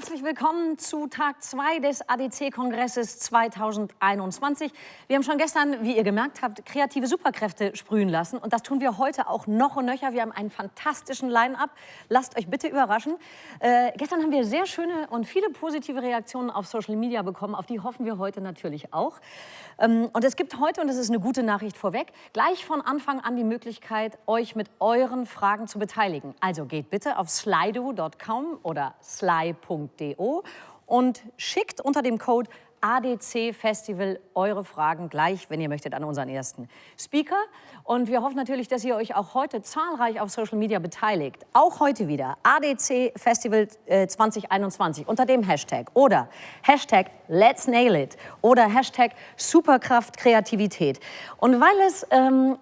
Herzlich willkommen zu Tag 2 des ADC Kongresses 2021. Wir haben schon gestern, wie ihr gemerkt habt, kreative Superkräfte sprühen lassen. Und das tun wir heute auch noch und nöcher. Wir haben einen fantastischen Line-Up. Lasst euch bitte überraschen. Gestern haben wir sehr schöne und viele positive Reaktionen auf Social Media bekommen. Auf die hoffen wir heute natürlich auch. Und es gibt heute, und das ist eine gute Nachricht vorweg, gleich von Anfang an die Möglichkeit, euch mit euren Fragen zu beteiligen. Also geht bitte auf slido.com oder sly.do und schickt unter dem Code ADC Festival eure Fragen gleich, wenn ihr möchtet, an unseren ersten Speaker. Und wir hoffen natürlich, dass ihr euch auch heute zahlreich auf Social Media beteiligt. Auch heute wieder ADC Festival 2021 unter dem Hashtag oder Hashtag Let's Nail It oder Hashtag Superkraft Kreativität. Und weil es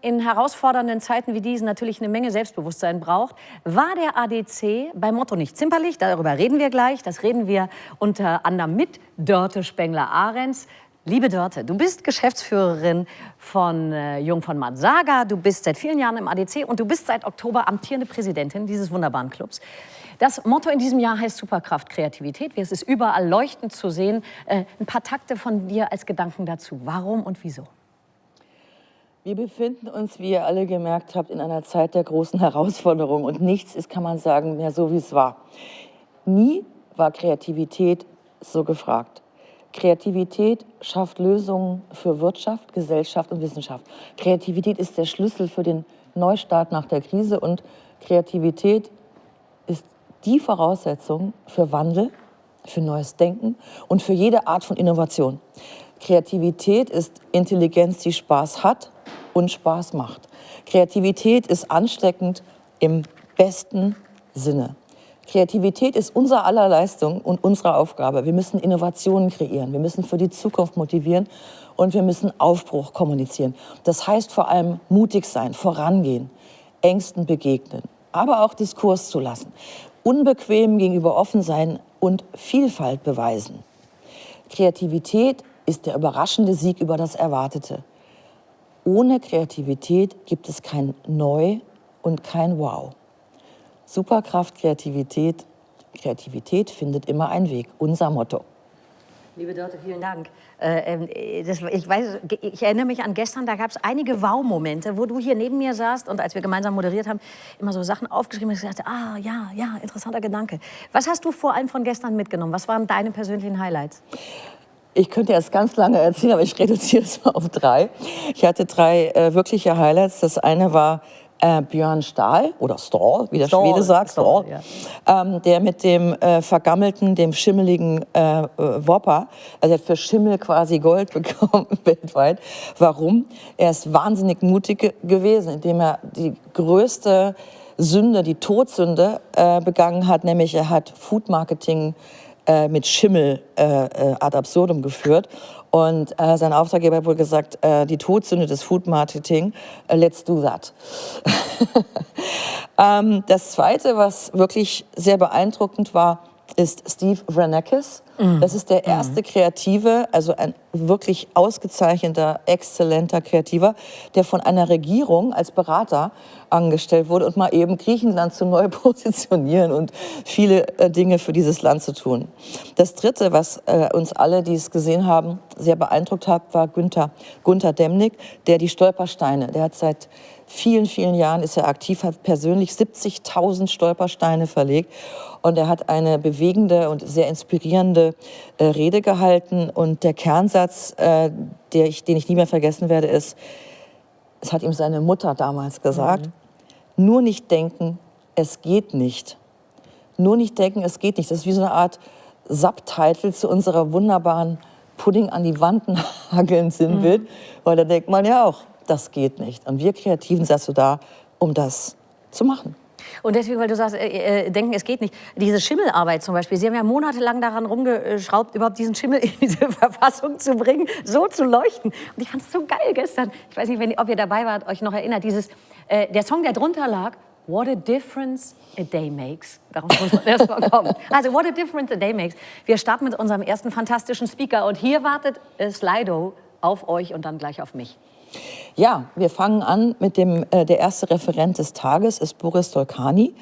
in herausfordernden Zeiten wie diesen natürlich eine Menge Selbstbewusstsein braucht, war der ADC bei Motto nicht zimperlich. Darüber reden wir gleich. Das reden wir unter anderem mit Dörte Spengler-Ahrens. Liebe Dörte, du bist Geschäftsführerin von Jung von Matt Saga, du bist seit vielen Jahren im ADC und du bist seit Oktober amtierende Präsidentin dieses wunderbaren Clubs. Das Motto in diesem Jahr heißt Superkraft Kreativität. Es ist überall leuchtend zu sehen. Ein paar Takte von dir als Gedanken dazu. Warum und wieso? Wir befinden uns, wie ihr alle gemerkt habt, in einer Zeit der großen Herausforderungen. Und nichts ist, kann man sagen, mehr so, wie es war. Nie war Kreativität so gefragt. Kreativität schafft Lösungen für Wirtschaft, Gesellschaft und Wissenschaft. Kreativität ist der Schlüssel für den Neustart nach der Krise und Kreativität ist die Voraussetzung für Wandel, für neues Denken und für jede Art von Innovation. Kreativität ist Intelligenz, die Spaß hat und Spaß macht. Kreativität ist ansteckend im besten Sinne. Kreativität ist unser aller Leistung und unsere Aufgabe. Wir müssen Innovationen kreieren, wir müssen für die Zukunft motivieren und wir müssen Aufbruch kommunizieren. Das heißt vor allem mutig sein, vorangehen, Ängsten begegnen, aber auch Diskurs zulassen, unbequem gegenüber offen sein und Vielfalt beweisen. Kreativität ist der überraschende Sieg über das Erwartete. Ohne Kreativität gibt es kein Neu und kein Wow. Superkraft Kreativität, Kreativität findet immer einen Weg, unser Motto. Liebe Dörte, vielen Dank. Ich erinnere mich an gestern, da gab es einige Wow-Momente, wo du hier neben mir saßt und als wir gemeinsam moderiert haben, immer so Sachen aufgeschrieben hast und gesagt, ah, ja, interessanter Gedanke. Was hast du vor allem von gestern mitgenommen? Was waren deine persönlichen Highlights? Ich könnte jetzt ganz lange erzählen, aber ich reduziere es mal auf 3. Ich hatte 3 wirkliche Highlights. Das eine war Björn Stahl, oder Stahl, wie der Schwede sagt, Stahl, ja. Der mit dem vergammelten, dem schimmeligen Whopper, also er hat für Schimmel quasi Gold bekommen weltweit. Warum? Er ist wahnsinnig mutig gewesen, indem er die größte Sünde, die Todsünde begangen hat, nämlich er hat Food Marketing mit Schimmel ad absurdum geführt. Und sein Auftraggeber hat wohl gesagt, die Todsünde des Food Marketing, let's do that. Das Zweite, was wirklich sehr beeindruckend war, ist Steve Vranakis. Das ist der erste Kreative, also ein wirklich ausgezeichneter, exzellenter Kreativer, der von einer Regierung als Berater angestellt wurde und mal eben Griechenland zu neu positionieren und viele Dinge für dieses Land zu tun. Das Dritte, was uns alle, die es gesehen haben, sehr beeindruckt hat, war Gunther Demnig, der die Stolpersteine, der hat seit vielen, vielen Jahren ist er aktiv, hat persönlich 70.000 Stolpersteine verlegt und er hat eine bewegende und sehr inspirierende Rede gehalten und der Kernsatz, den ich nie mehr vergessen werde, ist, es hat ihm seine Mutter damals gesagt, nur nicht denken, es geht nicht. Nur nicht denken, es geht nicht. Das ist wie so eine Art Subtitle zu unserer wunderbaren Pudding an die Wand nageln Sinnbild, weil da denkt man ja auch, das geht nicht. Und wir Kreativen sind so da, um das zu machen. Und deswegen, weil du sagst, denken, es geht nicht. Diese Schimmelarbeit zum Beispiel, Sie haben ja monatelang daran rumgeschraubt, überhaupt diesen Schimmel in diese Verfassung zu bringen, so zu leuchten. Und ich fand es so geil gestern. Ich weiß nicht, ob ihr dabei wart, euch noch erinnert. Der Song, der drunter lag, What a difference a day makes. Darauf muss man erst mal kommen. Also, what a difference a day makes. Wir starten mit unserem ersten fantastischen Speaker. Und hier wartet Slido auf euch und dann gleich auf mich. Ja, wir fangen an mit der erste Referent des Tages ist Boris Dolkani.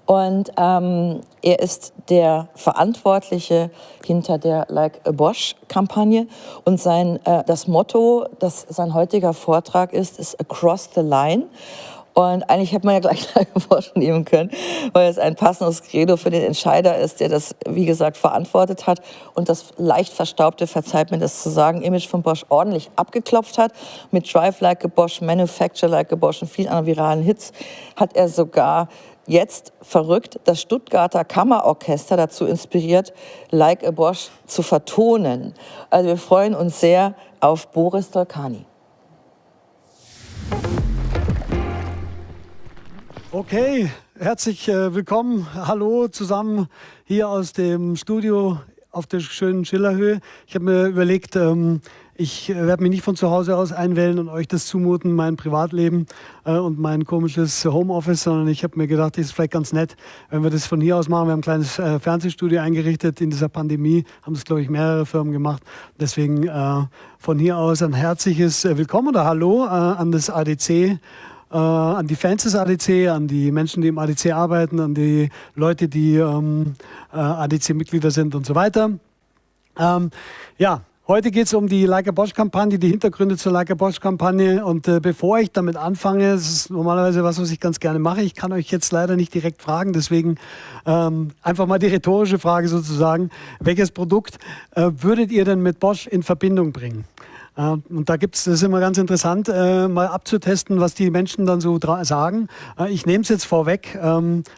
Und er ist der Verantwortliche hinter der Like a Bosch-Kampagne. Und das Motto, das sein heutiger Vortrag ist Across the Line. Und eigentlich hätte man ja gleich Like a Bosch nehmen können, weil es ein passendes Credo für den Entscheider ist, der das, wie gesagt, verantwortet hat und das leicht verstaubte, verzeiht mir das zu sagen, Image von Bosch ordentlich abgeklopft hat. Mit Drive Like a Bosch, Manufacture Like a Bosch und vielen anderen viralen Hits hat er sogar jetzt verrückt das Stuttgarter Kammerorchester dazu inspiriert, Like a Bosch zu vertonen. Also wir freuen uns sehr auf Boris Dolkani. Okay, herzlich willkommen. Hallo zusammen hier aus dem Studio auf der schönen Schillerhöhe. Ich habe mir überlegt, ich werde mich nicht von zu Hause aus einwählen und euch das zumuten, mein Privatleben und mein komisches Homeoffice, sondern ich habe mir gedacht, es ist vielleicht ganz nett, wenn wir das von hier aus machen. Wir haben ein kleines Fernsehstudio eingerichtet in dieser Pandemie, haben das, glaube ich, mehrere Firmen gemacht. Deswegen von hier aus ein herzliches Willkommen oder Hallo an das ADC, an die Fans des ADC, an die Menschen, die im ADC arbeiten, an die Leute, die ADC-Mitglieder sind und so weiter. Ja, heute geht es um die Like a Bosch-Kampagne, die Hintergründe zur Like a Bosch-Kampagne. Und bevor ich damit anfange, das ist normalerweise was ich ganz gerne mache. Ich kann euch jetzt leider nicht direkt fragen, deswegen einfach mal die rhetorische Frage sozusagen. Welches Produkt würdet ihr denn mit Bosch in Verbindung bringen? Und das ist immer ganz interessant, mal abzutesten, was die Menschen dann so sagen. Ich nehme es jetzt vorweg,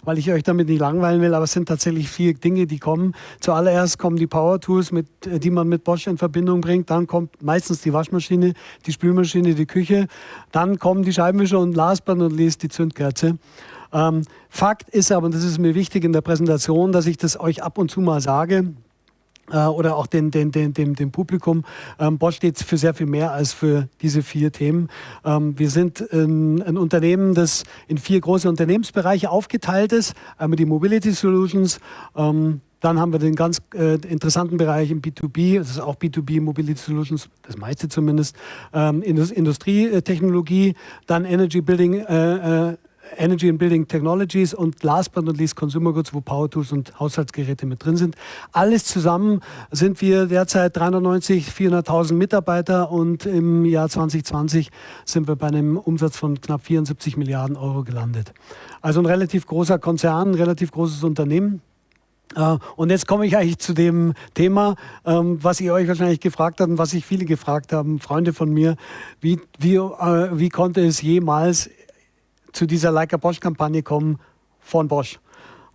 weil ich euch damit nicht langweilen will, aber es sind tatsächlich 4 Dinge, die kommen. Zuallererst kommen die Power Tools, die man mit Bosch in Verbindung bringt. Dann kommt meistens die Waschmaschine, die Spülmaschine, die Küche. Dann kommen die Scheibenwischer und last but not least die Zündkerze. Fakt ist aber, und das ist mir wichtig in der Präsentation, dass ich das euch ab und zu mal sage, oder auch dem Publikum. Bosch steht für sehr viel mehr als für diese 4 Themen. Wir sind ein Unternehmen, das in 4 große Unternehmensbereiche aufgeteilt ist. Einmal die Mobility Solutions, dann haben wir den ganz interessanten Bereich im B2B, das ist auch B2B Mobility Solutions, das meiste zumindest, Industrietechnologie, dann Energy and Building Technologies und last but not least Consumer Goods, wo Power Tools und Haushaltsgeräte mit drin sind. Alles zusammen sind wir derzeit 400.000 Mitarbeiter und im Jahr 2020 sind wir bei einem Umsatz von knapp 74 Milliarden Euro gelandet. Also ein relativ großer Konzern, ein relativ großes Unternehmen. Und jetzt komme ich eigentlich zu dem Thema, was ihr euch wahrscheinlich gefragt habt und was sich viele gefragt haben, Freunde von mir, wie konnte es jemals zu dieser Like a Bosch-Kampagne kommen von Bosch.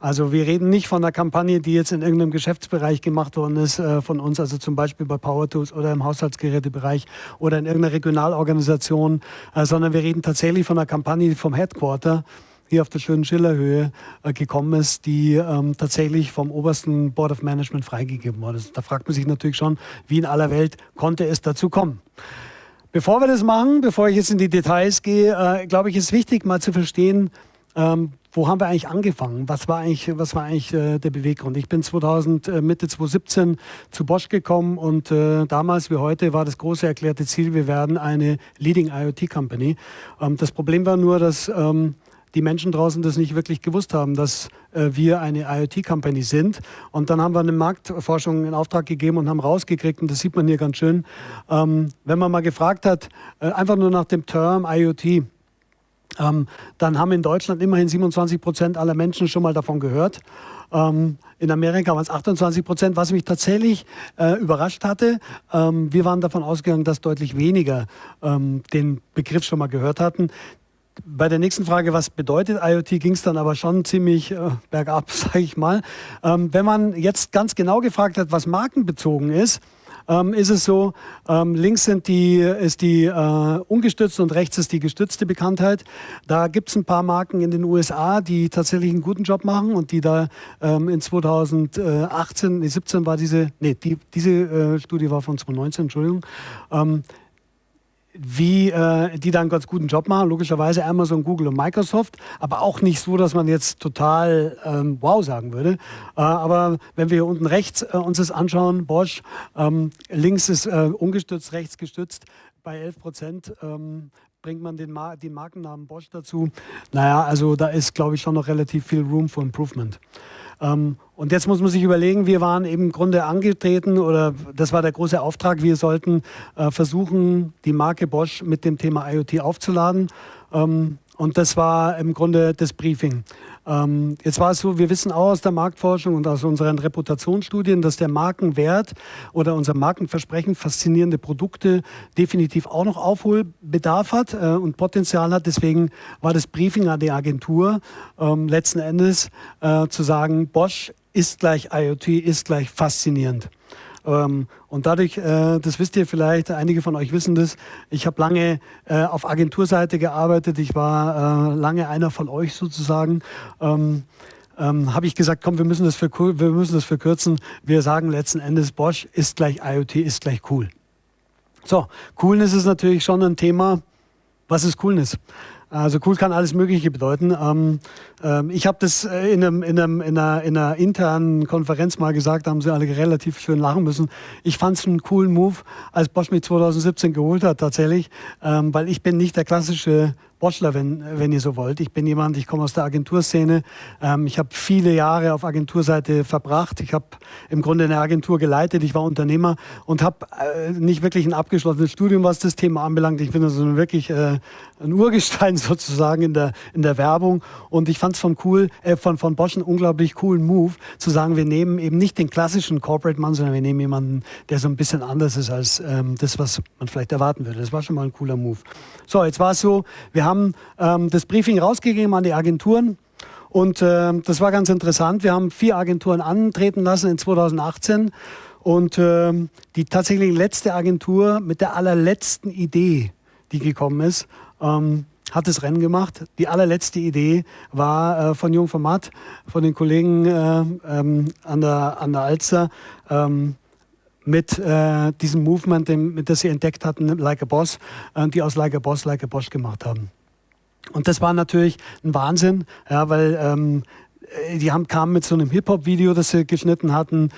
Also wir reden nicht von einer Kampagne, die jetzt in irgendeinem Geschäftsbereich gemacht worden ist von uns, also zum Beispiel bei Power Tools oder im Haushaltsgerätebereich oder in irgendeiner Regionalorganisation, sondern wir reden tatsächlich von einer Kampagne, die vom Headquarter hier auf der schönen Schillerhöhe gekommen ist, die tatsächlich vom obersten Board of Management freigegeben worden ist. Da fragt man sich natürlich schon, wie in aller Welt konnte es dazu kommen. Bevor wir das machen, bevor ich jetzt in die Details gehe, glaube ich, ist wichtig, mal zu verstehen, wo haben wir eigentlich angefangen? Was war eigentlich der Beweggrund? Ich bin Mitte 2017 zu Bosch gekommen und damals wie heute war das große erklärte Ziel, wir werden eine Leading IoT Company. Das Problem war nur, dass die Menschen draußen das nicht wirklich gewusst haben, dass wir eine IoT-Company sind. Und dann haben wir eine Marktforschung in Auftrag gegeben und haben rausgekriegt, und das sieht man hier ganz schön, wenn man mal gefragt hat, einfach nur nach dem Term IoT, dann haben in Deutschland immerhin 27% aller Menschen schon mal davon gehört. In Amerika waren es 28%, was mich tatsächlich überrascht hatte. Wir waren davon ausgegangen, dass deutlich weniger den Begriff schon mal gehört hatten. Bei der nächsten Frage, was bedeutet IoT, ging es dann aber schon ziemlich bergab, sage ich mal. Wenn man jetzt ganz genau gefragt hat, was markenbezogen ist es so, links ist die ungestützte und rechts ist die gestützte Bekanntheit. Da gibt es ein paar Marken in den USA, die tatsächlich einen guten Job machen und die da in 2017 war diese Studie war von 2019, Entschuldigung, die da einen ganz guten Job machen. Logischerweise Amazon, Google und Microsoft, aber auch nicht so, dass man jetzt total wow sagen würde. Aber wenn wir hier unten rechts uns das anschauen, Bosch, links ist ungestützt, rechts gestützt bei 11%. bringt man den Markennamen Bosch dazu. Naja, also da ist, glaube ich, schon noch relativ viel Room for Improvement. Und jetzt muss man sich überlegen, wir waren im Grunde angetreten, oder das war der große Auftrag, wir sollten versuchen, die Marke Bosch mit dem Thema IoT aufzuladen. Und das war im Grunde das Briefing. Jetzt war es so, wir wissen auch aus der Marktforschung und aus unseren Reputationsstudien, dass der Markenwert oder unser Markenversprechen, faszinierende Produkte, definitiv auch noch Aufholbedarf hat und Potenzial hat. Deswegen war das Briefing an die Agentur letzten Endes zu sagen, Bosch ist gleich IoT, ist gleich faszinierend. Und dadurch, das wisst ihr vielleicht, einige von euch wissen das, ich habe lange auf Agenturseite gearbeitet, ich war lange einer von euch sozusagen, habe ich gesagt, komm, wir müssen das verkürzen, wir sagen letzten Endes, Bosch ist gleich IoT, ist gleich cool. So, Coolness ist natürlich schon ein Thema. Was ist Coolness? Also cool kann alles Mögliche bedeuten. Ich habe das in einer internen Konferenz mal gesagt, da haben sie alle relativ schön lachen müssen. Ich fand es einen coolen Move, als Bosch mich 2017 geholt hat tatsächlich, weil ich bin nicht der klassische Boschler, wenn ihr so wollt. Ich bin jemand, ich komme aus der Agenturszene. Ich habe viele Jahre auf Agenturseite verbracht. Ich habe im Grunde eine Agentur geleitet. Ich war Unternehmer und habe nicht wirklich ein abgeschlossenes Studium, was das Thema anbelangt. Ich bin also wirklich ein Urgestein sozusagen in der Werbung. Und ich fand es von Bosch einen unglaublich coolen Move, zu sagen, wir nehmen eben nicht den klassischen Corporate-Mann, sondern wir nehmen jemanden, der so ein bisschen anders ist als das, was man vielleicht erwarten würde. Das war schon mal ein cooler Move. So, jetzt war es so, wir haben das Briefing rausgegeben an die Agenturen und das war ganz interessant. Wir haben 4 Agenturen antreten lassen in 2018 und die tatsächlich letzte Agentur mit der allerletzten Idee, die gekommen ist, hat das Rennen gemacht. Die allerletzte Idee war von Jung von Matt, von den Kollegen an der Alster, mit diesem Movement, das sie entdeckt hatten, Like a Boss, die aus Like a Boss, Like a Bosch gemacht haben. Und das war natürlich ein Wahnsinn, ja, weil die kamen mit so einem Hip-Hop-Video, das sie geschnitten hatten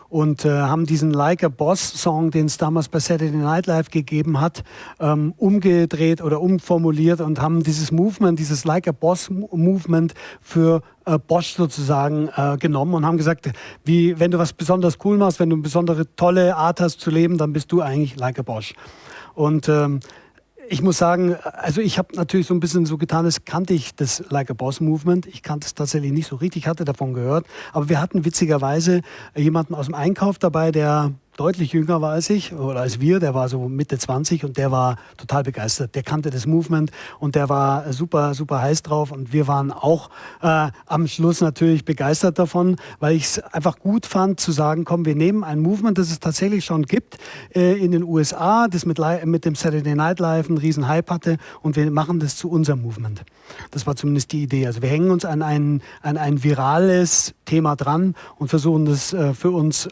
und haben diesen Like a Boss-Song, den es damals bei Saturday Night Live gegeben hat, umgedreht oder umformuliert und haben dieses Movement, dieses Like a Boss-Movement für Bosch sozusagen genommen und haben gesagt, wenn du was besonders cool machst, wenn du eine besondere tolle Art hast zu leben, dann bist du eigentlich Like a Bosch. Und ich muss sagen, also ich habe natürlich so ein bisschen so getan, als kannte ich das Like a Boss Movement. Ich kannte es tatsächlich nicht so richtig, hatte davon gehört. Aber wir hatten witzigerweise jemanden aus dem Einkauf dabei, der deutlich jünger war als ich oder als wir. Der war so Mitte 20 und der war total begeistert. Der kannte das Movement und der war super, super heiß drauf. Und wir waren auch am Schluss natürlich begeistert davon, weil ich es einfach gut fand zu sagen, komm, wir nehmen ein Movement, das es tatsächlich schon gibt in den USA, das mit dem Saturday Night Live einen riesen Hype hatte und wir machen das zu unserem Movement. Das war zumindest die Idee. Also wir hängen uns an ein virales Thema dran und versuchen das für uns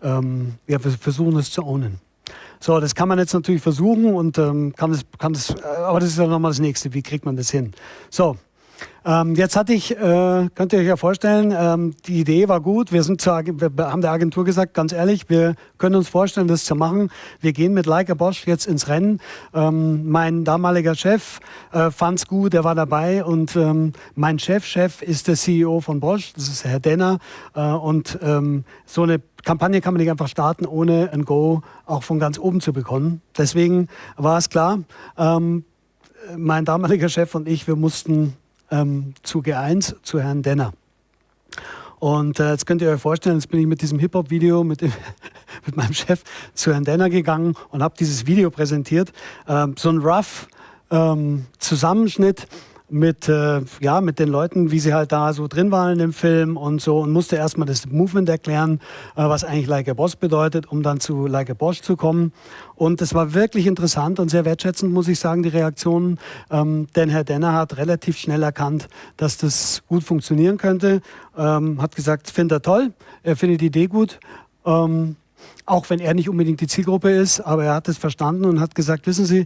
wir versuchen es zu ownen. So, das kann man jetzt natürlich versuchen und aber das ist ja nochmal das Nächste. Wie kriegt man das hin? So, jetzt könnt ihr euch ja vorstellen, die Idee war gut. Wir haben der Agentur gesagt, ganz ehrlich, wir können uns vorstellen, das zu machen. Wir gehen mit Like a Bosch jetzt ins Rennen. Mein damaliger Chef fand's gut, der war dabei und mein Chef ist der CEO von Bosch, das ist Herr Denner und so eine Kampagne kann man nicht einfach starten, ohne ein Go auch von ganz oben zu bekommen. Deswegen war es klar, mein damaliger Chef und ich, wir mussten zu G1, zu Herrn Denner. Und jetzt könnt ihr euch vorstellen, jetzt bin ich mit diesem Hip-Hop-Video mit meinem Chef zu Herrn Denner gegangen und habe dieses Video präsentiert. So ein rough Zusammenschnitt mit den Leuten, wie sie halt da so drin waren in dem Film und so und musste erstmal das Movement erklären, was eigentlich Like a Boss bedeutet, um dann zu Like a Bosch zu kommen. Und es war wirklich interessant und sehr wertschätzend, muss ich sagen, die Reaktionen, denn Herr Denner hat relativ schnell erkannt, dass das gut funktionieren könnte, hat gesagt, findet er toll, er findet die Idee gut, auch wenn er nicht unbedingt die Zielgruppe ist, aber er hat es verstanden und hat gesagt, wissen Sie,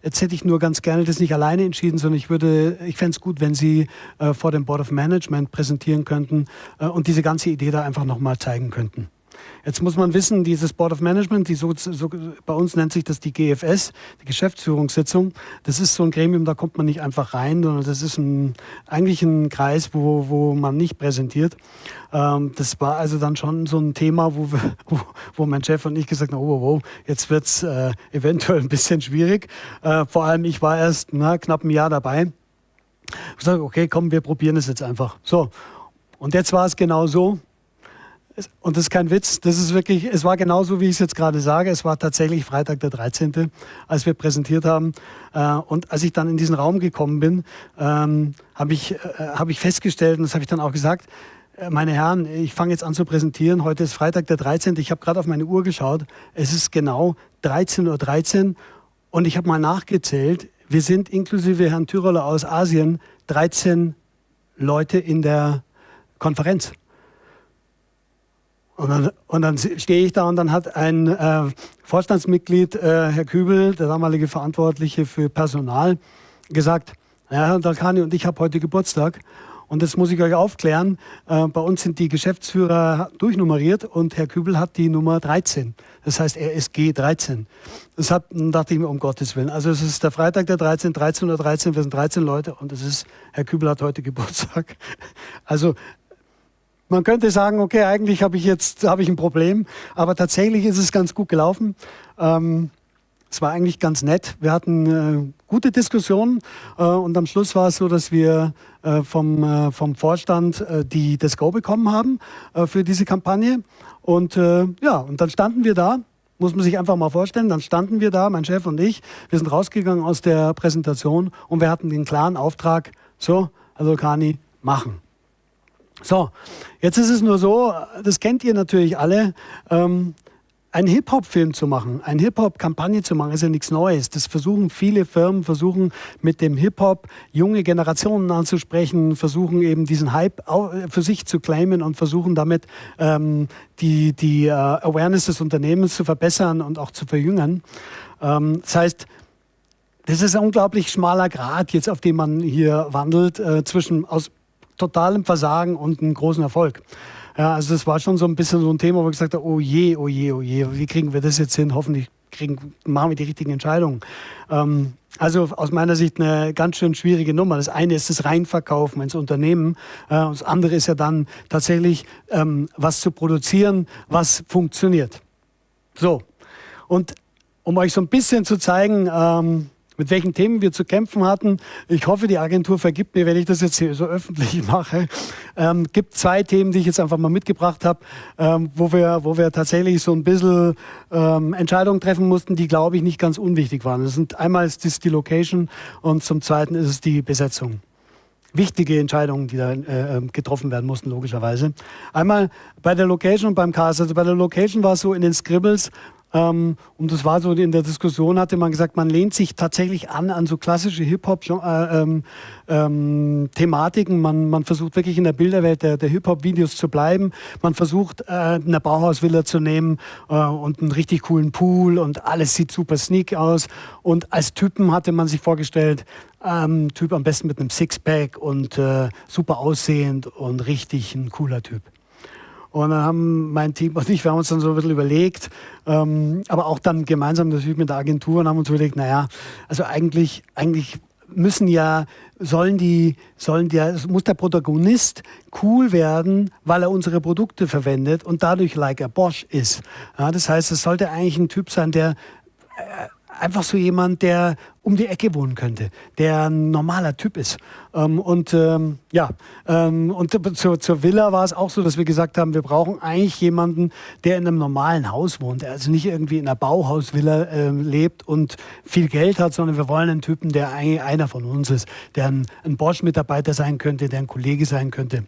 jetzt hätte ich nur ganz gerne das nicht alleine entschieden, sondern ich fände es gut, wenn Sie vor dem Board of Management präsentieren könnten und diese ganze Idee da einfach nochmal zeigen könnten. Jetzt muss man wissen, dieses Board of Management, bei uns nennt sich das die GFS, die Geschäftsführungssitzung. Das ist so ein Gremium, da kommt man nicht einfach rein, sondern das ist eigentlich ein Kreis, wo man nicht präsentiert. Das war also dann schon so ein Thema, wo mein Chef und ich gesagt haben, oh, jetzt wird es eventuell ein bisschen schwierig. Vor allem, ich war erst knapp ein Jahr dabei. Ich gesagt, okay, komm, wir probieren es jetzt einfach. So, und jetzt war es genau so. Und das ist kein Witz, das ist wirklich, es war genauso, wie ich es jetzt gerade sage. Es war tatsächlich Freitag der 13., als wir präsentiert haben. Und als ich dann in diesen Raum gekommen bin, habe ich festgestellt, und das habe ich dann auch gesagt, meine Herren, ich fange jetzt an zu präsentieren. Heute ist Freitag der 13. Ich habe gerade auf meine Uhr geschaut. Es ist genau 13:13 Uhr und ich habe mal nachgezählt. Wir sind inklusive Herrn Tyroler aus Asien 13 Leute in der Konferenz. Und dann stehe ich da und dann hat ein Vorstandsmitglied, Herr Kübel, der damalige Verantwortliche für Personal, gesagt, ja, Herr Dalkani und ich habe heute Geburtstag. Und das muss ich euch aufklären. Bei uns sind die Geschäftsführer durchnummeriert und Herr Kübel hat die Nummer 13. Das heißt, er ist G13. Dann dachte ich mir, um Gottes Willen. Also es ist der Freitag der 13, 13:13 wir sind 13 Leute und Herr Kübel hat heute Geburtstag. Also man könnte sagen, okay, eigentlich habe ich ein Problem, aber tatsächlich ist es ganz gut gelaufen. Es war eigentlich ganz nett. Wir hatten gute Diskussionen und am Schluss war es so, dass wir vom Vorstand das Go bekommen haben für diese Kampagne. Und und dann standen wir da, muss man sich einfach mal vorstellen, dann standen wir da, mein Chef und ich, wir sind rausgegangen aus der Präsentation und wir hatten den klaren Auftrag, so, also Kani, machen. So, jetzt ist es nur so, das kennt ihr natürlich alle, einen Hip-Hop-Film zu machen, eine Hip-Hop-Kampagne zu machen, ist ja nichts Neues. Das versuchen viele Firmen, mit dem Hip-Hop junge Generationen anzusprechen, versuchen eben diesen Hype für sich zu claimen und versuchen damit die Awareness des Unternehmens zu verbessern und auch zu verjüngern. Das heißt, das ist ein unglaublich schmaler Grat, jetzt auf dem man hier wandelt, zwischen aus totalem Versagen und einem großen Erfolg. Ja, also das war schon so ein bisschen so ein Thema, wo ich gesagt habe, oh je, wie kriegen wir das jetzt hin? Hoffentlich machen wir die richtigen Entscheidungen. Also aus meiner Sicht eine ganz schön schwierige Nummer. Das eine ist das Reinverkaufen ins Unternehmen. Das andere ist ja dann tatsächlich was zu produzieren, was funktioniert. So, und um euch so ein bisschen zu zeigen, mit welchen Themen wir zu kämpfen hatten. Ich hoffe, die Agentur vergibt mir, wenn ich das jetzt hier so öffentlich mache. Gibt 2 Themen, die ich jetzt einfach mal mitgebracht habe, wo wir tatsächlich so ein bisschen Entscheidungen treffen mussten, die, glaube ich, nicht ganz unwichtig waren. Einmal ist das die Location und zum Zweiten ist es die Besetzung. Wichtige Entscheidungen, die da getroffen werden mussten, logischerweise. Einmal bei der Location und beim Cast. Also bei der Location war es so in den Scribbles, und das war so, in der Diskussion hatte man gesagt, man lehnt sich tatsächlich an so klassische Hip-Hop-Thematiken. Man versucht wirklich in der Bilderwelt der Hip-Hop-Videos zu bleiben. Man versucht, eine Bauhausvilla zu nehmen und einen richtig coolen Pool und alles sieht super sneak aus. Und als Typen hatte man sich vorgestellt, Typ am besten mit einem Sixpack und super aussehend und richtig ein cooler Typ. Und dann haben mein Team und ich, wir haben uns dann so ein bisschen überlegt, aber auch dann gemeinsam natürlich mit der Agentur und haben uns überlegt, naja, also eigentlich muss der Protagonist cool werden, weil er unsere Produkte verwendet und dadurch like a Bosch ist. Ja, das heißt, es sollte eigentlich ein Typ sein, der einfach so jemand, der um die Ecke wohnen könnte, der ein normaler Typ ist. Und zur Villa war es auch so, dass wir gesagt haben, wir brauchen eigentlich jemanden, der in einem normalen Haus wohnt, der also nicht irgendwie in einer Bauhausvilla lebt und viel Geld hat, sondern wir wollen einen Typen, der eigentlich einer von uns ist, der ein Bosch-Mitarbeiter sein könnte, der ein Kollege sein könnte.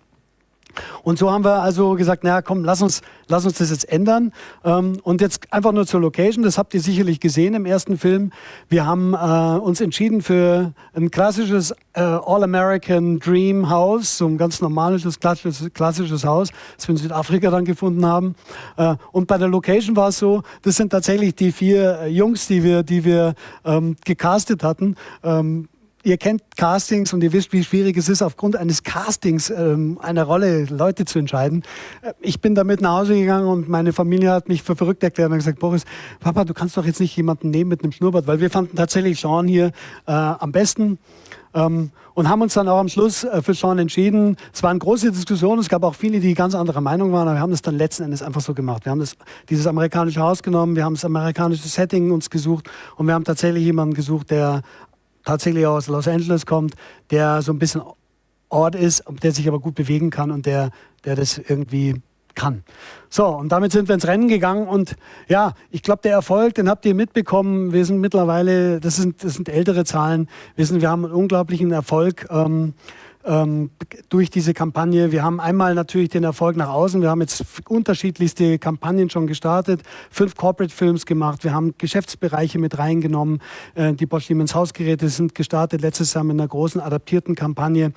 Und so haben wir also gesagt, naja, komm, lass uns das jetzt ändern. Und jetzt einfach nur zur Location, das habt ihr sicherlich gesehen im ersten Film. Wir haben uns entschieden für ein klassisches All-American Dream House, so ein ganz normales, klassisches Haus, das wir in Südafrika dann gefunden haben. Und bei der Location war es so, das sind tatsächlich die 4 Jungs, die wir gecastet hatten. ihr kennt Castings und ihr wisst, wie schwierig es ist, aufgrund eines Castings einer Rolle Leute zu entscheiden. Ich bin damit nach Hause gegangen und meine Familie hat mich für verrückt erklärt und gesagt, Boris, Papa, du kannst doch jetzt nicht jemanden nehmen mit einem Schnurrbart, weil wir fanden tatsächlich Sean hier am besten. Und haben uns dann auch am Schluss für Sean entschieden. Es war eine große Diskussion, es gab auch viele, die ganz anderer Meinung waren, aber wir haben das dann letzten Endes einfach so gemacht. Wir haben dieses amerikanische Haus genommen, wir haben das amerikanische Setting uns gesucht und wir haben tatsächlich jemanden gesucht, der tatsächlich aus Los Angeles kommt, der so ein bisschen Ort ist, der sich aber gut bewegen kann und der das irgendwie kann. So, und damit sind wir ins Rennen gegangen und ja, ich glaube, der Erfolg, den habt ihr mitbekommen. Wir sind mittlerweile, das sind ältere Zahlen, wir haben einen unglaublichen Erfolg durch diese Kampagne. Wir haben einmal natürlich den Erfolg nach außen. Wir haben jetzt unterschiedlichste Kampagnen schon gestartet, 5 Corporate Films gemacht. Wir haben Geschäftsbereiche mit reingenommen. Die Bosch Siemens Hausgeräte sind gestartet letztes Jahr mit einer großen adaptierten Kampagne.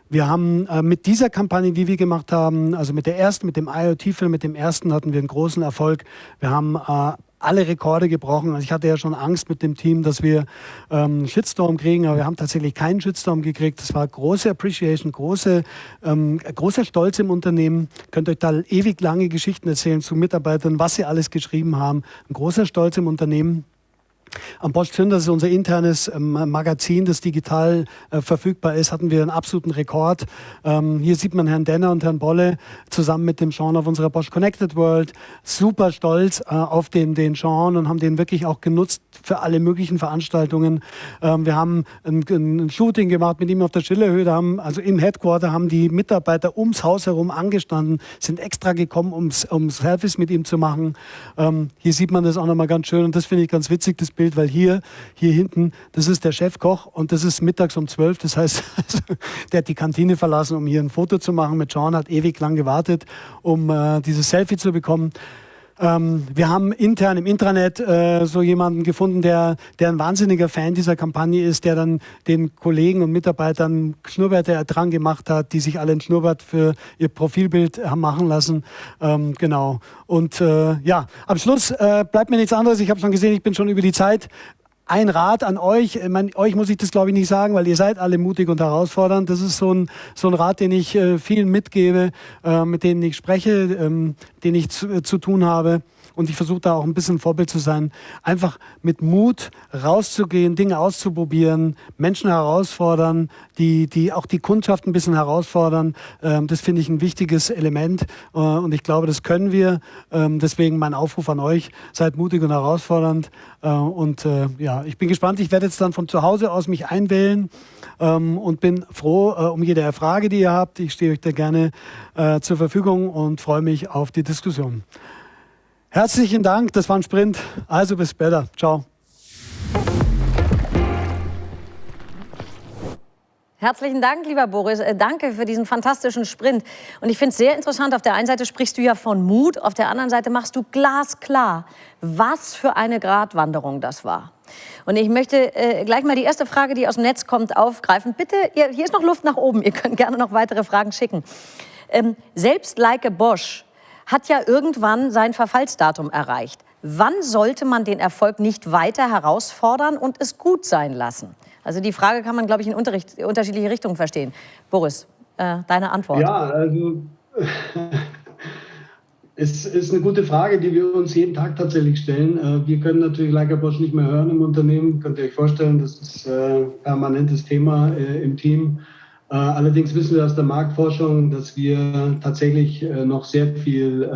Wir haben mit dieser Kampagne, die wir gemacht haben, also mit dem IoT-Film, mit dem ersten hatten wir einen großen Erfolg. Wir haben alle Rekorde gebrochen. Also ich hatte ja schon Angst mit dem Team, dass wir einen Shitstorm kriegen, aber wir haben tatsächlich keinen Shitstorm gekriegt. Das war große Appreciation, großer Stolz im Unternehmen. Könnt euch da ewig lange Geschichten erzählen zu Mitarbeitern, was sie alles geschrieben haben. Ein großer Stolz im Unternehmen. Am Bosch Zünder, das ist unser internes Magazin, das digital verfügbar ist, hatten wir einen absoluten Rekord. Hier sieht man Herrn Denner und Herrn Bolle zusammen mit dem Sean auf unserer Bosch Connected World. Super stolz auf den Sean und haben den wirklich auch genutzt für alle möglichen Veranstaltungen. Wir haben ein Shooting gemacht mit ihm auf der Schillerhöhe. Also im Headquarter haben die Mitarbeiter ums Haus herum angestanden, sind extra gekommen, um Selfies mit ihm zu machen. Hier sieht man das auch nochmal ganz schön und das finde ich ganz witzig, das Bild, weil hier hinten, das ist der Chefkoch und das ist mittags um 12. Das heißt, der hat die Kantine verlassen, um hier ein Foto zu machen mit Sean, hat ewig lang gewartet, um dieses Selfie zu bekommen. Wir haben intern im Intranet so jemanden gefunden, der ein wahnsinniger Fan dieser Kampagne ist, der dann den Kollegen und Mitarbeitern Schnurrbärte dran gemacht hat, die sich alle ein Schnurrbart für ihr Profilbild haben machen lassen. Genau. Und ja, am Schluss bleibt mir nichts anderes. Ich habe schon gesehen, ich bin schon über die Zeit. Ein Rat an euch, euch muss ich das glaube ich nicht sagen, weil ihr seid alle mutig und herausfordernd. Das ist so ein Rat, den ich vielen mitgebe, mit denen ich spreche, denen ich zu tun habe. Und ich versuche da auch ein bisschen Vorbild zu sein. Einfach mit Mut rauszugehen, Dinge auszuprobieren, Menschen herausfordern, die auch die Kundschaft ein bisschen herausfordern. Das finde ich ein wichtiges Element. Und ich glaube, das können wir. Deswegen mein Aufruf an euch, seid mutig und herausfordernd. Und ja, ich bin gespannt. Ich werde jetzt dann von zu Hause aus mich einwählen und bin froh um jede Frage, die ihr habt. Ich stehe euch da gerne zur Verfügung und freue mich auf die Diskussion. Herzlichen Dank, das war ein Sprint. Also bis später. Ciao. Herzlichen Dank, lieber Boris. Danke für diesen fantastischen Sprint. Und ich finde es sehr interessant, auf der einen Seite sprichst du ja von Mut, auf der anderen Seite machst du glasklar, was für eine Gratwanderung das war. Und ich möchte gleich mal die erste Frage, die aus dem Netz kommt, aufgreifen. Bitte, hier ist noch Luft nach oben, ihr könnt gerne noch weitere Fragen schicken. Selbst Like Bosch hat ja irgendwann sein Verfallsdatum erreicht. Wann sollte man den Erfolg nicht weiter herausfordern und es gut sein lassen? Also die Frage kann man, glaube ich, in unterschiedliche Richtungen verstehen. Boris, deine Antwort. Ja, also es ist eine gute Frage, die wir uns jeden Tag tatsächlich stellen. Wir können natürlich Like Bosch nicht mehr hören im Unternehmen. Könnt ihr euch vorstellen, das ist ein permanentes Thema im Team. Allerdings wissen wir aus der Marktforschung, dass wir tatsächlich noch sehr viel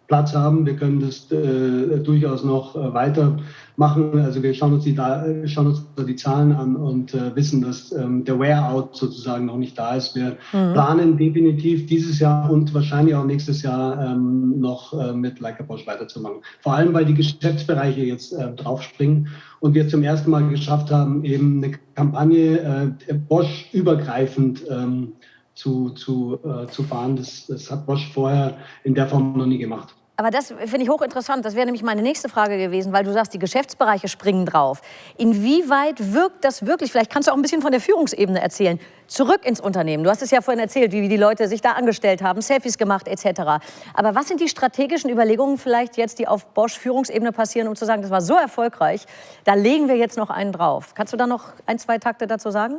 Platz haben. Wir können das durchaus noch weitermachen. Also wir schauen uns die Zahlen an und wissen, dass der Wear-out sozusagen noch nicht da ist. Wir planen definitiv dieses Jahr und wahrscheinlich auch nächstes Jahr noch mit Like Bosch weiterzumachen. Vor allem, weil die Geschäftsbereiche jetzt draufspringen und wir zum ersten Mal geschafft haben, eben eine Kampagne Bosch übergreifend zu fahren. Das hat Bosch vorher in der Form noch nie gemacht. Aber das finde ich hochinteressant. Das wäre nämlich meine nächste Frage gewesen, weil du sagst, die Geschäftsbereiche springen drauf. Inwieweit wirkt das wirklich, vielleicht kannst du auch ein bisschen von der Führungsebene erzählen, zurück ins Unternehmen? Du hast es ja vorhin erzählt, wie die Leute sich da angestellt haben, Selfies gemacht etc. Aber was sind die strategischen Überlegungen vielleicht jetzt, die auf Bosch-Führungsebene passieren, um zu sagen, das war so erfolgreich, da legen wir jetzt noch einen drauf. Kannst du da noch ein, zwei Takte dazu sagen?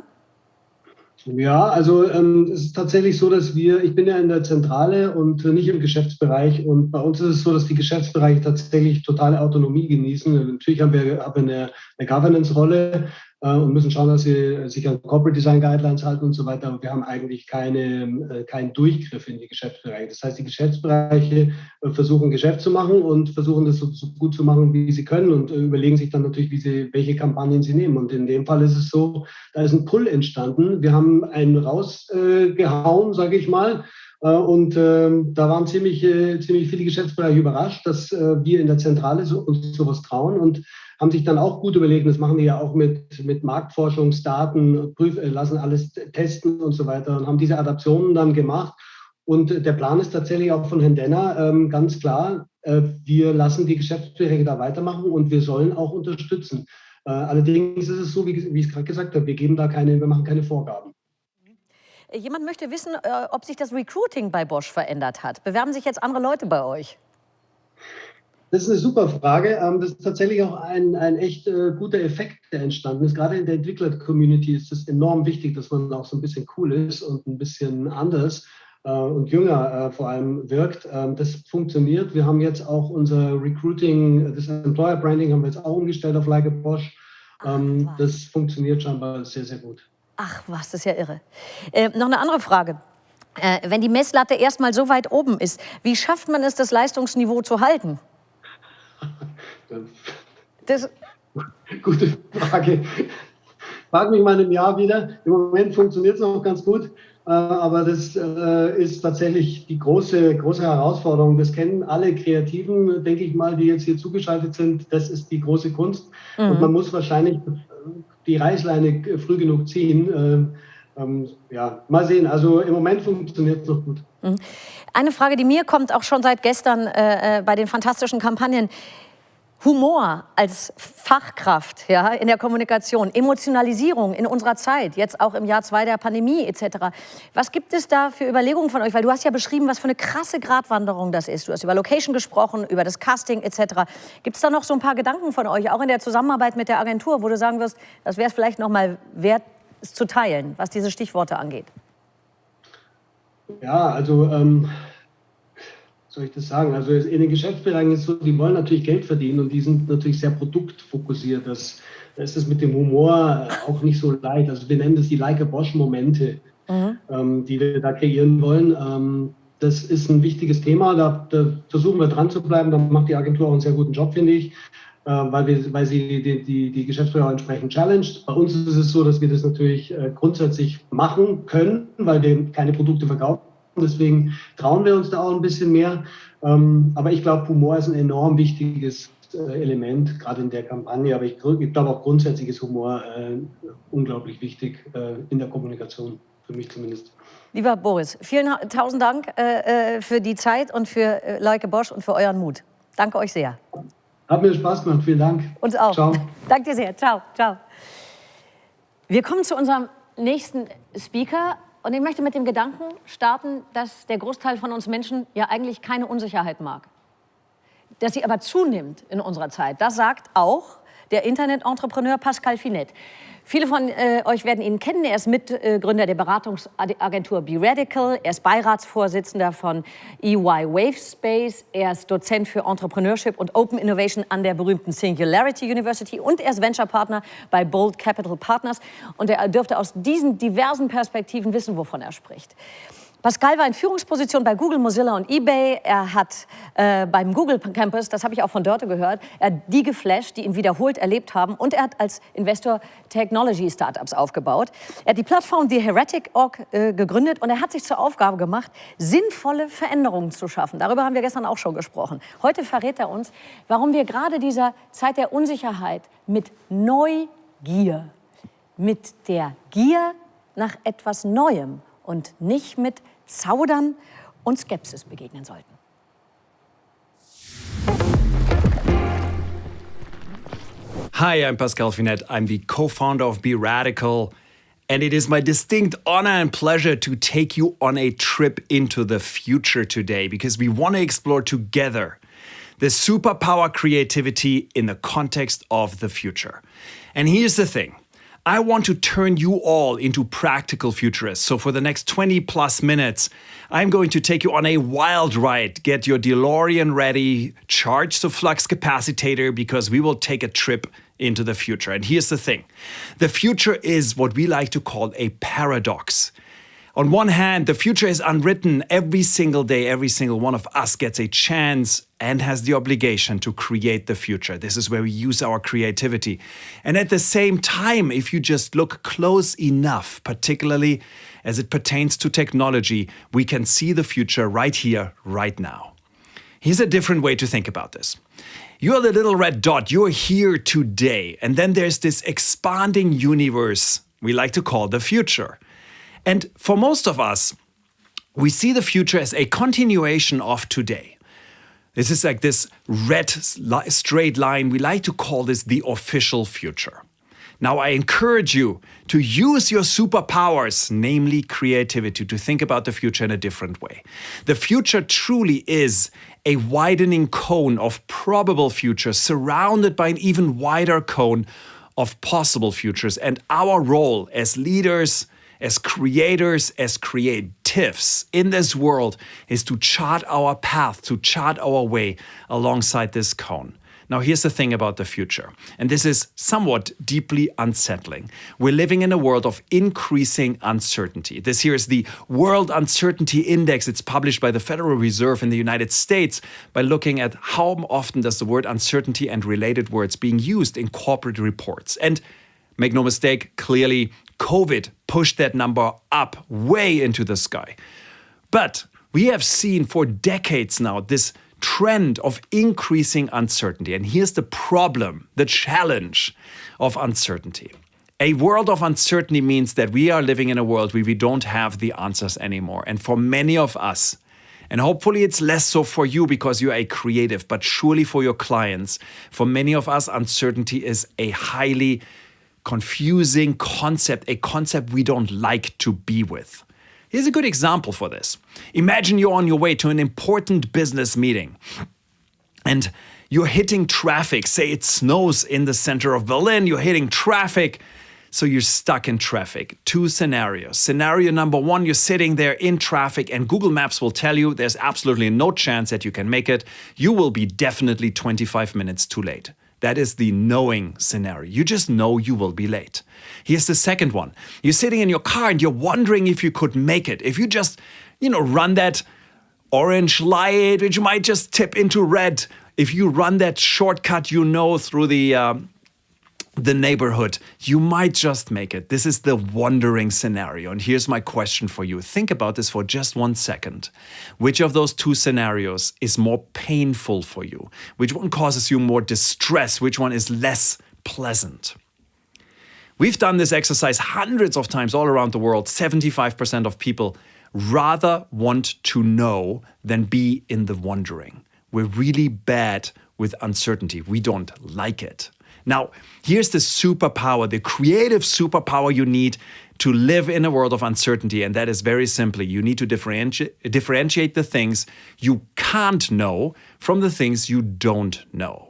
Ja, also es ist tatsächlich so, dass ich bin ja in der Zentrale und nicht im Geschäftsbereich, und bei uns ist es so, dass die Geschäftsbereiche tatsächlich totale Autonomie genießen. Natürlich haben wir eine Governance-Rolle und müssen schauen, dass sie sich an Corporate Design Guidelines halten und so weiter, aber wir haben eigentlich keinen Durchgriff in die Geschäftsbereiche. Das heißt, die Geschäftsbereiche versuchen Geschäft zu machen und versuchen das so gut zu machen, wie sie können, und überlegen sich dann natürlich, welche Kampagnen sie nehmen. Und in dem Fall ist es so, da ist ein Pull entstanden. Wir haben einen rausgehauen, sage ich mal. Und da waren ziemlich viele Geschäftsbereiche überrascht, dass wir in der Zentrale uns sowas trauen, und haben sich dann auch gut überlegt, das machen die ja auch mit Marktforschungsdaten, lassen alles testen und so weiter, und haben diese Adaptionen dann gemacht. Und der Plan ist tatsächlich auch von Herrn Denner ganz klar, wir lassen die Geschäftsbereiche da weitermachen und wir sollen auch unterstützen. Allerdings ist es so, wie ich es gerade gesagt habe, wir machen keine Vorgaben. Jemand möchte wissen, ob sich das Recruiting bei Bosch verändert hat. Bewerben sich jetzt andere Leute bei euch? Das ist eine super Frage. Das ist tatsächlich auch ein echt guter Effekt, der entstanden ist. Gerade in der Entwickler-Community ist es enorm wichtig, dass man auch so ein bisschen cool ist und ein bisschen anders und jünger vor allem wirkt. Das funktioniert. Wir haben jetzt auch unser Recruiting, das Employer Branding haben wir jetzt auch umgestellt auf Like a Bosch. Das funktioniert scheinbar sehr, sehr gut. Ach was, das ist ja irre. Noch eine andere Frage. Wenn die Messlatte erstmal so weit oben ist, wie schafft man es, das Leistungsniveau zu halten? Gute Frage. Frag mich mal im Jahr wieder. Im Moment funktioniert es noch ganz gut, aber das ist tatsächlich die große Herausforderung. Das kennen alle Kreativen, denke ich mal, die jetzt hier zugeschaltet sind. Das ist die große Kunst. Und man muss wahrscheinlich die Reißleine früh genug ziehen. Ja, mal sehen. Also im Moment funktioniert es noch gut. Eine Frage, die mir kommt, auch schon seit gestern bei den fantastischen Kampagnen. Humor als Fachkraft, ja, in der Kommunikation, Emotionalisierung in unserer Zeit, jetzt auch im Jahr 2 der Pandemie etc. Was gibt es da für Überlegungen von euch? Weil du hast ja beschrieben, was für eine krasse Gratwanderung das ist. Du hast über Location gesprochen, über das Casting etc. Gibt es da noch so ein paar Gedanken von euch, auch in der Zusammenarbeit mit der Agentur, wo du sagen wirst, das wäre es vielleicht noch mal wert, es zu teilen, was diese Stichworte angeht? Ja, also soll ich das sagen? Also in den Geschäftsbereichen ist es so, die wollen natürlich Geld verdienen und die sind natürlich sehr produktfokussiert. Da ist es mit dem Humor auch nicht so leicht. Also wir nennen das die Like a Bosch-Momente, die wir da kreieren wollen. Das ist ein wichtiges Thema, da versuchen wir dran zu bleiben. Da macht die Agentur auch einen sehr guten Job, finde ich, weil sie die Geschäftsführer entsprechend challenged. Bei uns ist es so, dass wir das natürlich grundsätzlich machen können, weil wir keine Produkte verkaufen. Deswegen trauen wir uns da auch ein bisschen mehr. Aber ich glaube, Humor ist ein enorm wichtiges Element, gerade in der Kampagne. Aber ich glaube auch grundsätzlich ist Humor unglaublich wichtig in der Kommunikation, für mich zumindest. Lieber Boris, vielen tausend Dank für die Zeit und für Like a Bosch und für euren Mut. Danke euch sehr. Hat mir Spaß gemacht, vielen Dank. Uns auch. Ciao. Danke dir sehr. Ciao, ciao. Wir kommen zu unserem nächsten Speaker. Und ich möchte mit dem Gedanken starten, dass der Großteil von uns Menschen ja eigentlich keine Unsicherheit mag. Dass sie aber zunimmt in unserer Zeit. Das sagt auch der Internet-Entrepreneur Pascal Findet. Viele von euch werden ihn kennen. Er ist Mitgründer der Beratungsagentur Be Radical. Er ist Beiratsvorsitzender von EY Wavespace. Er ist Dozent für Entrepreneurship und Open Innovation an der berühmten Singularity University. Und er ist Venture-Partner bei Bold Capital Partners. Und er dürfte aus diesen diversen Perspektiven wissen, wovon er spricht. Pascal war in Führungsposition bei Google, Mozilla und eBay. Er hat beim Google Campus, das habe ich auch von Dörte gehört, er hat die geflasht, die ihn wiederholt erlebt haben. Und er hat als Investor Technology-Startups aufgebaut. Er hat die Plattform The Heretic.org gegründet und er hat sich zur Aufgabe gemacht, sinnvolle Veränderungen zu schaffen. Darüber haben wir gestern auch schon gesprochen. Heute verrät er uns, warum wir gerade dieser Zeit der Unsicherheit mit Neugier, mit der Gier nach etwas Neuem und nicht mit Zaudern und Skepsis begegnen sollten. Hi, I'm Pascal Findet. I'm the co-founder of Be Radical, and it is my distinct honor and pleasure to take you on a trip into the future today because we want to explore together the superpower creativity in the context of the future. And here's the thing. I want to turn you all into practical futurists. So for the next 20 plus minutes, I'm going to take you on a wild ride. Get your DeLorean ready, charge the flux capacitor, because we will take a trip into the future. And here's the thing. The future is what we like to call a paradox. On one hand, the future is unwritten. Every single day, every single one of us gets a chance and has the obligation to create the future. This is where we use our creativity. And at the same time, if you just look close enough, particularly as it pertains to technology, we can see the future right here, right now. Here's a different way to think about this. You're the little red dot. You're here today. And then there's this expanding universe we like to call the future. And for most of us, we see the future as a continuation of today. This is like this red straight line. We like to call this the official future. Now, I encourage you to use your superpowers, namely creativity, to think about the future in a different way. The future truly is a widening cone of probable futures surrounded by an even wider cone of possible futures. And our role as leaders, as creators, as creatives in this world is to chart our path, to chart our way alongside this cone. Now, here's the thing about the future, and this is somewhat deeply unsettling. We're living in a world of increasing uncertainty. This here is the World Uncertainty Index. It's published by the Federal Reserve in the United States by looking at how often does the word uncertainty and related words being used in corporate reports. And make no mistake, clearly COVID pushed that number up way into the sky. But we have seen for decades now this trend of increasing uncertainty. And here's the problem, the challenge of uncertainty. A world of uncertainty means that we are living in a world where we don't have the answers anymore. And for many of us, and hopefully it's less so for you because you're a creative, but surely for your clients, for many of us, uncertainty is a highly confusing concept, a concept we don't like to be with. Here's a good example for this. Imagine you're on your way to an important business meeting and you're hitting traffic. Say it snows in the center of Berlin, you're hitting traffic, so you're stuck in traffic. Two scenarios. Scenario number one, you're sitting there in traffic and Google Maps will tell you there's absolutely no chance that you can make it. You will be definitely 25 minutes too late. That is the knowing scenario. You just know you will be late. Here's the second one. You're sitting in your car and you're wondering if you could make it. If you just, run that orange light, which might just tip into red. If you run that shortcut, through the neighborhood, you might just make it. This is the wondering scenario. And here's my question for you. Think about this for just 1 second. Which of those two scenarios is more painful for you? Which one causes you more distress? Which one is less pleasant? We've done this exercise hundreds of times all around the world. 75% of people rather want to know than be in the wondering. We're really bad with uncertainty. We don't like it. Now, here's the superpower, the creative superpower you need to live in a world of uncertainty. And that is very simply, you need to differentiate the things you can't know from the things you don't know.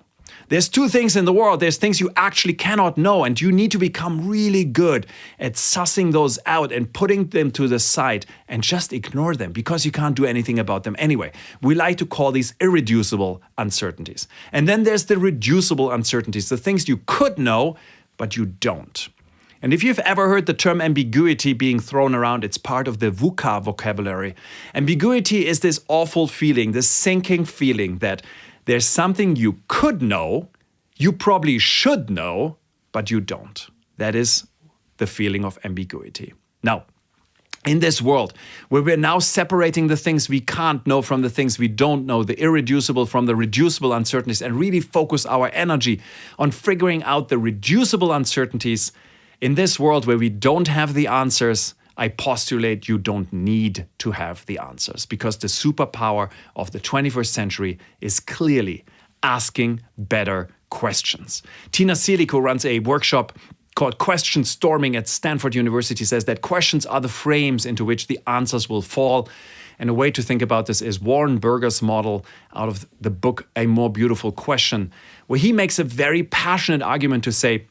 There's two things in the world. There's things you actually cannot know, and you need to become really good at sussing those out and putting them to the side and just ignore them because you can't do anything about them anyway. We like to call these irreducible uncertainties. And then there's the reducible uncertainties, the things you could know, but you don't. And if you've ever heard the term ambiguity being thrown around, it's part of the VUCA vocabulary. Ambiguity is this awful feeling, this sinking feeling that there's something you could know, you probably should know, but you don't. That is the feeling of ambiguity. Now, in this world where we're now separating the things we can't know from the things we don't know, the irreducible from the reducible uncertainties, and really focus our energy on figuring out the reducible uncertainties, in this world where we don't have the answers, I postulate you don't need to have the answers, because the superpower of the 21st century is clearly asking better questions. Tina Seelig, who runs a workshop called Question Storming at Stanford University, says that questions are the frames into which the answers will fall. And a way to think about this is Warren Berger's model out of the book A More Beautiful Question, where he makes a very passionate argument to say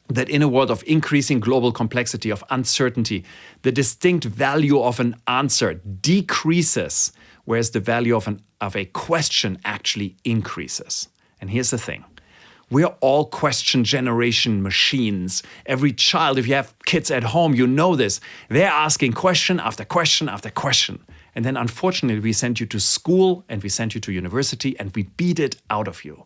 that in a world of increasing global complexity, of uncertainty, the distinct value of an answer decreases, whereas the value of a question actually increases. And here's the thing. We're all question generation machines. Every child, if you have kids at home, you know this. They're asking question after question after question. And then unfortunately, we send you to school and we send you to university and we beat it out of you.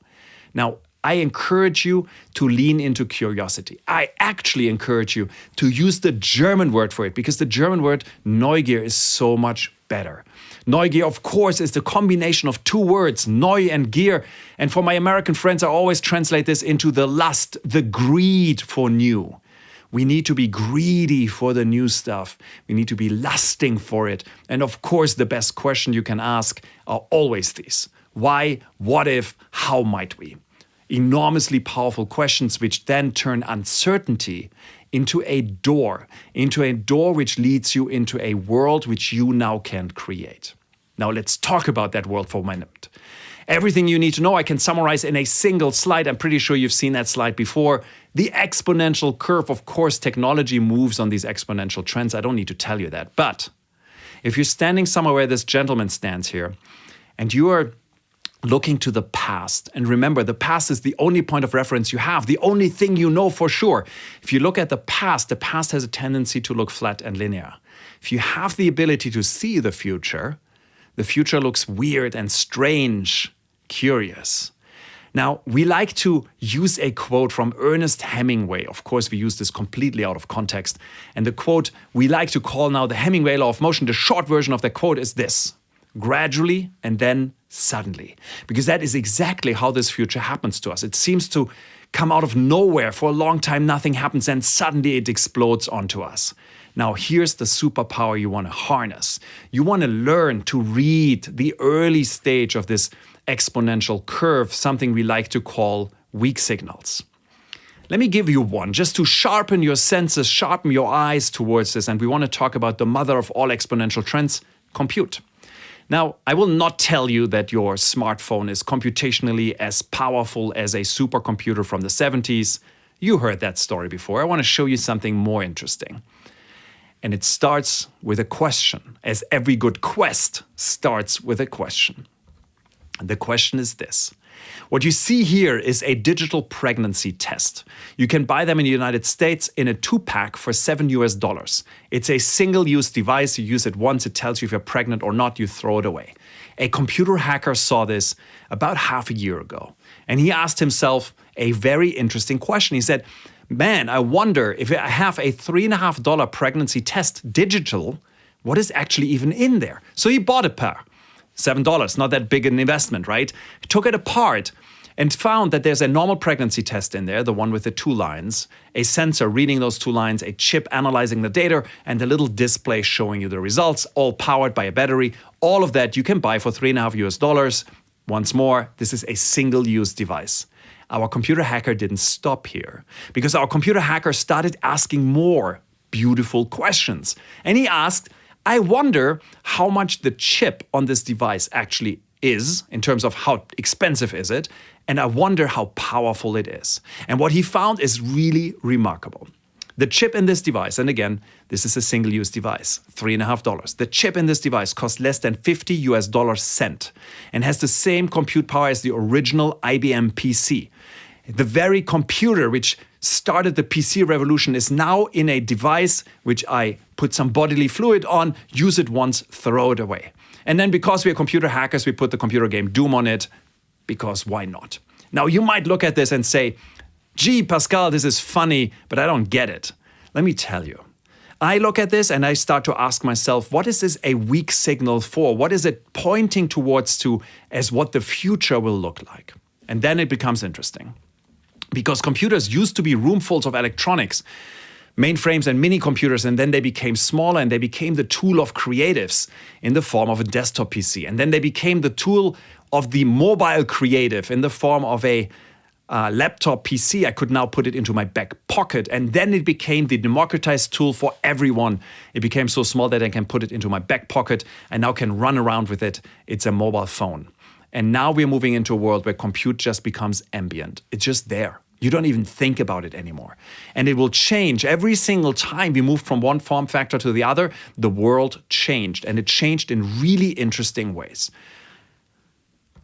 Now, I encourage you to lean into curiosity. I actually encourage you to use the German word for it, because the German word Neugier is so much better. Neugier, of course, is the combination of two words, neu and gier. And for my American friends, I always translate this into the lust, the greed for new. We need to be greedy for the new stuff. We need to be lusting for it. And of course, the best question you can ask are always these. Why, what if, how might we? Enormously powerful questions which then turn uncertainty into a door which leads you into a world which you now can create. Now let's talk about that world for a minute. Everything you need to know I can summarize in a single slide. I'm pretty sure you've seen that slide before. The exponential curve, of course, technology moves on these exponential trends. I don't need to tell you that. But if you're standing somewhere where this gentleman stands here, and you are looking to the past, and remember, the past is the only point of reference you have, the only thing you know for sure. If you look at the past has a tendency to look flat and linear. If you have the ability to see the future looks weird and strange, curious. Now, we like to use a quote from Ernest Hemingway. Of course, we use this completely out of context. And the quote we like to call now the Hemingway law of motion, the short version of the quote is this: gradually and then suddenly. Because that is exactly how this future happens to us. It seems to come out of nowhere. For a long time, nothing happens, and suddenly it explodes onto us. Now, here's the superpower you want to harness. You want to learn to read the early stage of this exponential curve, something we like to call weak signals. Let me give you one, just to sharpen your senses, sharpen your eyes towards this. And we want to talk about the mother of all exponential trends, compute. Now, I will not tell you that your smartphone is computationally as powerful as a supercomputer from the 70s. You heard that story before. I want to show you something more interesting. And it starts with a question, as every good quest starts with a question. The question is this. What you see here is a digital pregnancy test. You can buy them in the United States in a 2-pack for $7 US. It's a single-use device. You use it once, it tells you if you're pregnant or not, you throw it away. A computer hacker saw this about half a year ago. And he asked himself a very interesting question. He said, man, I wonder if I have a $3.50 pregnancy test digital, what is actually even in there? So he bought a pair. $7, not that big an investment, right? He took it apart and found that there's a normal pregnancy test in there, the one with the 2 lines, a sensor reading those 2 lines, a chip analyzing the data, and a little display showing you the results, all powered by a battery. All of that you can buy for $3.50 US. Once more, this is a single-use device. Our computer hacker didn't stop here, because our computer hacker started asking more beautiful questions. And he asked, I wonder how much the chip on this device actually is, in terms of how expensive is it, and I wonder how powerful it is. And what he found is really remarkable. The chip in this device, and again, this is a single-use device, $3.50. The chip in this device costs less than 50 US cents and has the same compute power as the original IBM PC. The very computer which started the PC revolution is now in a device which I put some bodily fluid on, use it once, throw it away. And then because we are computer hackers, we put the computer game Doom on it, because why not? Now you might look at this and say, gee, Pascal, this is funny, but I don't get it. Let me tell you. I look at this and I start to ask myself, what is this a weak signal for? What is it pointing towards to as what the future will look like? And then it becomes interesting. Because computers used to be roomfuls of electronics, mainframes and mini computers, and then they became smaller and they became the tool of creatives in the form of a desktop PC. And then they became the tool of the mobile creative in the form of a laptop PC, I could now put it into my back pocket. And then it became the democratized tool for everyone. It became so small that I can put it into my back pocket. I now can run around with it. It's a mobile phone. And now we're moving into a world where compute just becomes ambient. It's just there. You don't even think about it anymore. And it will change every single time we move from one form factor to the other. The world changed, and it changed in really interesting ways.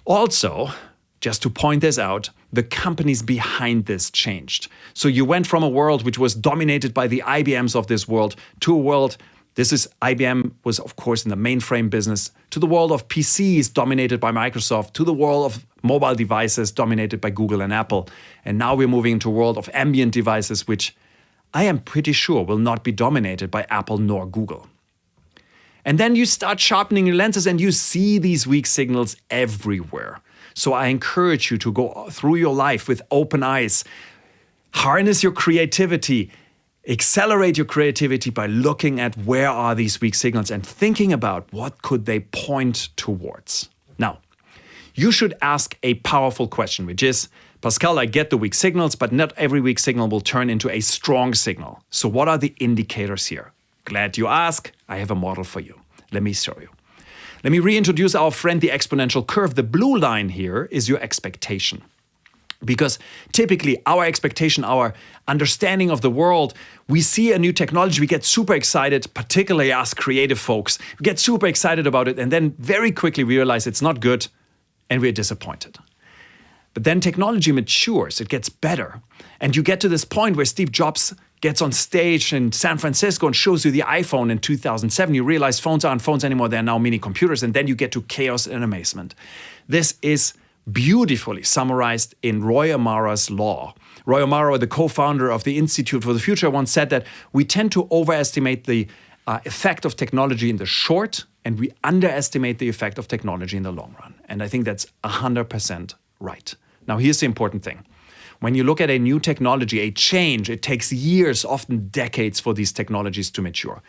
Also, just to point this out, the companies behind this changed. So you went from a world which was dominated by the IBMs of this world to a world, IBM was of course in the mainframe business, to the world of PCs dominated by Microsoft, to the world of mobile devices dominated by Google and Apple. And now we're moving into a world of ambient devices, which I am pretty sure will not be dominated by Apple nor Google. And then you start sharpening your lenses and you see these weak signals everywhere. So I encourage you to go through your life with open eyes, harness your creativity, accelerate your creativity by looking at where are these weak signals and thinking about what could they point towards. Now, you should ask a powerful question, which is, Pascal, I get the weak signals, but not every weak signal will turn into a strong signal. So what are the indicators here? Glad you ask. I have a model for you. Let me show you. Let me reintroduce our friend, the exponential curve. The blue line here is your expectation. Because typically our expectation, our understanding of the world, we see a new technology, we get super excited, particularly us creative folks, we get super excited about it, and then very quickly we realize it's not good and we're disappointed. But then technology matures, it gets better. And you get to this point where Steve Jobs gets on stage in San Francisco and shows you the iPhone in 2007. You realize phones aren't phones anymore, they're now mini computers, and then you get to chaos and amazement. This is beautifully summarized in Roy Amara's law. Roy Amara, the co-founder of the Institute for the Future, once said that we tend to overestimate the effect of technology in the short, and we underestimate the effect of technology in the long run. And I think that's 100% right. Now, here's the important thing. When you look at a new technology, a change, it takes years, often decades for these technologies to mature.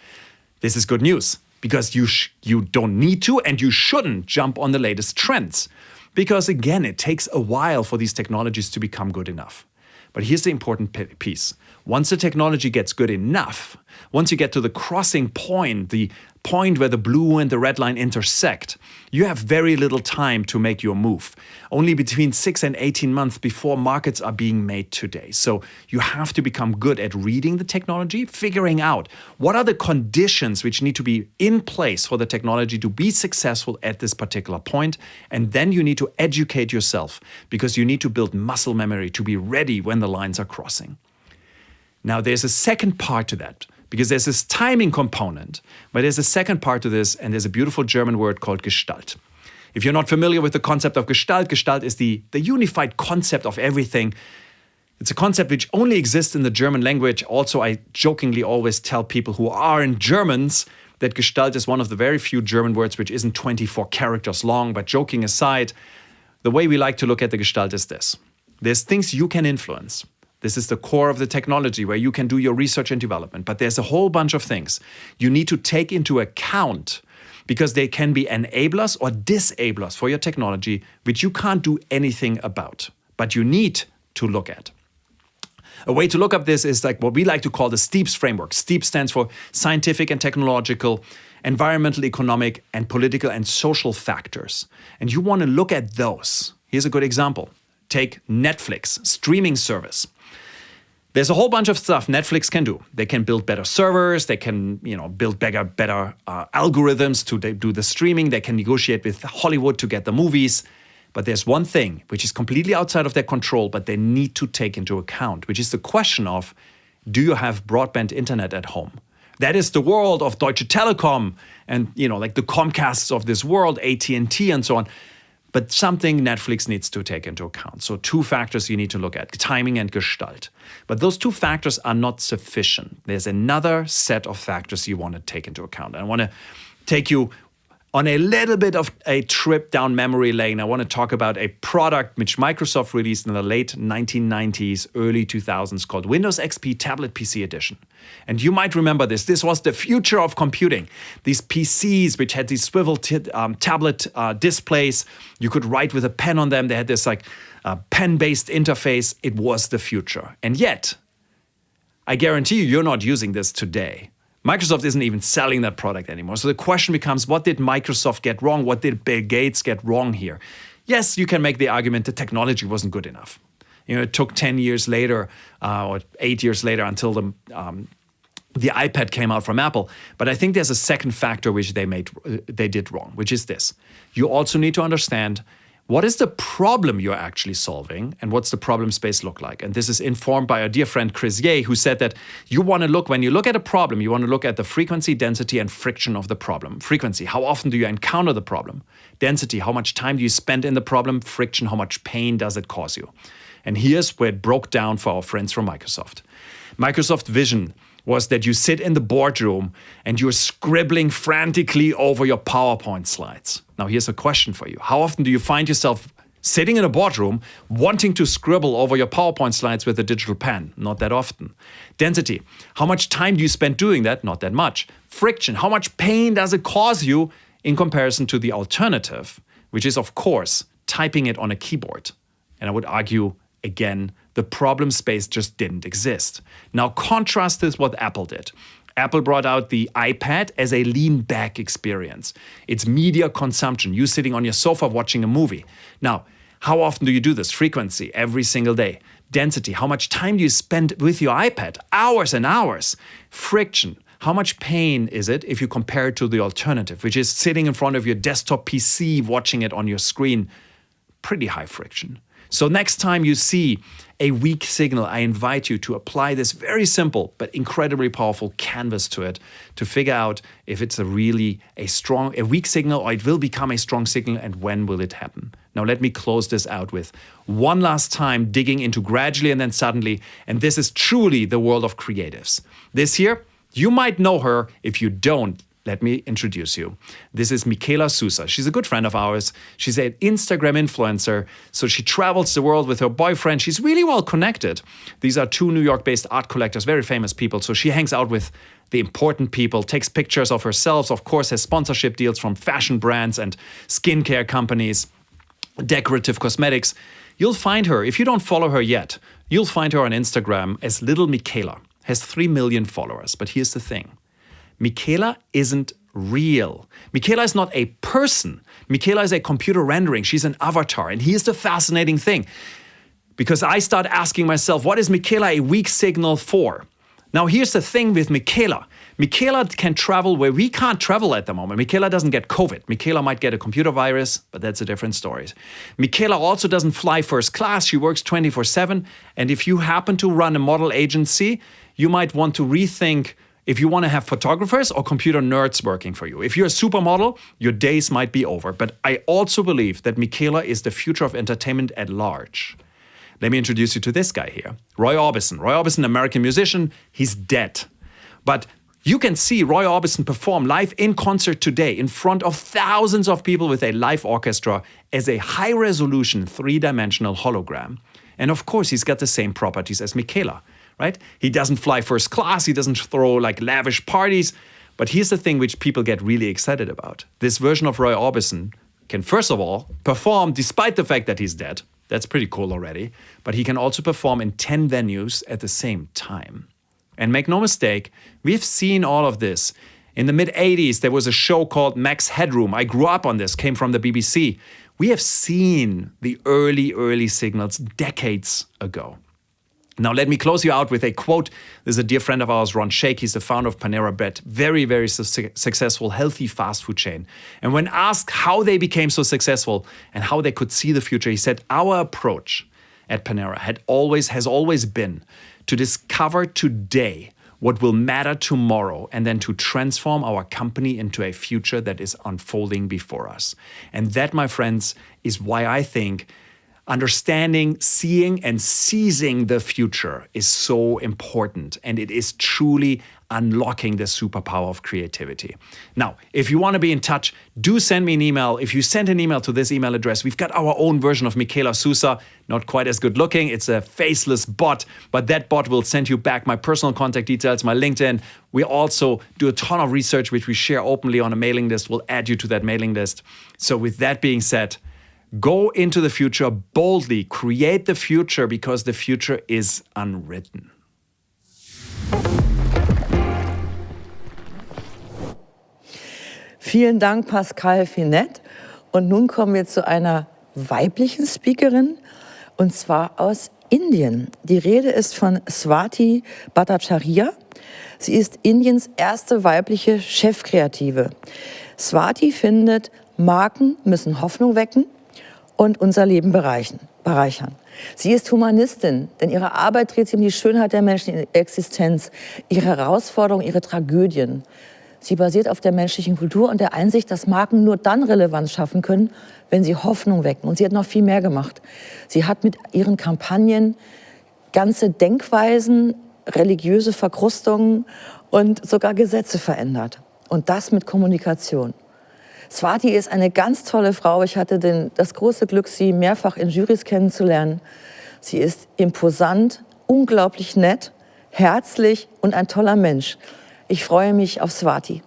This is good news because you don't need to and you shouldn't jump on the latest trends. Because again, it takes a while for these technologies to become good enough. But here's the important piece. Once the technology gets good enough, once you get to the crossing point, the point where the blue and the red line intersect, you have very little time to make your move. Only between 6 and 18 months before markets are being made today. So you have to become good at reading the technology, figuring out what are the conditions which need to be in place for the technology to be successful at this particular point. And then you need to educate yourself because you need to build muscle memory to be ready when the lines are crossing. Now, there's a second part to that. Because there's this timing component, but there's a second part to this, and there's a beautiful German word called Gestalt. If you're not familiar with the concept of Gestalt, Gestalt is the unified concept of everything. It's a concept which only exists in the German language. Also, I jokingly always tell people who aren't Germans that Gestalt is one of the very few German words which isn't 24 characters long. But joking aside, the way we like to look at the Gestalt is this. There's things you can influence. This is the core of the technology where you can do your research and development. But there's a whole bunch of things you need to take into account because they can be enablers or disablers for your technology, which you can't do anything about, but you need to look at. A way to look up this is like what we like to call the STEEPS framework. STEEPS stands for scientific and technological, environmental, economic, and political and social factors. And you want to look at those. Here's a good example. Take Netflix, streaming service. There's a whole bunch of stuff Netflix can do. They can build better servers. They can, build better algorithms to do the streaming. They can negotiate with Hollywood to get the movies. But there's one thing which is completely outside of their control, but they need to take into account, which is the question of, do you have broadband internet at home? That is the world of Deutsche Telekom and, like the Comcasts of this world, AT&T and so on. But something Netflix needs to take into account. So 2 factors you need to look at, timing and Gestalt. But those 2 factors are not sufficient. There's another set of factors you want to take into account. I want to take you on a little bit of a trip down memory lane. I want to talk about a product which Microsoft released in the late 1990s, early 2000s called Windows XP Tablet PC Edition. And you might remember this. This was the future of computing. These PCs which had these swivel tablet displays. You could write with a pen on them. They had this pen-based interface. It was the future. And yet, I guarantee you're not using this today. Microsoft isn't even selling that product anymore. So the question becomes, what did Microsoft get wrong? What did Bill Gates get wrong here? Yes, you can make the argument the technology wasn't good enough. It took 10 years later or 8 years later until the iPad came out from Apple. But I think there's a second factor which they did wrong, which is this. You also need to understand what is the problem you're actually solving and what's the problem space look like? And this is informed by our dear friend Chris Ye, who said that when you look at a problem, you want to look at the frequency, density, and friction of the problem. Frequency, how often do you encounter the problem? Density, how much time do you spend in the problem? Friction, how much pain does it cause you? And here's where it broke down for our friends from Microsoft. Microsoft vision was that you sit in the boardroom and you're scribbling frantically over your PowerPoint slides. Now, here's a question for you. How often do you find yourself sitting in a boardroom wanting to scribble over your PowerPoint slides with a digital pen? Not that often. Density. How much time do you spend doing that? Not that much. Friction. How much pain does it cause you in comparison to the alternative, which is, of course, typing it on a keyboard? And I would argue, again, the problem space just didn't exist. Now contrast this with what Apple did. Apple brought out the iPad as a lean back experience. It's media consumption, you sitting on your sofa watching a movie. Now, how often do you do this? Frequency, every single day. Density, how much time do you spend with your iPad? Hours and hours. Friction, how much pain is it if you compare it to the alternative, which is sitting in front of your desktop PC, watching it on your screen? Pretty high friction. So next time you see a weak signal, I invite you to apply this very simple but incredibly powerful canvas to it to figure out if it's a weak signal or it will become a strong signal and when will it happen. Now let me close this out with one last time digging into gradually and then suddenly, and this is truly the world of creatives. This year, you might know her. If you don't, let me introduce you. This is Michaela Souza. She's a good friend of ours. She's an Instagram influencer. So she travels the world with her boyfriend. She's really well connected. These are two New York-based art collectors, very famous people. So she hangs out with the important people, takes pictures of herself, of course, has sponsorship deals from fashion brands and skincare companies, decorative cosmetics. You'll find her, if you don't follow her yet, you'll find her on Instagram as Little Michaela. Has 3 million followers. But here's the thing. Michaela isn't real. Michaela is not a person. Michaela is a computer rendering. She's an avatar. And here's the fascinating thing. Because I start asking myself, what is Michaela a weak signal for? Now, here's the thing with Michaela. Michaela can travel where we can't travel at the moment. Michaela doesn't get COVID. Michaela might get a computer virus, but that's a different story. Michaela also doesn't fly first class. She works 24/7. And if you happen to run a model agency, you might want to rethink if you want to have photographers or computer nerds working for you. If you're a supermodel, your days might be over. But I also believe that Michaela is the future of entertainment at large. Let me introduce you to this guy here, Roy Orbison. Roy Orbison, American musician, he's dead. But you can see Roy Orbison perform live in concert today in front of thousands of people with a live orchestra as a high-resolution, three-dimensional hologram. And of course, he's got the same properties as Michaela. Right? He doesn't fly first class, he doesn't throw like lavish parties. But here's the thing which people get really excited about. This version of Roy Orbison can, first of all, perform despite the fact that he's dead. That's pretty cool already. But he can also perform in 10 venues at the same time. And make no mistake, we've seen all of this. In the mid-'80s, there was a show called Max Headroom. I grew up on this, came from the BBC. We have seen the early signals decades ago. Now, let me close you out with a quote. There's a dear friend of ours, Ron Shaich. He's the founder of Panera Bread, very successful, healthy fast food chain. And when asked how they became so successful and how they could see the future, he said, our approach at Panera has always been to discover today what will matter tomorrow and then to transform our company into a future that is unfolding before us. And that, my friends, is why I think understanding, seeing, and seizing the future is so important, and it is truly unlocking the superpower of creativity. Now, if you want to be in touch, do send me an email. If you send an email to this email address, we've got our own version of Michaela Souza, not quite as good looking. It's a faceless bot, but that bot will send you back my personal contact details, my LinkedIn. We also do a ton of research, which we share openly on a mailing list. We'll add you to that mailing list. So with that being said, Go into the future boldly. Create the future because the future is unwritten. Vielen Dank, Pascal Findet. Und nun kommen wir zu einer weiblichen Speakerin, und zwar aus Indien. Die Rede ist von Swati Bhattacharya. Sie ist Indiens erste weibliche Chefkreative. Swati findet, Marken müssen Hoffnung wecken und unser Leben bereichern. Sie ist Humanistin, denn ihre Arbeit dreht sich um die Schönheit der menschlichen Existenz, ihre Herausforderungen, ihre Tragödien. Sie basiert auf der menschlichen Kultur und der Einsicht, dass Marken nur dann Relevanz schaffen können, wenn sie Hoffnung wecken. Und sie hat noch viel mehr gemacht. Sie hat mit ihren Kampagnen ganze Denkweisen, religiöse Verkrustungen und sogar Gesetze verändert. Und das mit Kommunikation. Swati ist eine ganz tolle Frau. Ich hatte das große Glück, sie mehrfach in Jurys kennenzulernen. Sie ist imposant, unglaublich nett, herzlich und ein toller Mensch. Ich freue mich auf Swati.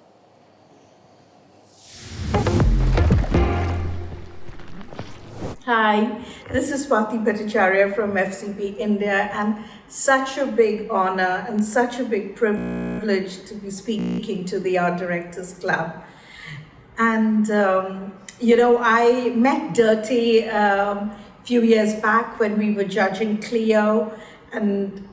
Hi, this is Swati Bhattacharya from FCB India, and such a big honor and such a big privilege to be speaking to the Art Directors Club. And, you know, I met Dirty a few years back when we were judging Clio, and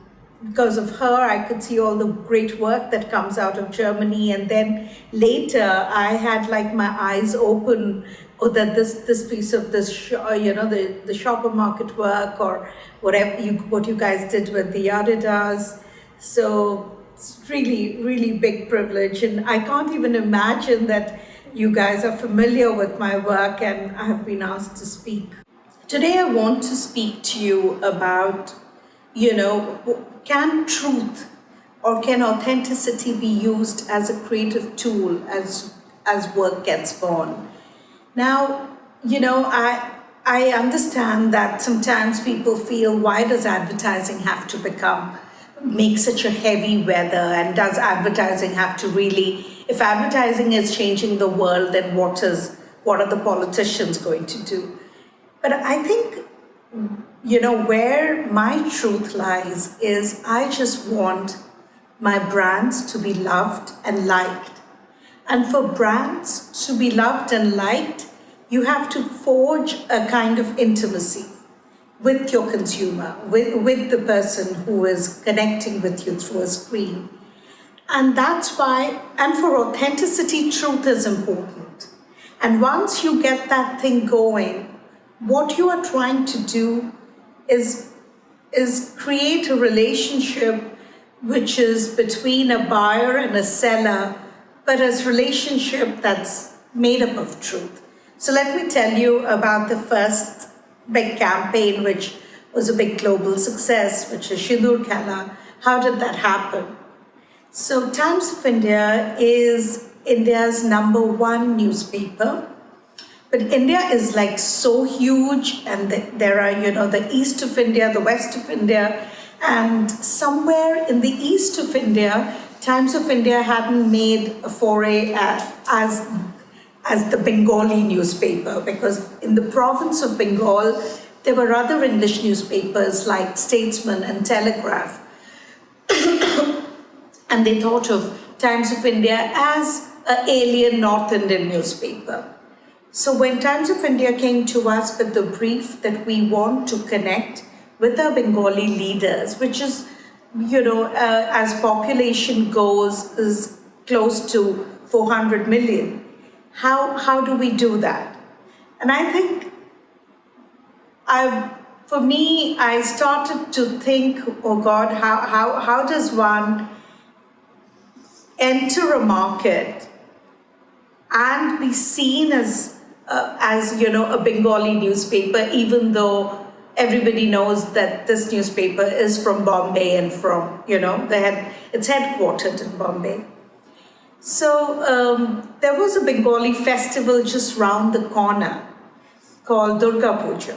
because of her, I could see all the great work that comes out of Germany. And then later, I had like my eyes open, oh, that this piece of this, you know, the shopper market work or whatever what you guys did with the Adidas. So it's really, really big privilege. And I can't even imagine that you guys are familiar with my work and I have been asked to speak. Today, I want to speak to you about, you know, can truth or can authenticity be used as a creative tool as work gets born? Now, you know, I understand that sometimes people feel, why does advertising have to make such a heavy weather, and does advertising have to really, if advertising is changing the world, then what are the politicians going to do? But I think, you know, where my truth lies is I just want my brands to be loved and liked. And for brands to be loved and liked, you have to forge a kind of intimacy with your consumer, with the person who is connecting with you through a screen. And that's why, and for authenticity, truth is important. And once you get that thing going, what you are trying to do is create a relationship which is between a buyer and a seller, but a relationship that's made up of truth. So let me tell you about the first big campaign, which was a big global success, which is Sindoor Khela. How did that happen? So Times of India is India's #1 newspaper. But India is like so huge, and there are, you know, the east of India, the west of India, and somewhere in the east of India, Times of India hadn't made a foray as the Bengali newspaper, because in the province of Bengal, there were other English newspapers like Statesman and Telegraph. And they thought of Times of India as an alien North Indian newspaper. So when Times of India came to us with the brief that we want to connect with our Bengali leaders, which is, you know, as population goes, is close to 400 million. How do we do that? And I think, for me, I started to think, oh God, how does one enter a market and be seen as you know, a Bengali newspaper, even though everybody knows that this newspaper is from Bombay and from, you know, it's headquartered in Bombay. So there was a Bengali festival just round the corner called Durga Puja.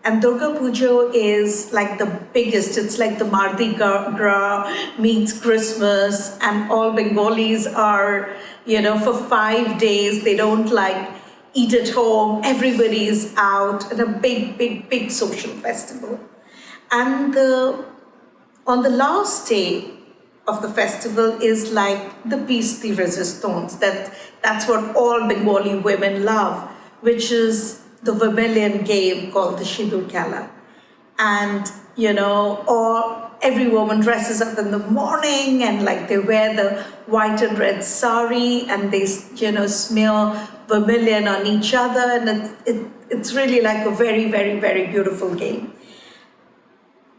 And Durga Puja is like the biggest, it's like the Mardi Gras meets Christmas, and all Bengalis are, you know, for 5 days, they don't like eat at home, everybody is out, and a big social festival. And on the last day of the festival is like the piece de resistance. That's what all Bengali women love, which is the vermilion game called the Sidur Khela. And, every woman dresses up in the morning and like they wear the white and red sari and they, smear vermilion on each other. And it's really like a very, very, very beautiful game.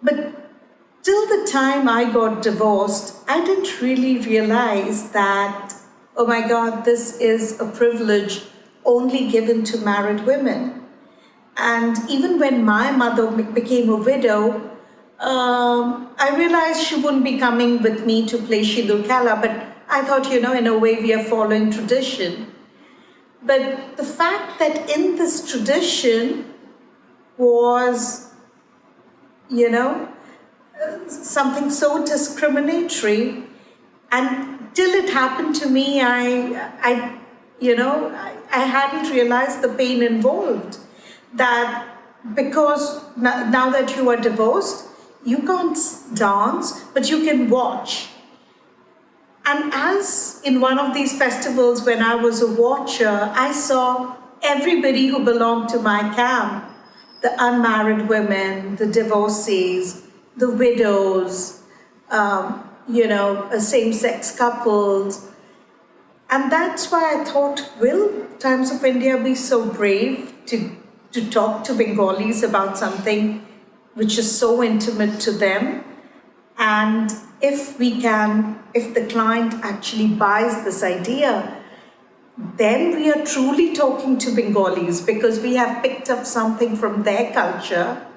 But till the time I got divorced, I didn't really realize that, oh my God, this is a privilege only given to married women. And even when my mother became a widow, I realized she wouldn't be coming with me to play Sidur Khela, but I thought, in a way we are following tradition. But the fact that in this tradition was, something so discriminatory, and till it happened to me, I hadn't realized the pain involved. That because now that you are divorced, you can't dance, but you can watch. And as in one of these festivals, when I was a watcher, I saw everybody who belonged to my camp, the unmarried women, the divorcees, the widows, same-sex couples. And that's why I thought, will Times of India be so brave to talk to Bengalis about something which is so intimate to them? And if the client actually buys this idea, then we are truly talking to Bengalis, because we have picked up something from their culture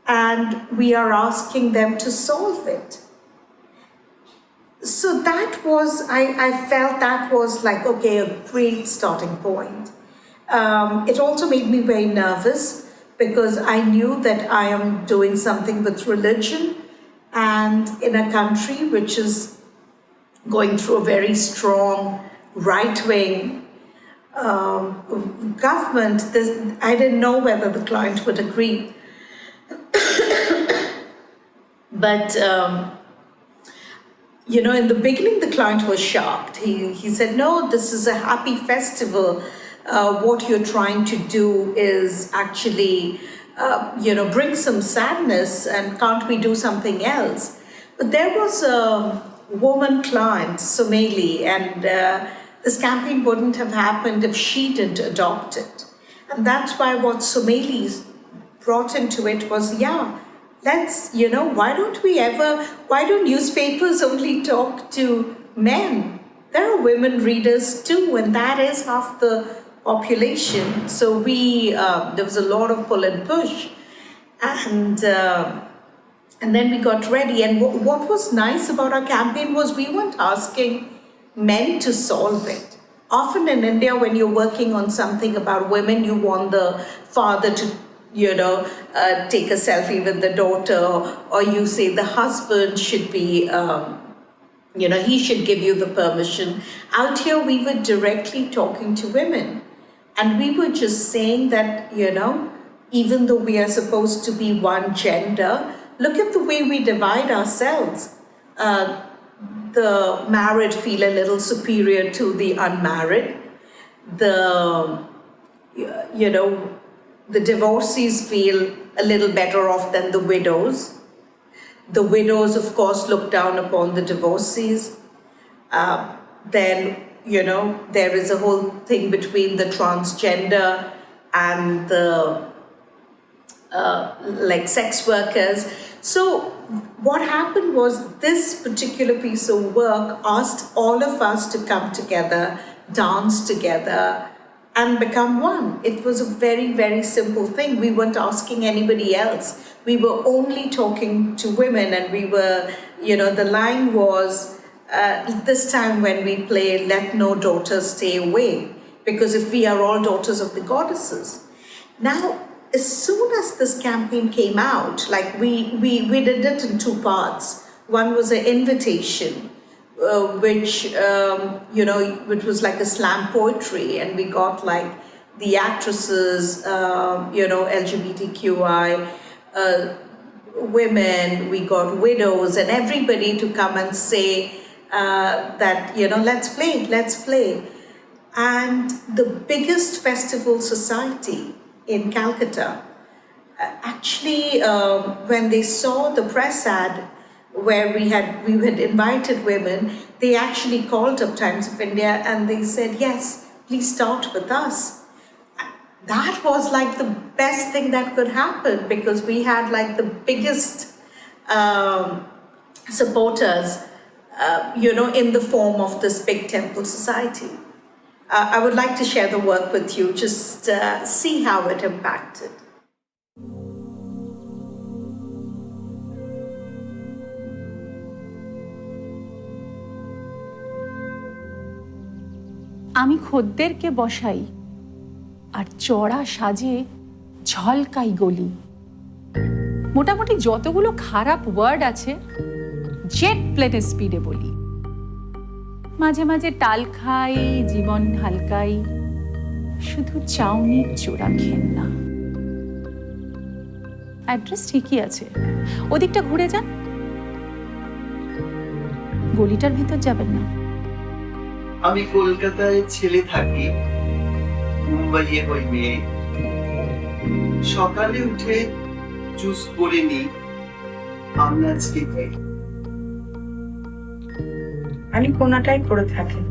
and we are asking them to solve it. So that was, I felt that was like, okay, a great starting point. It also made me very nervous, because I knew that I am doing something with religion, and in a country which is going through a very strong right-wing government. I didn't know whether the client would agree. But, in the beginning, the client was shocked. He said, no, this is a happy festival. What you're trying to do is actually, bring some sadness, and can't we do something else? But there was a woman client, Somali, and this campaign wouldn't have happened if she didn't adopt it. And that's why what Somali brought into it was, let's, why don't newspapers only talk to men? There are women readers too, and that is half the population. So there was a lot of pull and push, and then we got ready. And what was nice about our campaign was we weren't asking men to solve it. Often in India, when you're working on something about women, you want the father to take a selfie with the daughter, or you say the husband should be he should give you the permission. Out here, we were directly talking to women. And we were just saying that, even though we are supposed to be one gender, look at the way we divide ourselves. The married feel a little superior to the unmarried. The divorcees feel a little better off than the widows. The widows, of course, look down upon the divorcees. Then, there is a whole thing between the transgender and the sex workers. So what happened was this particular piece of work asked all of us to come together, dance together, and become one. It was a very, very simple thing. We weren't asking anybody else. We were only talking to women, and we were, the line was, this time when we play, let no daughters stay away, because if we are all daughters of the goddesses. Now, as soon as this campaign came out, like we did it in two parts. One was an invitation, which was like a slam poetry, and we got like the actresses, LGBTQI women, we got widows, and everybody to come and say that, let's play. And the biggest festival society in Calcutta, actually, when they saw the press ad where we had invited women, they actually called up Times of India and they said, yes, please start with us. That was like the best thing that could happen, because we had like the biggest supporters, in the form of this big temple society. I would like to share the work with you, just see how it impacted. আমি খদ্দেরকে বসাই আর চড়া সাজে ঝলকাই গলি। মোটামুটি যতগুলো খারাপ word আছে jet প্লেনের স্পিডে বলি। মাঝে মাঝে টাল খাই, জীবন হালকাই, শুধু চাউনির চোরা খেন না। অ্যাড্রেস ঠিকই আছে, ওদিকটা ঘুরে যান, গলিটার ভিতর যাবেন না। আমি কলকাতায় ছেলে থাকি, মুম্বাইয়ে হই মেয়ে। সকালে উঠে জুস করে নি, আমরা আজকে কে? আমি কোনাটাই পড়ে থাকি,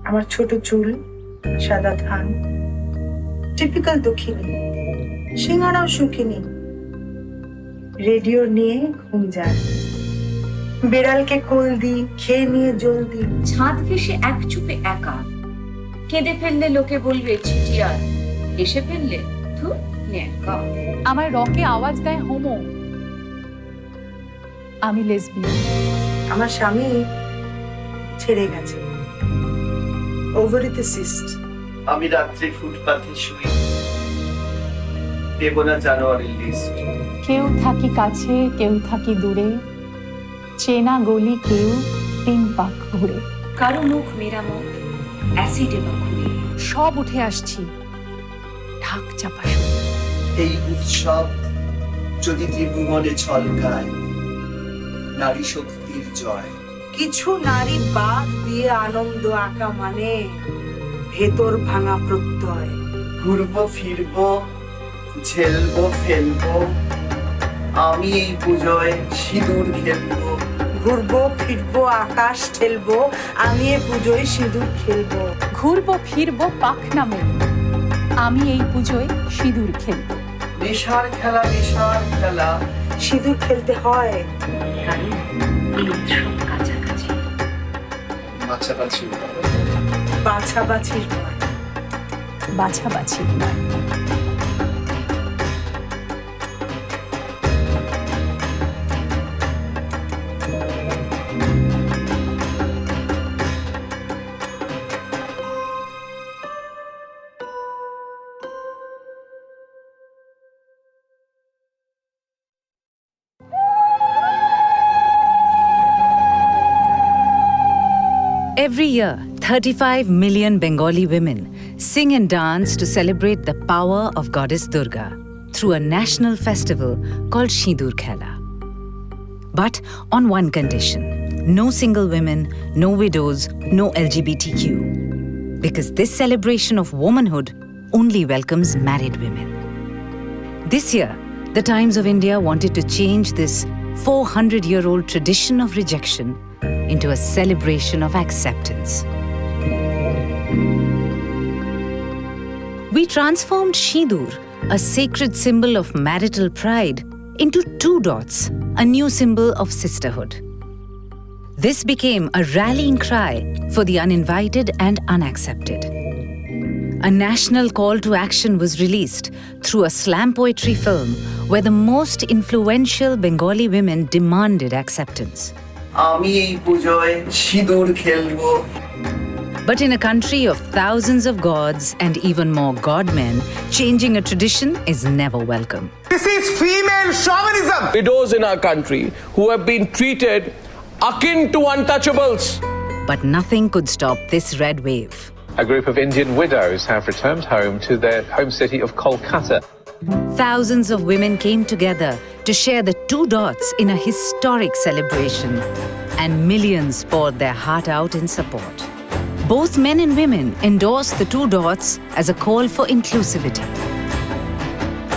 আমার ছোট চুল, সাদা ধান, টিপিক্যাল দক্ষিণী, সিঙ্গারাও শুকিনি, রেডিও নিয়ে ঘুম যায়, বেড়ালকে কোল দি, খেয়ে নিয়ে জলদি। ছাদ ঘেঁষে এক চুপে একা, কেঁদে ফেললে লোকে বলবে চিটিয়ার, এসে ফেললে ধুর ন্যাকা। আমার রকে আওয়াজ দেয় হোমো, আমি লেসবিয়ান। আমার স্বামী ছেড়ে গেছে, ওভারিতে সিস্ট। আমি রাত্রে ফুটপাথে শুই, দেব না জানুয়ারির লিস্ট। কেউ থাকি কাছে, কেউ থাকি দূরে, চেনা গলি কেউ 3 পাক ঘুরে। কারো মুখ মেরা মুখ, অ্যাসিডে মাখুরে। সব উঠে আসছি, ঢাক চাপা শুনে। এই উৎসব যদি ত্রিভুবনে ছলকায়, নারী শক্তির জয়। কিছু নারী বাদ দিয়ে আনন্দ আঁকা মানে ভেতর ভাঙা প্রত্যয়। ঘুরবো ফিরবো, ঝেলবো ফেলবো, আমি এই পুজোয় সিঁদুর খেলবো। ঘুরবো ফিরবো আকাশ ঠেলবো, আমি এই পুজোয় সিঁদুর খেলবো। ঘুরবো ফিরবো পাখনা মেলে, আমি এই পুজোয় সিঁদুর খেলবো। নেশার খেলা, নেশার খেলা, সিঁদুর খেলতে হয় কারণ এই উৎসব কাছাকাছি। বাছাবাছি, বাছাবাছির নয়, বাছাবাছি নয়। Every year, 35 million Bengali women sing and dance to celebrate the power of Goddess Durga through a national festival called Sindoor Khela. But on one condition: no single women, no widows, no LGBTQ. Because this celebration of womanhood only welcomes married women. This year, the Times of India wanted to change this 400-year-old tradition of rejection into a celebration of acceptance. We transformed Sindoor, a sacred symbol of marital pride, into 2 dots, a new symbol of sisterhood. This became a rallying cry for the uninvited and unaccepted. A national call to action was released through a slam poetry film where the most influential Bengali women demanded acceptance. আমি এই পুজোয় সিঁদুর খেলবো। But in a country of thousands of gods and even more godmen, changing a tradition is never welcome. This is female chauvinism. Widows in our country who have been treated akin to untouchables. But nothing could stop this red wave. A group of Indian widows have returned home to their home city of Kolkata. Thousands of women came together to share the 2 dots in a historic celebration, and millions poured their heart out in support. Both men and women endorsed the 2 dots as a call for inclusivity.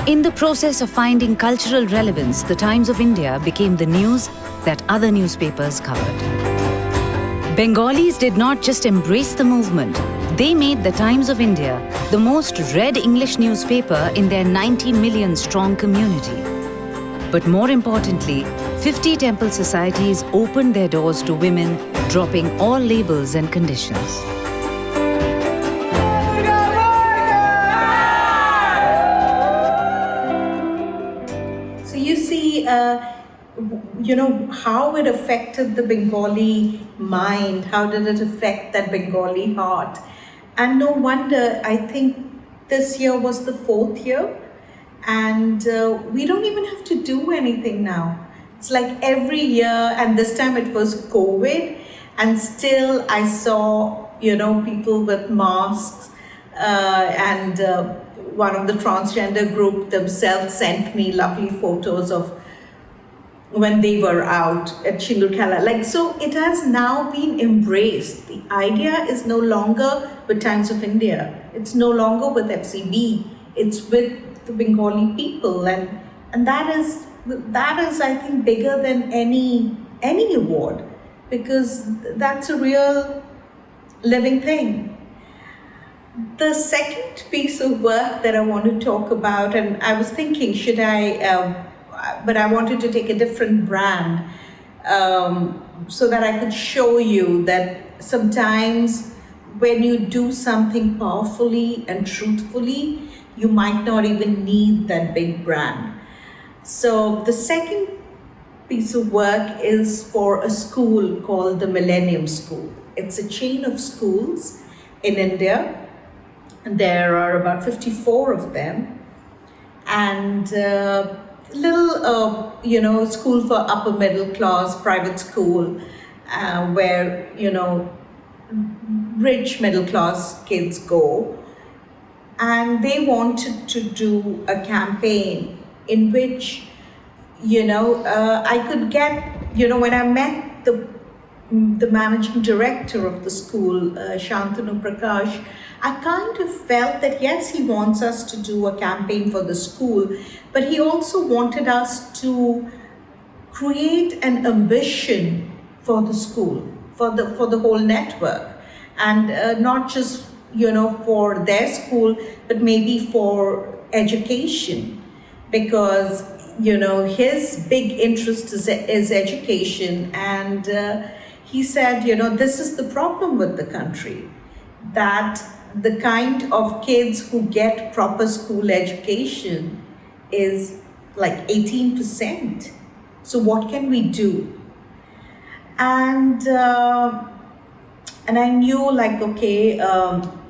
In the process of finding cultural relevance, the Times of India became the news that other newspapers covered. Bengalis did not just embrace the movement, they made the Times of India the most read English newspaper in their 90 million strong community. But more importantly, 50 temple societies opened their doors to women, dropping all labels and conditions. So you see, how it affected the Bengali mind, how did it affect that Bengali heart? And no wonder, I think this year was the 4th year, and we don't even have to do anything now. It's like every year, and this time it was COVID, and still I saw, people with masks, and one of the transgender group themselves sent me lovely photos of when they were out at Sindoor Khela. So it has now been embraced. The idea is no longer with Times of India. It's no longer with FCB. It's with the Bengali people, and that is I think bigger than any award, because that's a real living thing. The second piece of work that I want to talk about, and I was thinking, should I? But I wanted to take a different brand so that I could show you that sometimes when you do something powerfully and truthfully, you might not even need that big brand. So the second piece of work is for a school called the Millennium School. It's a chain of schools in India, and there are about 54 of them. And little, school for upper middle class, private school, where, rich middle class kids go. And they wanted to do a campaign in which, I could get, when I met the managing director of the school, Shantanu Prakash, I kind of felt that yes, he wants us to do a campaign for the school, but he also wanted us to create an ambition for the school, for the whole network, and not just for their school, but maybe for education, because his big interest is education, and he said, this is the problem with the country, that the kind of kids who get proper school education is like 18%. So what can we do? And I knew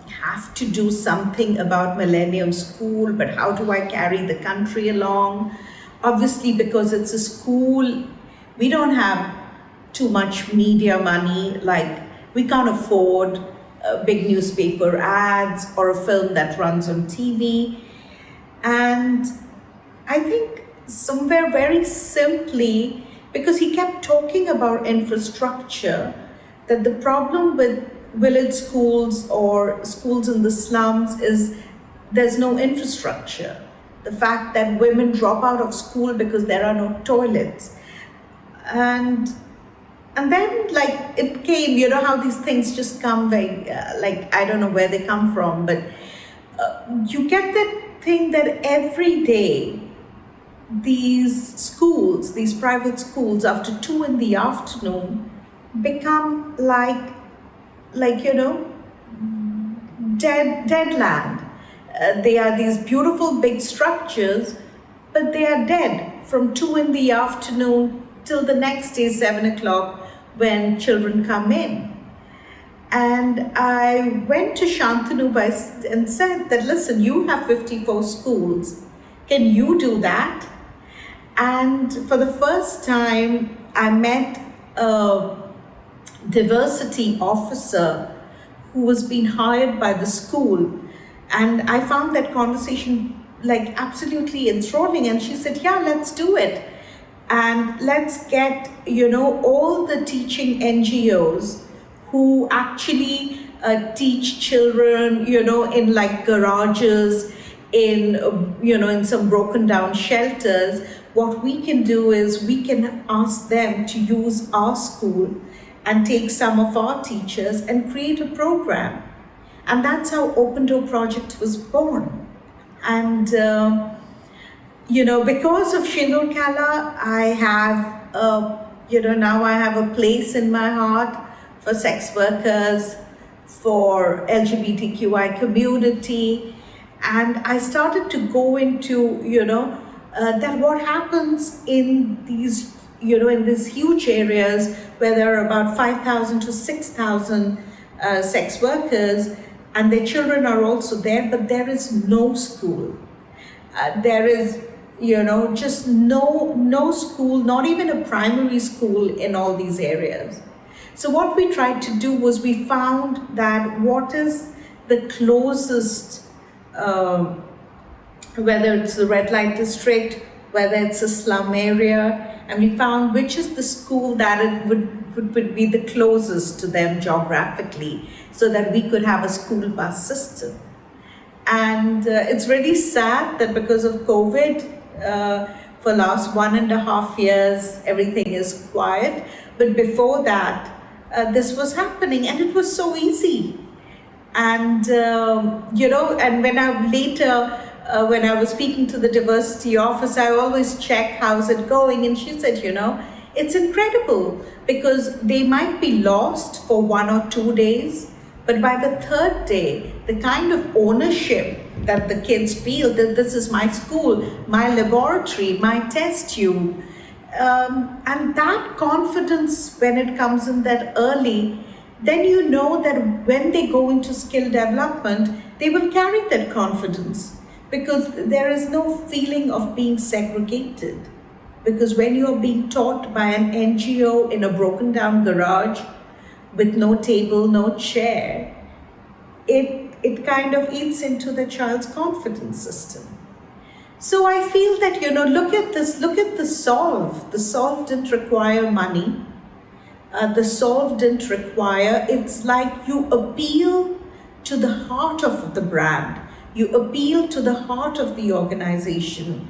have to do something about Millennium School, but how do I carry the country along? Obviously, because it's a school, we don't have too much media money, we can't afford big newspaper ads or a film that runs on TV. And I think somewhere very simply, because he kept talking about infrastructure, that the problem with village schools or schools in the slums is there's no infrastructure. The fact that women drop out of school because there are no toilets. And then it came, how these things just come very, I don't know where they come from, but you get that thing that every day these schools, these private schools, after 2 p.m, become dead land. They are these beautiful big structures, but they are dead from 2 p.m. till the next day, 7 o'clock, when children come in. And I went to Shantanu and said that, listen, you have 54 schools. Can you do that? And for the first time, I met a diversity officer who was being hired by the school. And I found that conversation like absolutely enthralling. And she said, yeah, let's do it. And let's get, all the teaching NGOs who actually teach children, in like garages, in some broken down shelters. What we can do is we can ask them to use our school and take some of our teachers and create a program. And that's how Open Door Project was born. And, because of Shindur Kala, I have, now I have a place in my heart for sex workers, for LGBTQI community. And I started to go into, that what happens in these, in these huge areas where there are about 5,000 to 6,000 sex workers, and their children are also there, but there is no school. There is, just no school, not even a primary school in all these areas. So what we tried to do was we found that what is the closest, whether it's the red light district, whether it's a slum area, and we found which is the school that it would be the closest to them geographically, so that we could have a school bus system. And it's really sad that because of COVID, for last 1.5 years, everything is quiet. But before that, this was happening, and it was so easy. And, and when I was speaking to the diversity office, I always check how's it going. And she said, it's incredible, because they might be lost for 1 or 2 days, but by the 3rd day, the kind of ownership that the kids feel that this is my school, my laboratory, my test tube, and that confidence, when it comes in that early, then you know that when they go into skill development, they will carry that confidence, because there is no feeling of being segregated. Because when you are being taught by an NGO in a broken down garage with no table, no chair, it kind of eats into the child's confidence system. So I feel that, look at this, look at the solve. The solve didn't require money. The solve didn't require, it's like you appeal to the heart of the brand. You appeal to the heart of the organization.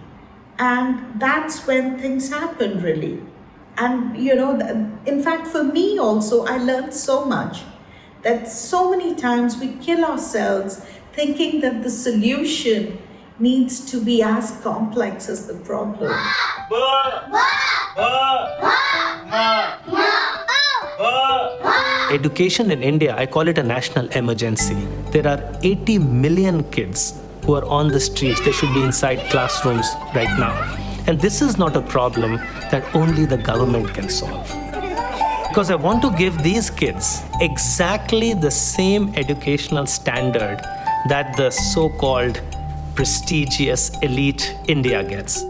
And that's when things happen, really. And, in fact, for me also, I learned so much that so many times we kill ourselves thinking that the solution needs to be as complex as the problem. Education in India, I call it a national emergency. There are 80 million kids who are on the streets. They should be inside classrooms right now. And this is not a problem that only the government can solve. Because I want to give these kids exactly the same educational standard that the so-called prestigious elite India gets.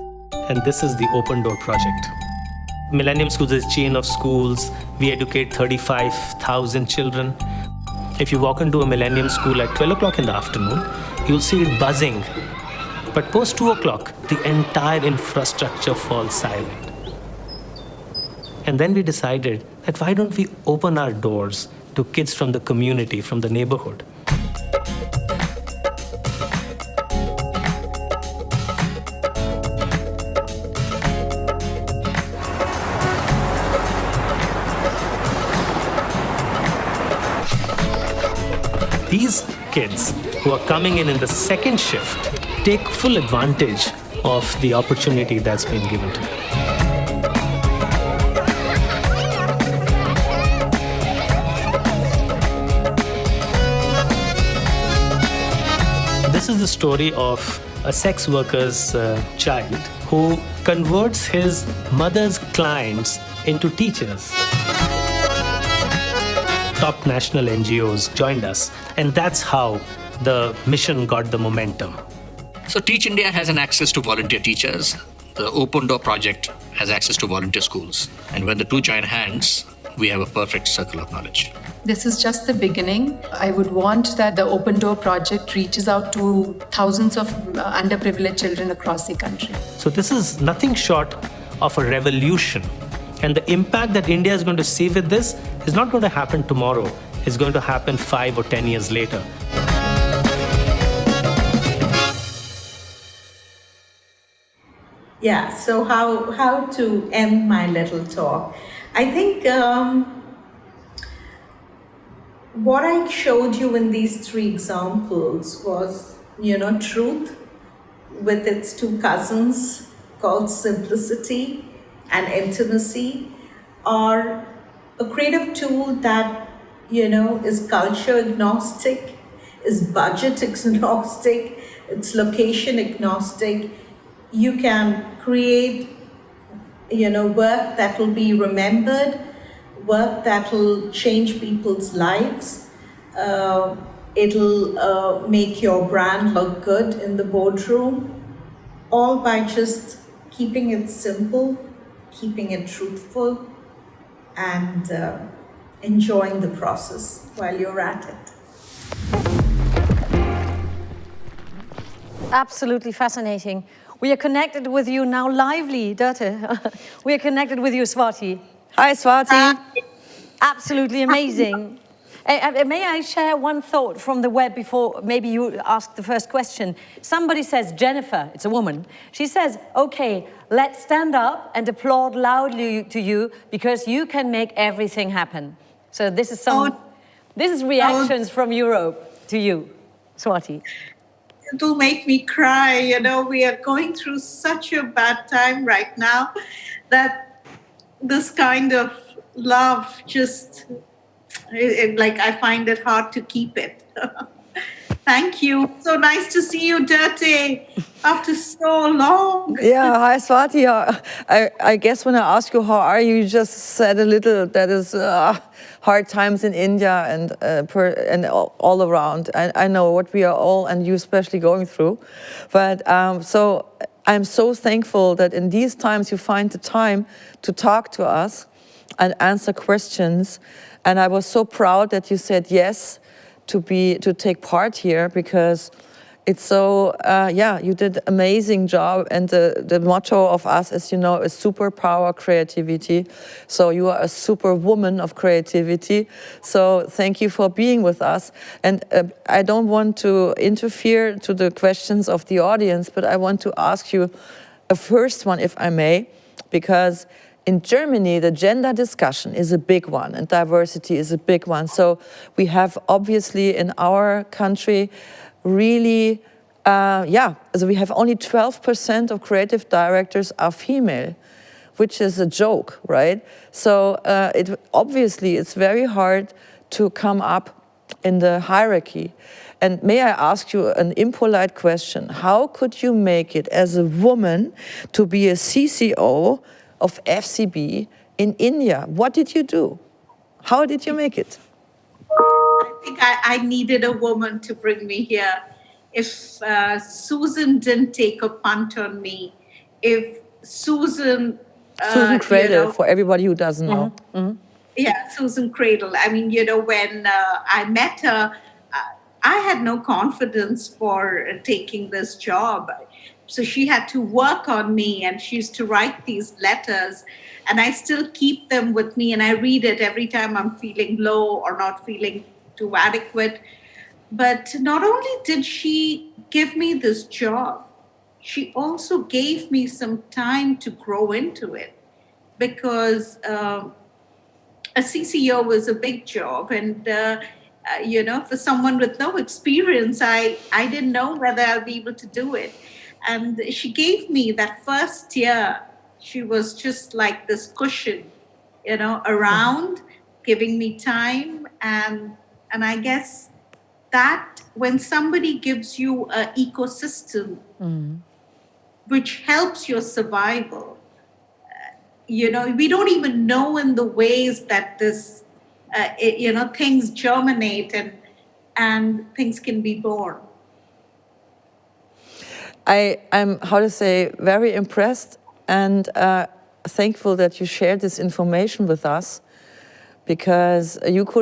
And this is the Open Door Project. Millennium School is a chain of schools. We educate 35,000 children. If you walk into a Millennium School at 12 o'clock in the afternoon, you'll see it buzzing. But post 2 o'clock, the entire infrastructure falls silent. And then we decided that why don't we open our doors to kids from the community, from the neighborhood. These kids who are coming in the second shift take full advantage of the opportunity that's been given to them. This is the story of a sex worker's child who converts his mother's clients into teachers. Top national NGOs joined us, and that's how the mission got the momentum. So Teach India has an access to volunteer teachers. The Open Door Project has access to volunteer schools. And when the two join hands, we have a perfect circle of knowledge. This is just the beginning. I would want that the Open Door project reaches out to thousands of underprivileged children across the country. So this is nothing short of a revolution. And the impact that India is going to see with this is not going to happen tomorrow. It's going to happen 5 or 10 years later. Yeah, so how to end my little talk? I think what I showed you in these 3 examples was, truth with its 2 cousins called simplicity and intimacy, are a creative tool that, is culture agnostic, is budget agnostic, it's location agnostic. You can create, work that will be remembered, work that will change people's lives. It'll make your brand look good in the boardroom, all by just keeping it simple, keeping it truthful, and enjoying the process while you're at it. Absolutely fascinating. We are connected with you now lively, Dirte. We are connected with you, Swati. Hi, Swati. Absolutely amazing. May I share one thought from the web before maybe you ask the first question? Somebody says, Jennifer, it's a woman, she says, okay, let's stand up and applaud loudly to you because you can make everything happen. So this is reactions from Europe to you, Swati. It'll make me cry. We are going through such a bad time right now that this kind of love just, I find it hard to keep it. Thank you. So nice to see you, Dirte, after so long. Yeah, hi, Swati. I guess when I ask you how are you, you just said a little that is hard times in India and all around. I know what we are all, and you especially, going through. But so I'm so thankful that in these times you find the time to talk to us and answer questions. And I was so proud that you said yes to take part here, because it's so, you did an amazing job. And the motto of us, as you know, is Superpower Creativity. So you are a superwoman of creativity. So thank you for being with us. And I don't want to interfere to the questions of the audience, but I want to ask you a first one, if I may, because in Germany, the gender discussion is a big one, and diversity is a big one. So we have, obviously, in our country, really, so we have only 12% of creative directors are female, which is a joke, right? So obviously, it's very hard to come up in the hierarchy. And may I ask you an impolite question? How could you make it as a woman to be a CCO of FCB in India? What did you do? How did you make it? I think I needed a woman to bring me here. If Susan didn't take a punt on me, if Susan Cradle, for everybody who doesn't know. Mm-hmm. Yeah, Susan Cradle. I mean, when I met her, I had no confidence for taking this job. So she had to work on me, and she used to write these letters, and I still keep them with me, and I read it every time I'm feeling low or not feeling too adequate. But not only did she give me this job, she also gave me some time to grow into it, because a CCO is a big job, and for someone with no experience, I didn't know whether I'll be able to do it. And she gave me that first year, she was just like this cushion, around, giving me time. And I guess that when somebody gives you an ecosystem, which helps your survival, we don't even know in the ways that this, things germinate and things can be born. I'm, very impressed and thankful that you shared this information with us. because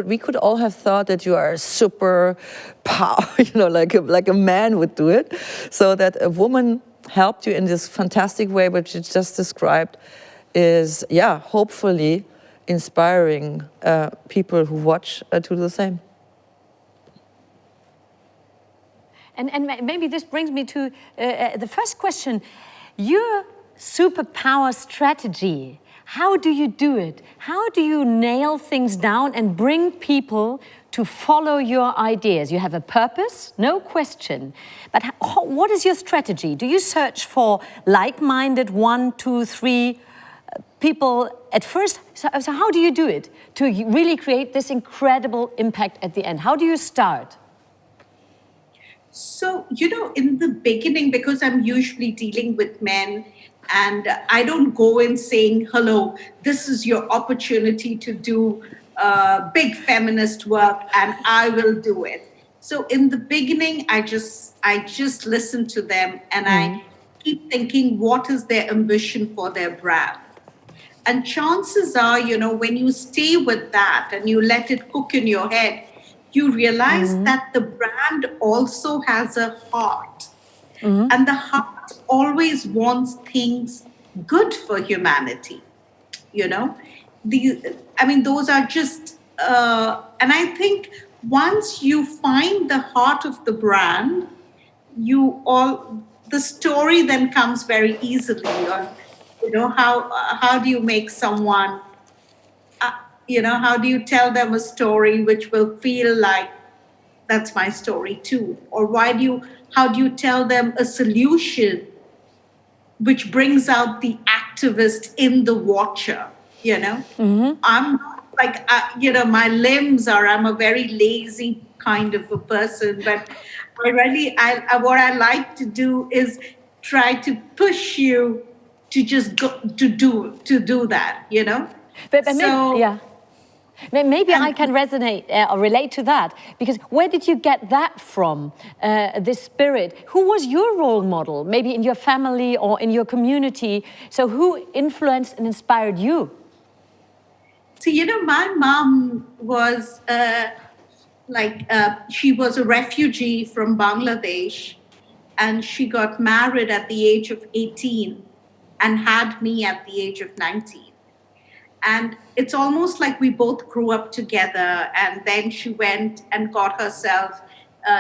we could all have thought that you are a super power, like a man would do it. So that a woman helped you in this fantastic way, which you just described, is, hopefully inspiring people who watch to do the same. And maybe this brings me to the first question. Your superpower strategy, how do you do it? How do you nail things down and bring people to follow your ideas? You have a purpose, no question. But what is your strategy? Do you search for like-minded 1, 2, 3 people at first? So how do you do it to really create this incredible impact at the end? How do you start? So, in the beginning, because I'm usually dealing with men, and I don't go in saying, hello, this is your opportunity to do big feminist work, and I will do it. So in the beginning, I just listen to them, and I keep thinking, what is their ambition for their brand? And chances are, when you stay with that and you let it cook in your head, you realize that the brand also has a heart. And the heart always wants things good for humanity, those are just, and I think once you find the heart of the brand, the story then comes very easily on, how do you make someone, how do you tell them a story which will feel like that's my story too? Or how do you tell them a solution which brings out the activist in the watcher? I'm not like, my limbs are, I'm a very lazy kind of a person, but what I like to do is try to push you to just go to do that, But maybe I can resonate or relate to that, because where did you get that from, this spirit? Who was your role model, maybe in your family or in your community? So who influenced and inspired you? So, my mom was she was a refugee from Bangladesh, and she got married at the age of 18 and had me at the age of 19. And it's almost like we both grew up together, and then she went and got herself,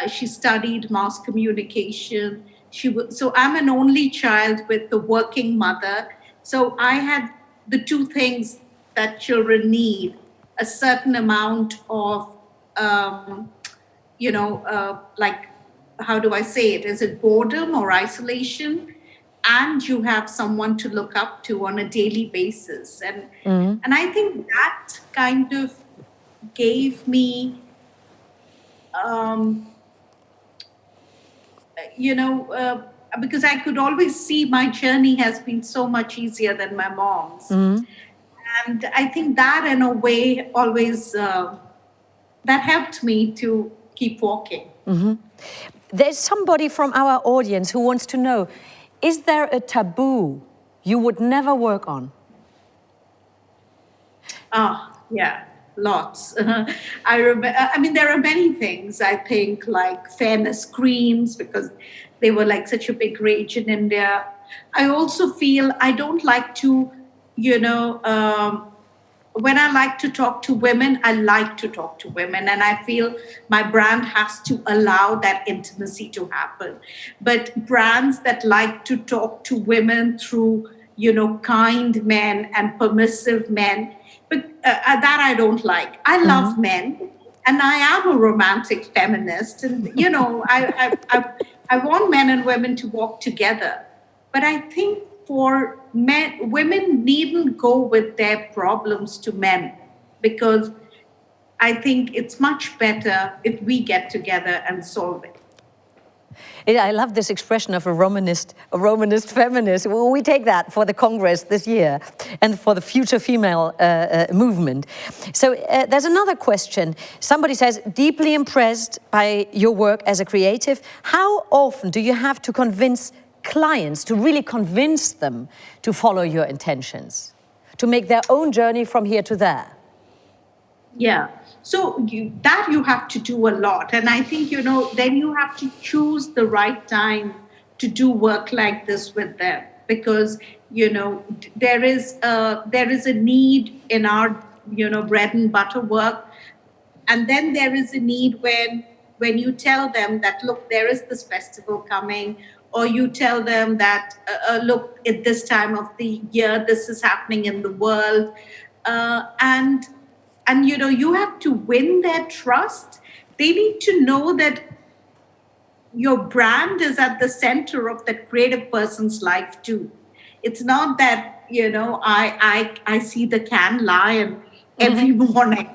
she studied mass communication. So I'm an only child with the working mother. So I had the two things that children need: a certain amount of, how do I say it? Is it boredom or isolation? And you have someone to look up to on a daily basis. And I think that kind of gave me, because I could always see my journey has been so much easier than my mom's. And I think that in a way always, that helped me to keep walking. There's somebody from our audience who wants to know, is there a taboo you would never work on? Yeah, lots. There are many things, I think, like fairness creams, because they were like such a big rage in India. I also feel I don't like to, when I like to talk to women, I like to talk to women, and I feel my brand has to allow that intimacy to happen. But brands that like to talk to women through, kind men and permissive men, but that I don't like. I love men, and I am a romantic feminist, and I want men and women to walk together. But I think for men, women needn't go with their problems to men, because I think it's much better if we get together and solve it. I love this expression of a Romanist feminist. We take that for the Congress this year and for the future female movement. So there's another question. Somebody says, deeply impressed by your work as a creative. How often do you have to convince clients, to really convince them to follow your intentions, to make their own journey from here to there? Yeah. So that you have to do a lot. And I think, then you have to choose the right time to do work like this with them. Because, there is a need in our, bread and butter work. And then there is a need when you tell them that, look, there is this festival coming, or you tell them that, look, at this time of the year, this is happening in the world. And you have to win their trust. They need to know that your brand is at the center of that creative person's life too. It's not that, I see the Cannes Lion every morning.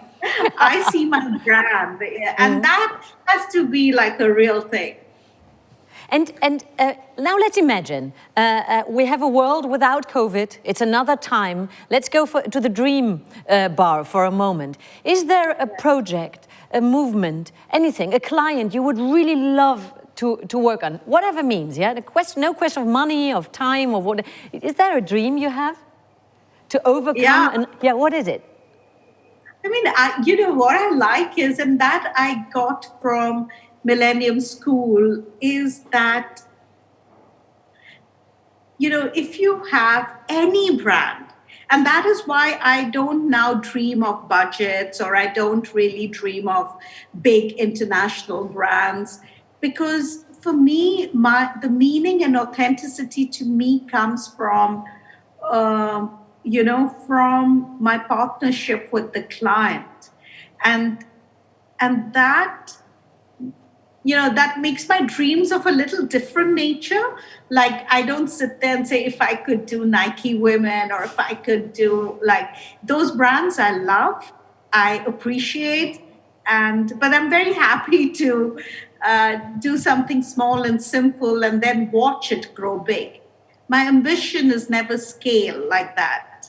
I see my brand. And that has to be like a real thing. And now let's imagine we have a world without COVID. It's another time. Let's go to the dream bar for a moment. Is there a project, a movement, anything, a client you would really love to work on? Whatever means, yeah? No question of money, of time, of what. Is there a dream you have to overcome? Yeah. What is it? I mean, what I like is, and that I got from Millennium School, is that, if you have any brand, and that is why I don't now dream of budgets, or I don't really dream of big international brands, because for me, the meaning and authenticity to me comes from, from my partnership with the client. And that, that makes my dreams of a little different nature. Like, I don't sit there and say, if I could do Nike Women, or if I could do, like, those brands I love, I appreciate, but I'm very happy to do something small and simple and then watch it grow big. My ambition is never scale like that.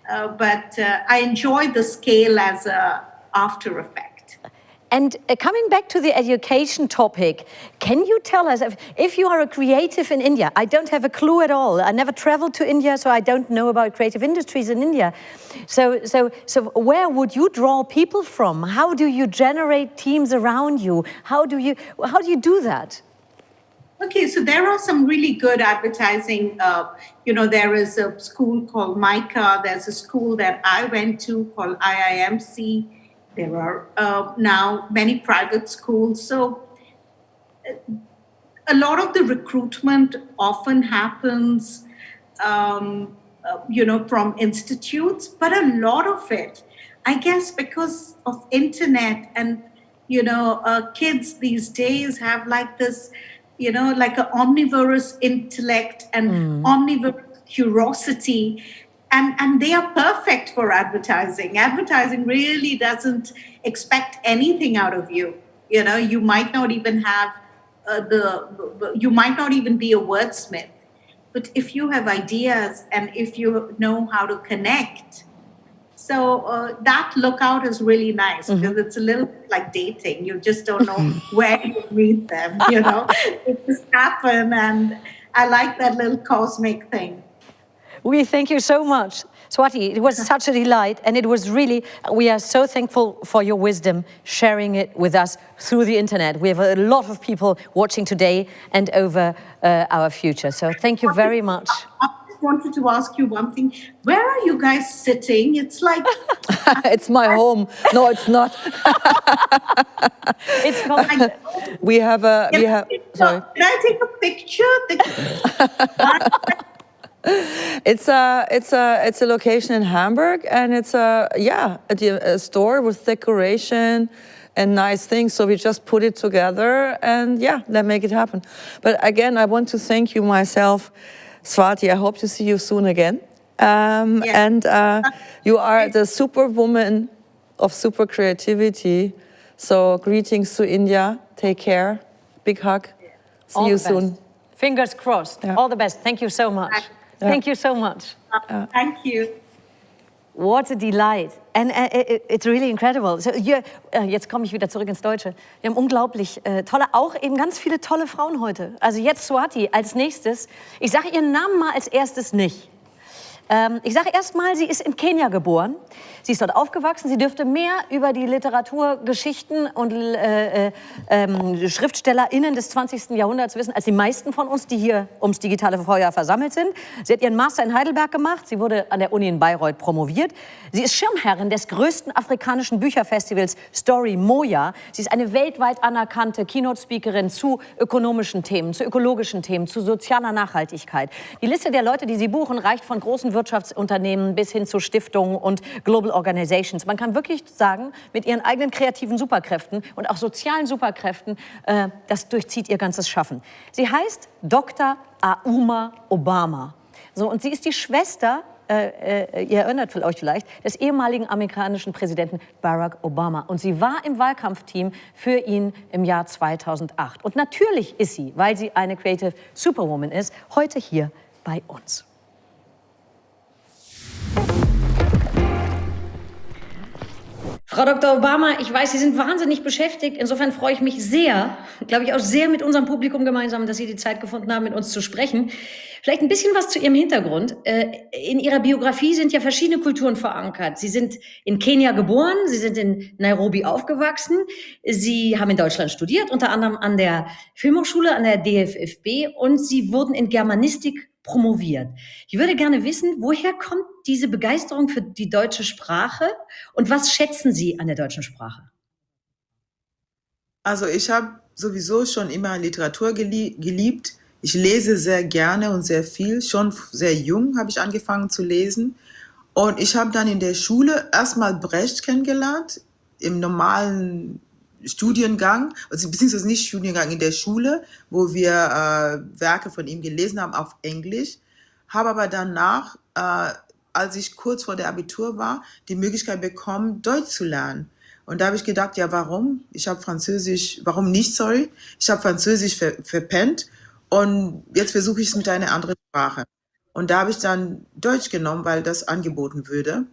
But I enjoy the scale as a after effect. And coming back to the education topic, can you tell us, if you are a creative in India, I don't have a clue at all. I never traveled to India, so I don't know about creative industries in India. So where would you draw people from? How do you generate teams around you? How do you do that? Okay, so there are some really good advertising. There is a school called MICA. There's a school that I went to called IIMC. There are now many private schools. So a lot of the recruitment often happens, from institutes, but a lot of it, I guess, because of internet and, kids these days have like this, like an omnivorous intellect and omnivorous curiosity. And they are perfect for advertising. Advertising really doesn't expect anything out of you. You might not even have you might not even be a wordsmith. But if you have ideas and if you know how to connect, so that lookout is really nice, because it's a little bit like dating. You just don't know where you meet them, It just happens, and I like that little cosmic thing. We thank you so much. Swati, it was such a delight, and it was really, we are so thankful for your wisdom, sharing it with us through the internet. We have a lot of people watching today and over our future. So thank you very much. I just wanted to ask you one thing. Where are you guys sitting? It's like... It's my home. No, it's not. It's called... We have... Sorry. Can I take a picture? It's a location in Hamburg, and it's a store with decoration and nice things. So we just put it together and then make it happen. But again, I want to thank you myself, Swati. I hope to see you soon again. And you are the superwoman of super creativity. So greetings to India. Take care. Big hug. See you soon. Fingers crossed. All the best. Thank you so much. Thank you so much. Thank you. What a delight. And it's really incredible. So, jetzt komme ich wieder zurück ins Deutsche. Wir haben unglaublich tolle, auch eben ganz viele tolle Frauen heute. Also jetzt Swati als nächstes. Ich sage ihren Namen mal als erstes nicht. Ich sage erst mal, sie ist in Kenia geboren. Sie ist dort aufgewachsen. Sie dürfte mehr über die Literaturgeschichten und SchriftstellerInnen des 20. Jahrhunderts wissen, als die meisten von uns, die hier ums digitale Feuer versammelt sind. Sie hat ihren Master in Heidelberg gemacht. Sie wurde an der Uni in Bayreuth promoviert. Sie ist Schirmherrin des größten afrikanischen Bücherfestivals Story Moja. Sie ist eine weltweit anerkannte Keynote-Speakerin zu ökonomischen Themen, zu ökologischen Themen, zu sozialer Nachhaltigkeit. Die Liste der Leute, die sie buchen, reicht von großen Wirtschaftsunternehmen bis hin zu Stiftungen und Global Organizations. Man kann wirklich sagen, mit ihren eigenen kreativen Superkräften und auch sozialen Superkräften, das durchzieht ihr ganzes Schaffen. Sie heißt Dr. Auma Obama. So, und sie ist die Schwester, ihr erinnert euch vielleicht, des ehemaligen amerikanischen Präsidenten Barack Obama. Und sie war im Wahlkampfteam für ihn im Jahr 2008. Und natürlich ist sie, weil sie eine Creative Superwoman ist, heute hier bei uns. Frau Dr. Obama, ich weiß, Sie sind wahnsinnig beschäftigt. Insofern freue ich mich sehr, glaube ich auch sehr mit unserem Publikum gemeinsam, dass Sie die Zeit gefunden haben, mit uns zu sprechen. Vielleicht ein bisschen was zu Ihrem Hintergrund. In Ihrer Biografie sind ja verschiedene Kulturen verankert. Sie sind in Kenia geboren, Sie sind in Nairobi aufgewachsen, Sie haben in Deutschland studiert, unter anderem an der Filmhochschule, an der DFFB, und Sie wurden in Germanistik promoviert. Ich würde gerne wissen, woher kommt diese Begeisterung für die deutsche Sprache und was schätzen Sie an der deutschen Sprache? Also ich habe sowieso schon immer Literatur geliebt. Ich lese sehr gerne und sehr viel. Schon sehr jung habe ich angefangen zu lesen. Und ich habe dann in der Schule erstmal Brecht kennengelernt, im normalen Studiengang, also beziehungsweise nicht Studiengang, in der Schule, wo wir Werke von ihm gelesen haben auf Englisch, habe aber danach, als ich kurz vor der Abitur war, die Möglichkeit bekommen, Deutsch zu lernen. Und da habe ich gedacht, ja, warum? Ich habe Französisch, warum nicht, sorry? Ich habe Französisch verpennt und jetzt versuche ich es mit einer anderen Sprache. Und da habe ich dann Deutsch genommen, weil das angeboten würde.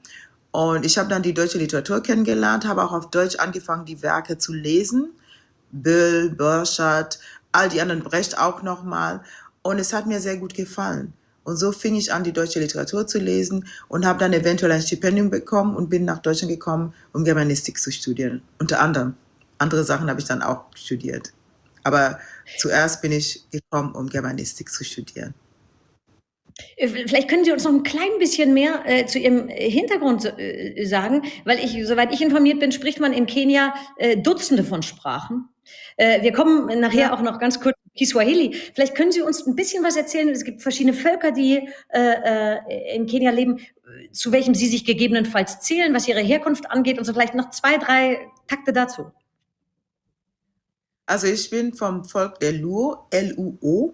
Und ich habe dann die deutsche Literatur kennengelernt, habe auch auf Deutsch angefangen, die Werke zu lesen. Böll, Borchardt, all die anderen, Brecht auch nochmal. Und es hat mir sehr gut gefallen. Und so fing ich an, die deutsche Literatur zu lesen und habe dann eventuell ein Stipendium bekommen und bin nach Deutschland gekommen, um Germanistik zu studieren. Unter anderem. Andere Sachen habe ich dann auch studiert. Aber zuerst bin ich gekommen, um Germanistik zu studieren. Vielleicht können Sie uns noch ein klein bisschen mehr zu Ihrem Hintergrund sagen, weil soweit ich informiert bin, spricht man in Kenia Dutzende von Sprachen. Wir kommen nachher auch noch ganz kurz zu Kiswahili. Vielleicht können Sie uns ein bisschen was erzählen. Es gibt verschiedene Völker, die in Kenia leben, zu welchem Sie sich gegebenenfalls zählen, was Ihre Herkunft angeht und so vielleicht noch 2, 3 Takte dazu. Also ich bin vom Volk der Luo, L-U-O.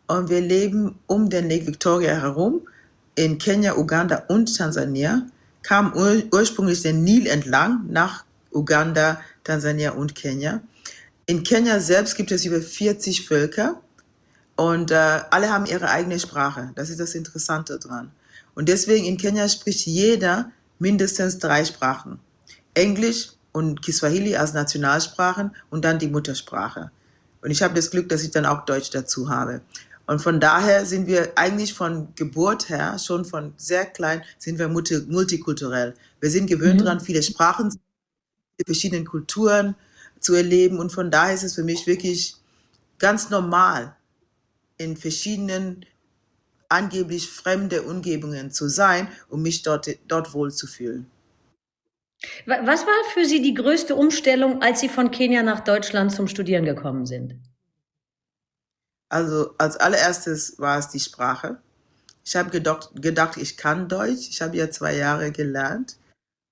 Und wir leben um den Lake Victoria herum, in Kenia, Uganda und Tansania, kam ursprünglich den Nil entlang nach Uganda, Tansania und Kenia. In Kenia selbst gibt es über 40 Völker und alle haben ihre eigene Sprache. Das ist das Interessante dran. Und deswegen in Kenia spricht jeder mindestens 3 Sprachen. Englisch und Kiswahili als Nationalsprachen und dann die Muttersprache. Und ich habe das Glück, dass ich dann auch Deutsch dazu habe. Und von daher sind wir eigentlich von Geburt her, schon von sehr klein, sind wir multikulturell. Wir sind gewöhnt daran, viele Sprachen, verschiedene Kulturen zu erleben. Und von daher ist es für mich wirklich ganz normal, in verschiedenen angeblich fremde Umgebungen zu sein, um mich dort wohlzufühlen. Was war für Sie die größte Umstellung, als Sie von Kenia nach Deutschland zum Studieren gekommen sind? Also als allererstes war es die Sprache. Ich habe gedacht, ich kann Deutsch. Ich habe ja 2 Jahre gelernt.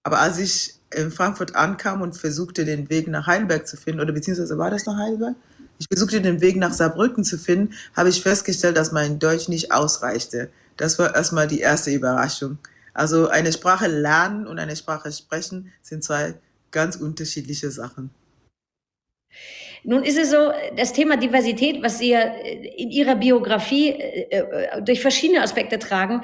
Aber als ich in Frankfurt ankam und versuchte, den Weg nach Heidelberg zu finden, oder beziehungsweise war das nach Heidelberg? Ich versuchte, den Weg nach Saarbrücken zu finden, habe ich festgestellt, dass mein Deutsch nicht ausreichte. Das war erstmal die erste Überraschung. Also eine Sprache lernen und eine Sprache sprechen sind 2 ganz unterschiedliche Sachen. Nun ist es so, das Thema Diversität, was Sie ja in Ihrer Biografie durch verschiedene Aspekte tragen,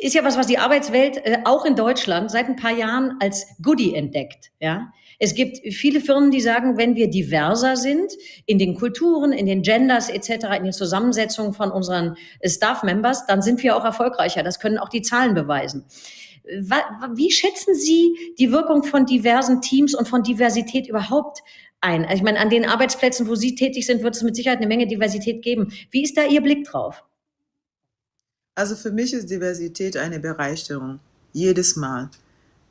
ist ja was die Arbeitswelt auch in Deutschland seit ein paar Jahren als Goodie entdeckt. Ja? Es gibt viele Firmen, die sagen, wenn wir diverser sind in den Kulturen, in den Genders etc., in den Zusammensetzungen von unseren Staff-Members, dann sind wir auch erfolgreicher. Das können auch die Zahlen beweisen. Wie schätzen Sie die Wirkung von diversen Teams und von Diversität überhaupt ein? Also ich meine, an den Arbeitsplätzen, wo Sie tätig sind, wird es mit Sicherheit eine Menge Diversität geben. Wie ist da Ihr Blick drauf? Also für mich ist Diversität eine Bereicherung, jedes Mal.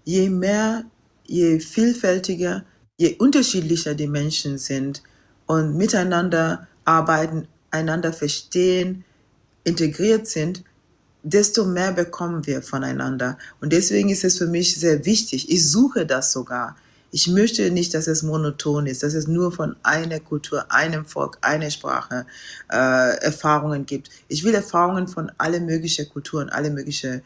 Je mehr, je vielfältiger, je unterschiedlicher die Menschen sind und miteinander arbeiten, einander verstehen, integriert sind, desto mehr bekommen wir voneinander. Und deswegen ist es für mich sehr wichtig. Ich suche das sogar. Ich möchte nicht, dass es monoton ist, dass es nur von einer Kultur, einem Volk, einer Sprache Erfahrungen gibt. Ich will Erfahrungen von allen möglichen Kulturen, alle möglichen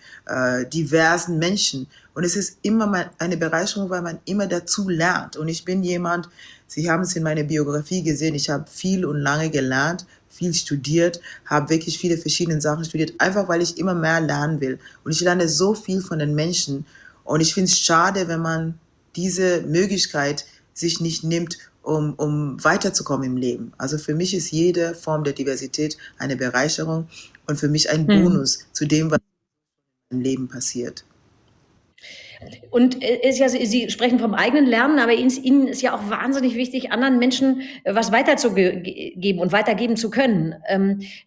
diversen Menschen. Und es ist immer eine Bereicherung, weil man immer dazu lernt. Und ich bin jemand, Sie haben es in meiner Biografie gesehen, ich habe viel und lange gelernt, viel studiert, habe wirklich viele verschiedene Sachen studiert, einfach weil ich immer mehr lernen will. Und ich lerne so viel von den Menschen. Und ich finde es schade, wenn man diese Möglichkeit sich nicht nimmt, um weiterzukommen im Leben. Also für mich ist jede Form der Diversität eine Bereicherung und für mich ein Bonus zu dem, was im Leben passiert. Und ist ja, Sie sprechen vom eigenen Lernen, aber Ihnen ist ja auch wahnsinnig wichtig, anderen Menschen was weiterzugeben und weitergeben zu können.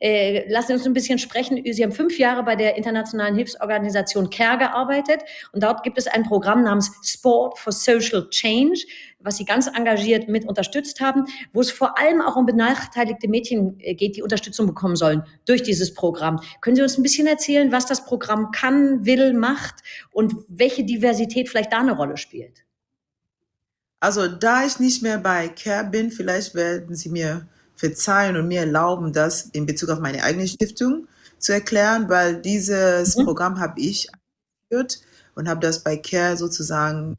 Lassen Sie uns ein bisschen sprechen. Sie haben 5 Jahre bei der internationalen Hilfsorganisation CARE gearbeitet und dort gibt es ein Programm namens Sport for Social Change, was Sie ganz engagiert mit unterstützt haben, wo es vor allem auch um benachteiligte Mädchen geht, die Unterstützung bekommen sollen durch dieses Programm. Können Sie uns ein bisschen erzählen, was das Programm kann, will, macht und welche Diversität vielleicht da eine Rolle spielt? Also da ich nicht mehr bei CARE bin, vielleicht werden Sie mir verzeihen und mir erlauben, das in Bezug auf meine eigene Stiftung zu erklären, weil dieses Programm habe ich eingeführt und habe das bei CARE sozusagen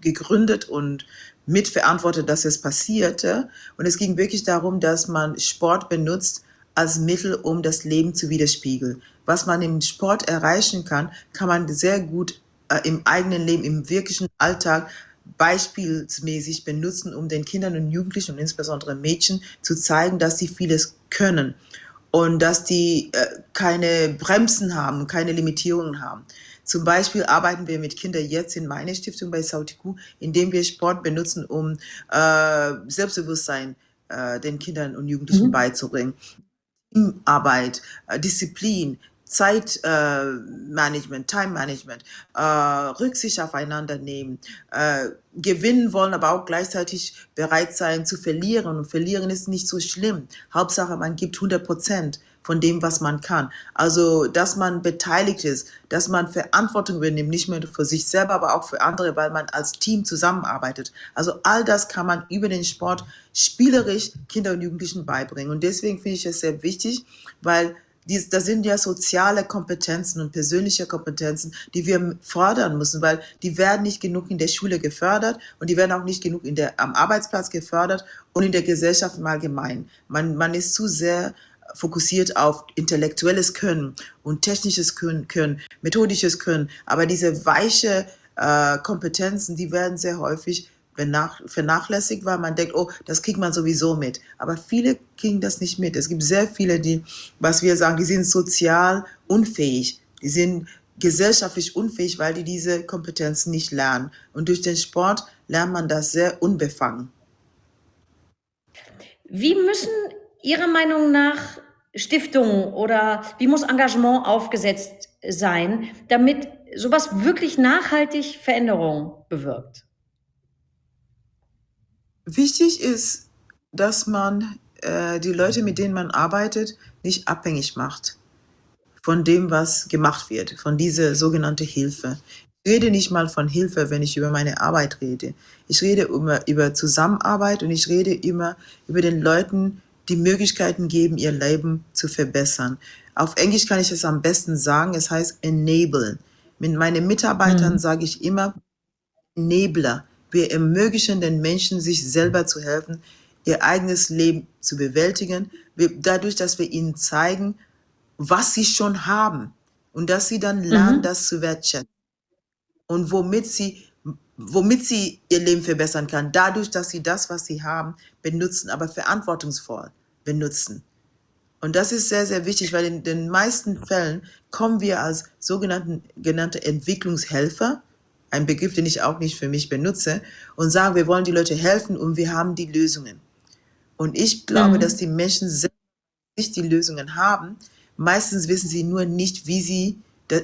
gegründet und mitverantwortet, dass es passierte. Und es ging wirklich darum, dass man Sport benutzt als Mittel, um das Leben zu widerspiegeln. Was man im Sport erreichen kann, kann man sehr gut im eigenen Leben, im wirklichen Alltag beispielsmäßig benutzen, um den Kindern und Jugendlichen und insbesondere Mädchen zu zeigen, dass sie vieles können und dass die keine Bremsen haben, keine Limitierungen haben. Zum Beispiel arbeiten wir mit Kindern jetzt in meiner Stiftung bei Sautiku, indem wir Sport benutzen, um Selbstbewusstsein den Kindern und Jugendlichen beizubringen. Teamarbeit, Disziplin, Zeitmanagement, Time Management, Rücksicht aufeinander nehmen, gewinnen wollen, aber auch gleichzeitig bereit sein zu verlieren. Und verlieren ist nicht so schlimm. Hauptsache, man gibt 100% von dem, was man kann. Also, dass man beteiligt ist, dass man Verantwortung übernimmt, nicht nur für sich selber, aber auch für andere, weil man als Team zusammenarbeitet. Also all das kann man über den Sport spielerisch Kindern und Jugendlichen beibringen. Und deswegen finde ich es sehr wichtig, weil das sind ja soziale Kompetenzen und persönliche Kompetenzen, die wir fördern müssen, weil die werden nicht genug in der Schule gefördert und die werden auch nicht genug am Arbeitsplatz gefördert und in der Gesellschaft im Allgemeinen. Man ist zu sehr fokussiert auf intellektuelles Können und technisches Können, methodisches Können, aber diese weiche Kompetenzen, die werden sehr häufig vernachlässigt, weil man denkt, oh, das kriegt man sowieso mit. Aber viele kriegen das nicht mit. Es gibt sehr viele, die, was wir sagen, die sind sozial unfähig. Die sind gesellschaftlich unfähig, weil die diese Kompetenzen nicht lernen. Und durch den Sport lernt man das sehr unbefangen. Wie müssen Ihrer Meinung nach Stiftungen oder wie muss Engagement aufgesetzt sein, damit sowas wirklich nachhaltig Veränderungen bewirkt? Wichtig ist, dass man die Leute, mit denen man arbeitet, nicht abhängig macht von dem, was gemacht wird, von dieser sogenannten Hilfe. Ich rede nicht mal von Hilfe, wenn ich über meine Arbeit rede. Ich rede über Zusammenarbeit und ich rede immer über den Leuten, die Möglichkeiten geben, ihr Leben zu verbessern. Auf Englisch kann ich es am besten sagen, es heißt enablen. Mit meinen Mitarbeitern sage ich immer Enabler. Wir ermöglichen den Menschen, sich selber zu helfen, ihr eigenes Leben zu bewältigen, dadurch, dass wir ihnen zeigen, was sie schon haben und dass sie dann lernen, das zu wertschätzen und womit sie womit sie ihr Leben verbessern kann, dadurch, dass sie das, was sie haben, benutzen, aber verantwortungsvoll benutzen. Und das ist sehr, sehr wichtig, weil in den meisten Fällen kommen wir als genannte Entwicklungshelfer, ein Begriff, den ich auch nicht für mich benutze, und sagen, wir wollen die Leute helfen und wir haben die Lösungen. Und ich glaube, dass die Menschen selbst nicht die Lösungen haben. Meistens wissen sie nur nicht, wie sie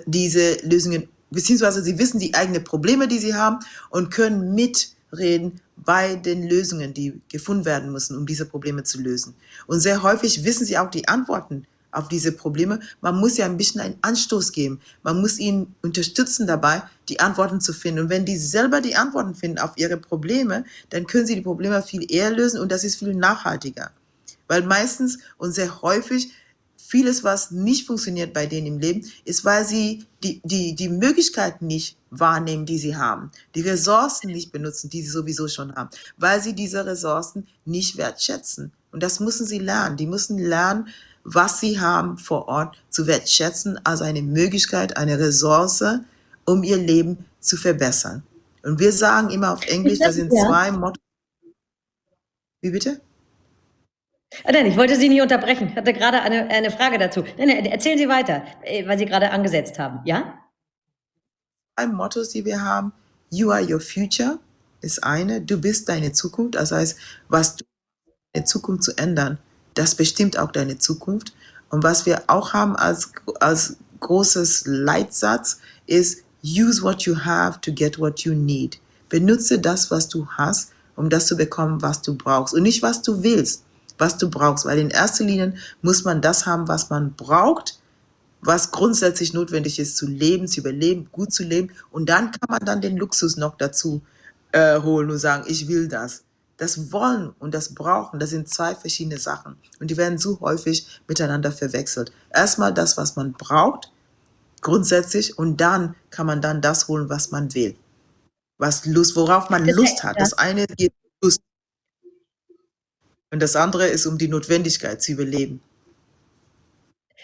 diese Lösungen, beziehungsweise sie wissen die eigenen Probleme, die sie haben und können mitreden bei den Lösungen, die gefunden werden müssen, um diese Probleme zu lösen. Und sehr häufig wissen sie auch die Antworten auf diese Probleme. Man muss ja ein bisschen einen Anstoß geben. Man muss ihnen unterstützen dabei, die Antworten zu finden. Und wenn die selber die Antworten finden auf ihre Probleme, dann können sie die Probleme viel eher lösen und das ist viel nachhaltiger. Weil meistens und sehr häufig vieles, was nicht funktioniert bei denen im Leben, ist, weil sie die Möglichkeiten nicht wahrnehmen, die sie haben, die Ressourcen nicht benutzen, die sie sowieso schon haben, weil sie diese Ressourcen nicht wertschätzen. Und das müssen sie lernen. Die müssen lernen, was sie haben vor Ort zu wertschätzen, als eine Möglichkeit, eine Ressource, um ihr Leben zu verbessern. Und wir sagen immer auf Englisch, das sind zwei Mottos. Wie bitte? Nein, ich wollte Sie nicht unterbrechen. Ich hatte gerade eine Frage dazu. Nein, erzählen Sie weiter, weil Sie gerade angesetzt haben. Ja? Zwei Mottos, die wir haben. You are your future ist eine. Du bist deine Zukunft. Das heißt, was du in der Zukunft zu ändern, das bestimmt auch deine Zukunft. Und was wir auch haben als großes Leitsatz ist, use what you have to get what you need. Benutze das, was du hast, um das zu bekommen, was du brauchst. Und nicht, was du willst, was du brauchst. Weil in erster Linie muss man das haben, was man braucht, was grundsätzlich notwendig ist, zu leben, zu überleben, gut zu leben. Und dann kann man dann den Luxus noch dazu holen und sagen, ich will das. Das Wollen und das Brauchen, das sind zwei verschiedene Sachen. Und die werden so häufig miteinander verwechselt. Erstmal das, was man braucht, grundsätzlich, und dann kann man dann das holen, was man will. Worauf man Lust hat. Das eine geht um Lust. Und das andere ist um die Notwendigkeit zu überleben.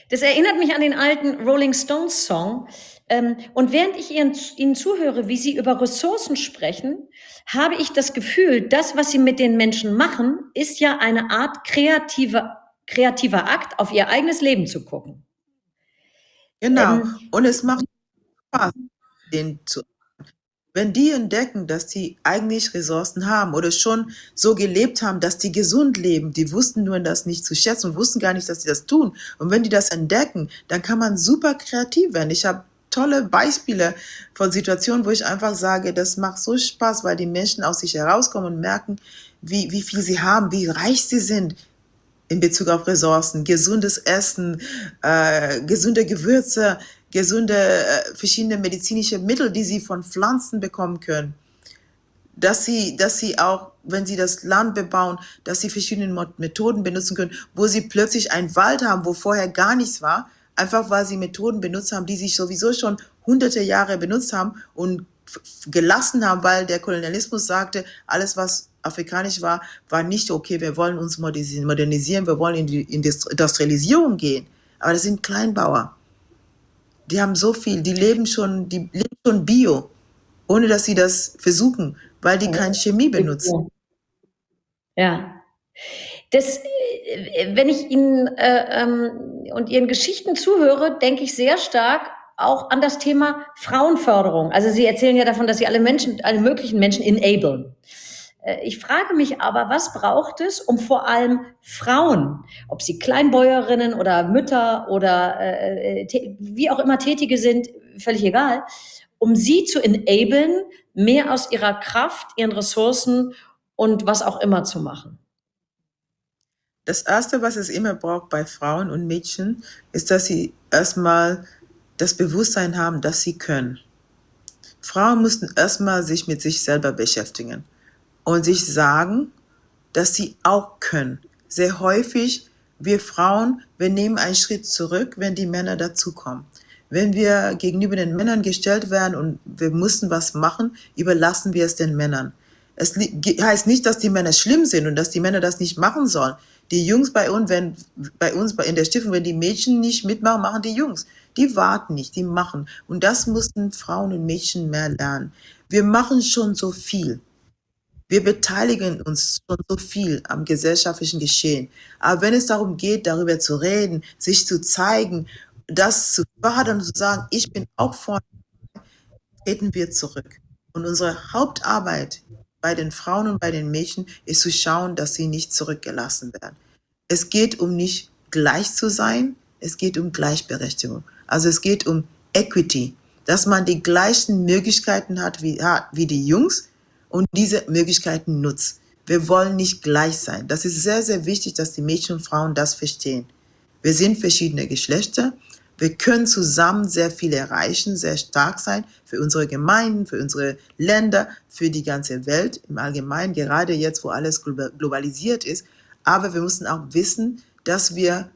Das erinnert mich an den alten Rolling Stones Song. Und während ich Ihnen zuhöre, wie Sie über Ressourcen sprechen, habe ich das Gefühl, das, was Sie mit den Menschen machen, ist ja eine Art kreativer Akt, auf Ihr eigenes Leben zu gucken. Genau. Und es macht Spaß, wenn die entdecken, dass die eigentlich Ressourcen haben oder schon so gelebt haben, dass die gesund leben, die wussten nur das nicht zu schätzen und wussten gar nicht, dass sie das tun. Und wenn die das entdecken, dann kann man super kreativ werden. Ich habe tolle Beispiele von Situationen, wo ich einfach sage, das macht so Spaß, weil die Menschen aus sich herauskommen und merken, wie viel sie haben, wie reich sie sind in Bezug auf Ressourcen, gesundes Essen, gesunde Gewürze, gesunde verschiedene medizinische Mittel, die sie von Pflanzen bekommen können. Dass sie auch, wenn sie das Land bebauen, dass sie verschiedene Methoden benutzen können, wo sie plötzlich einen Wald haben, wo vorher gar nichts war, einfach weil sie Methoden benutzt haben, die sich sowieso schon hunderte Jahre benutzt haben und gelassen haben, weil der Kolonialismus sagte, alles, was afrikanisch war, war nicht okay, wir wollen uns modernisieren, wir wollen in die Industrialisierung gehen. Aber das sind Kleinbauer. Die haben so viel, die leben schon bio, ohne dass sie das versuchen, weil die keine Chemie benutzen. Ja. Wenn ich Ihnen und Ihren Geschichten zuhöre, denke ich sehr stark auch an das Thema Frauenförderung. Also Sie erzählen ja davon, dass Sie alle möglichen Menschen enablen. Ich frage mich aber, was braucht es, um vor allem Frauen, ob sie Kleinbäuerinnen oder Mütter oder wie auch immer Tätige sind, völlig egal, um sie zu enablen, mehr aus ihrer Kraft, ihren Ressourcen und was auch immer zu machen? Das Erste, was es immer braucht bei Frauen und Mädchen, ist, dass sie erstmal das Bewusstsein haben, dass sie können. Frauen müssen erstmal sich mit sich selber beschäftigen und sich sagen, dass sie auch können. Sehr häufig, wir Frauen, wir nehmen einen Schritt zurück, wenn die Männer dazukommen. Wenn wir gegenüber den Männern gestellt werden und wir müssen was machen, überlassen wir es den Männern. Es heißt nicht, dass die Männer schlimm sind und dass die Männer das nicht machen sollen. Die Jungs bei uns in der Stiftung, wenn die Mädchen nicht mitmachen, machen die Jungs. Die warten nicht, die machen. Und das mussten Frauen und Mädchen mehr lernen. Wir machen schon so viel. Wir beteiligen uns schon so viel am gesellschaftlichen Geschehen. Aber wenn es darum geht, darüber zu reden, sich zu zeigen, das zu fördern und zu sagen, ich bin auch vorne, treten wir zurück. Und unsere Hauptarbeit bei den Frauen und bei den Mädchen ist zu schauen, dass sie nicht zurückgelassen werden. Es geht um nicht gleich zu sein, es geht um Gleichberechtigung. Also es geht um Equity, dass man die gleichen Möglichkeiten hat wie die Jungs und diese Möglichkeiten nutzt. Wir wollen nicht gleich sein. Das ist sehr, sehr wichtig, dass die Mädchen und Frauen das verstehen. Wir sind verschiedene Geschlechter. Wir können zusammen sehr viel erreichen, sehr stark sein für unsere Gemeinden, für unsere Länder, für die ganze Welt im Allgemeinen, gerade jetzt, wo alles globalisiert ist. Aber wir müssen auch wissen, dass wir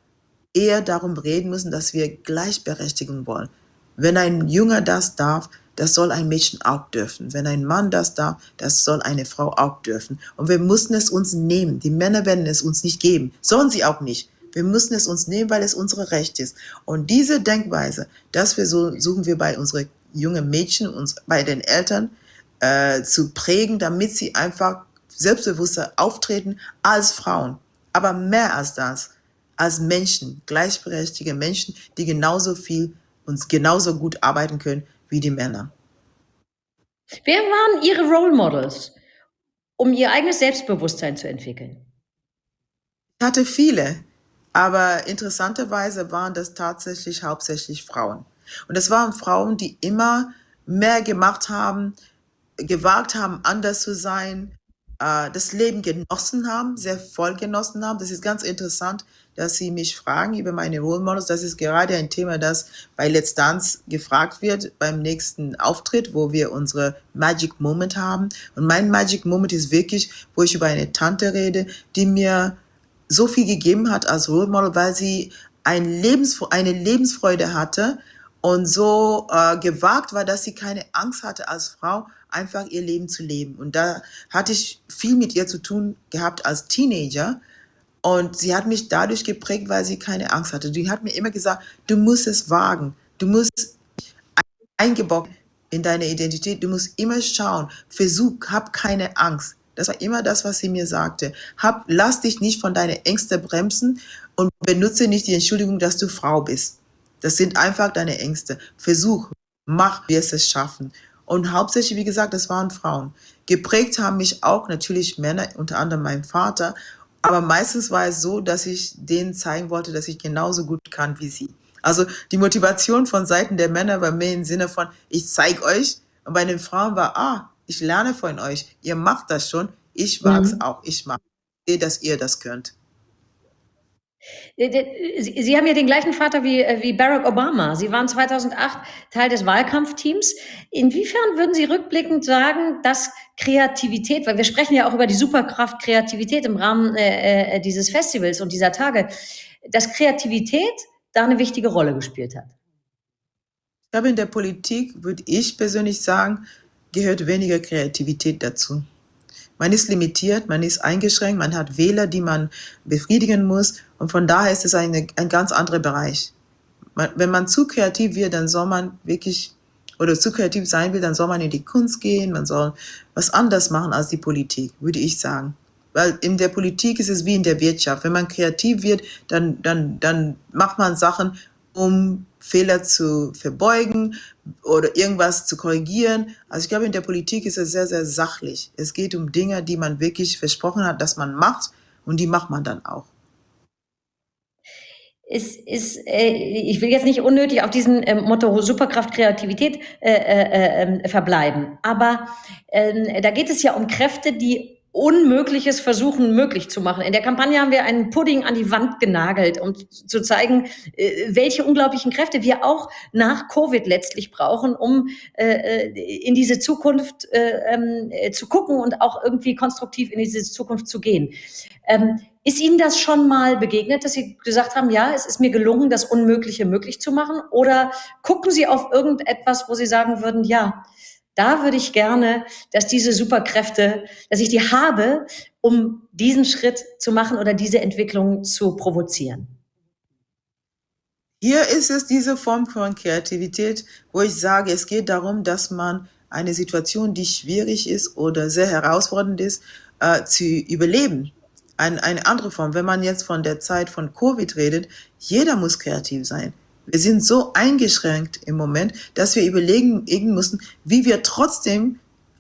eher darum reden müssen, dass wir Gleichberechtigung wollen. Wenn ein Junge das darf, das soll ein Mädchen auch dürfen. Wenn ein Mann das darf, das soll eine Frau auch dürfen. Und wir müssen es uns nehmen. Die Männer werden es uns nicht geben. Sollen sie auch nicht. Wir müssen es uns nehmen, weil es unser Recht ist. Und diese Denkweise, das versuchen wir bei unseren jungen Mädchen und bei den Eltern zu prägen, damit sie einfach selbstbewusster auftreten als Frauen. Aber mehr als das, als Menschen, gleichberechtigte Menschen, die genauso viel und genauso gut arbeiten können wie die Männer. Wer waren Ihre Role Models, um Ihr eigenes Selbstbewusstsein zu entwickeln? Ich hatte viele, aber interessanterweise waren das tatsächlich hauptsächlich Frauen. Und es waren Frauen, die immer mehr gemacht haben, gewagt haben, anders zu sein, das Leben genossen haben, sehr voll genossen haben. Das ist ganz interessant, dass Sie mich fragen über meine Role Models. Das ist gerade ein Thema, das bei Let's Dance gefragt wird beim nächsten Auftritt, wo wir unsere Magic Moment haben. Und mein Magic Moment ist wirklich, wo ich über eine Tante rede, die mir so viel gegeben hat als Role Model, weil sie eine Lebensfreude hatte und so gewagt war, dass sie keine Angst hatte als Frau, einfach ihr Leben zu leben. Und da hatte ich viel mit ihr zu tun gehabt als Teenager. Und sie hat mich dadurch geprägt, weil sie keine Angst hatte. Die hat mir immer gesagt, du musst es wagen. Du musst eingebaut in deine Identität. Du musst immer schauen. Versuch, hab keine Angst. Das war immer das, was sie mir sagte. Lass dich nicht von deinen Ängsten bremsen und benutze nicht die Entschuldigung, dass du Frau bist. Das sind einfach deine Ängste. Versuch, mach, wirst es schaffen. Und hauptsächlich, wie gesagt, das waren Frauen. Geprägt haben mich auch natürlich Männer, unter anderem mein Vater. Aber meistens war es so, dass ich denen zeigen wollte, dass ich genauso gut kann wie sie. Also die Motivation von Seiten der Männer war mehr im Sinne von, ich zeige euch. Und bei den Frauen war, ich lerne von euch. Ihr macht das schon. Ich wage es auch. Ich mache. Ich sehe, dass ihr das könnt. Sie haben ja den gleichen Vater wie Barack Obama. Sie waren 2008 Teil des Wahlkampfteams. Inwiefern würden Sie rückblickend sagen, dass Kreativität, weil wir sprechen ja auch über die Superkraft Kreativität im Rahmen dieses Festivals und dieser Tage, dass Kreativität da eine wichtige Rolle gespielt hat? Ich glaube, in der Politik, würde ich persönlich sagen, gehört weniger Kreativität dazu. Man ist limitiert, man ist eingeschränkt, man hat Wähler, die man befriedigen muss. Und von daher ist es ein ganz anderer Bereich. Wenn man zu kreativ wird, dann soll man wirklich, oder zu kreativ sein will, dann soll man in die Kunst gehen, man soll was anderes machen als die Politik, würde ich sagen. Weil in der Politik ist es wie in der Wirtschaft. Wenn man kreativ wird, dann macht man Sachen, um Fehler zu verbeugen oder irgendwas zu korrigieren. Also ich glaube, in der Politik ist es sehr, sehr sachlich. Es geht um Dinge, die man wirklich versprochen hat, dass man macht, und die macht man dann auch. Ich will jetzt nicht unnötig auf diesem Motto Superkraft Kreativität verbleiben, aber da geht es ja um Kräfte, die Unmögliches versuchen, möglich zu machen. In der Kampagne haben wir einen Pudding an die Wand genagelt, um zu zeigen, welche unglaublichen Kräfte wir auch nach Covid letztlich brauchen, um in diese Zukunft zu gucken und auch irgendwie konstruktiv in diese Zukunft zu gehen. Ist Ihnen das schon mal begegnet, dass Sie gesagt haben, ja, es ist mir gelungen, das Unmögliche möglich zu machen? Oder gucken Sie auf irgendetwas, wo Sie sagen würden, ja, Da würde ich gerne, dass diese Superkräfte, dass ich die habe, um diesen Schritt zu machen oder diese Entwicklung zu provozieren. Hier ist es diese Form von Kreativität, wo ich sage, es geht darum, dass man eine Situation, die schwierig ist oder sehr herausfordernd ist, zu überleben. Eine andere Form. Wenn man jetzt von der Zeit von Covid redet, jeder muss kreativ sein. Wir sind so eingeschränkt im Moment, dass wir überlegen mussten, wie wir trotzdem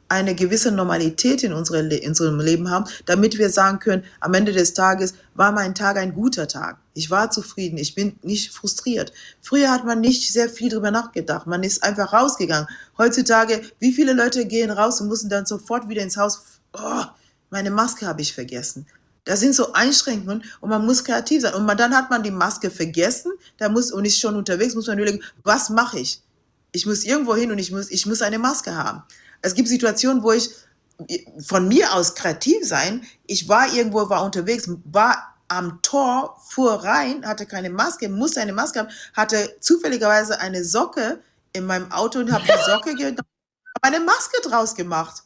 eine gewisse Normalität in unserem Leben haben, damit wir sagen können, am Ende des Tages war mein Tag ein guter Tag. Ich war zufrieden, ich bin nicht frustriert. Früher hat man nicht sehr viel drüber nachgedacht, man ist einfach rausgegangen. Heutzutage, wie viele Leute gehen raus und müssen dann sofort wieder ins Haus, oh, meine Maske habe ich vergessen. Das sind so Einschränkungen und man muss kreativ sein. Und dann hat man die Maske vergessen, und ist schon unterwegs, muss man überlegen, was mache ich? Ich muss irgendwo hin und ich muss eine Maske haben. Es gibt Situationen, wo ich von mir aus kreativ sein, ich war irgendwo, war unterwegs, war am Tor, fuhr rein, hatte keine Maske, musste eine Maske haben, hatte zufälligerweise eine Socke in meinem Auto und habe die Socke genommen, habe eine Maske draus gemacht.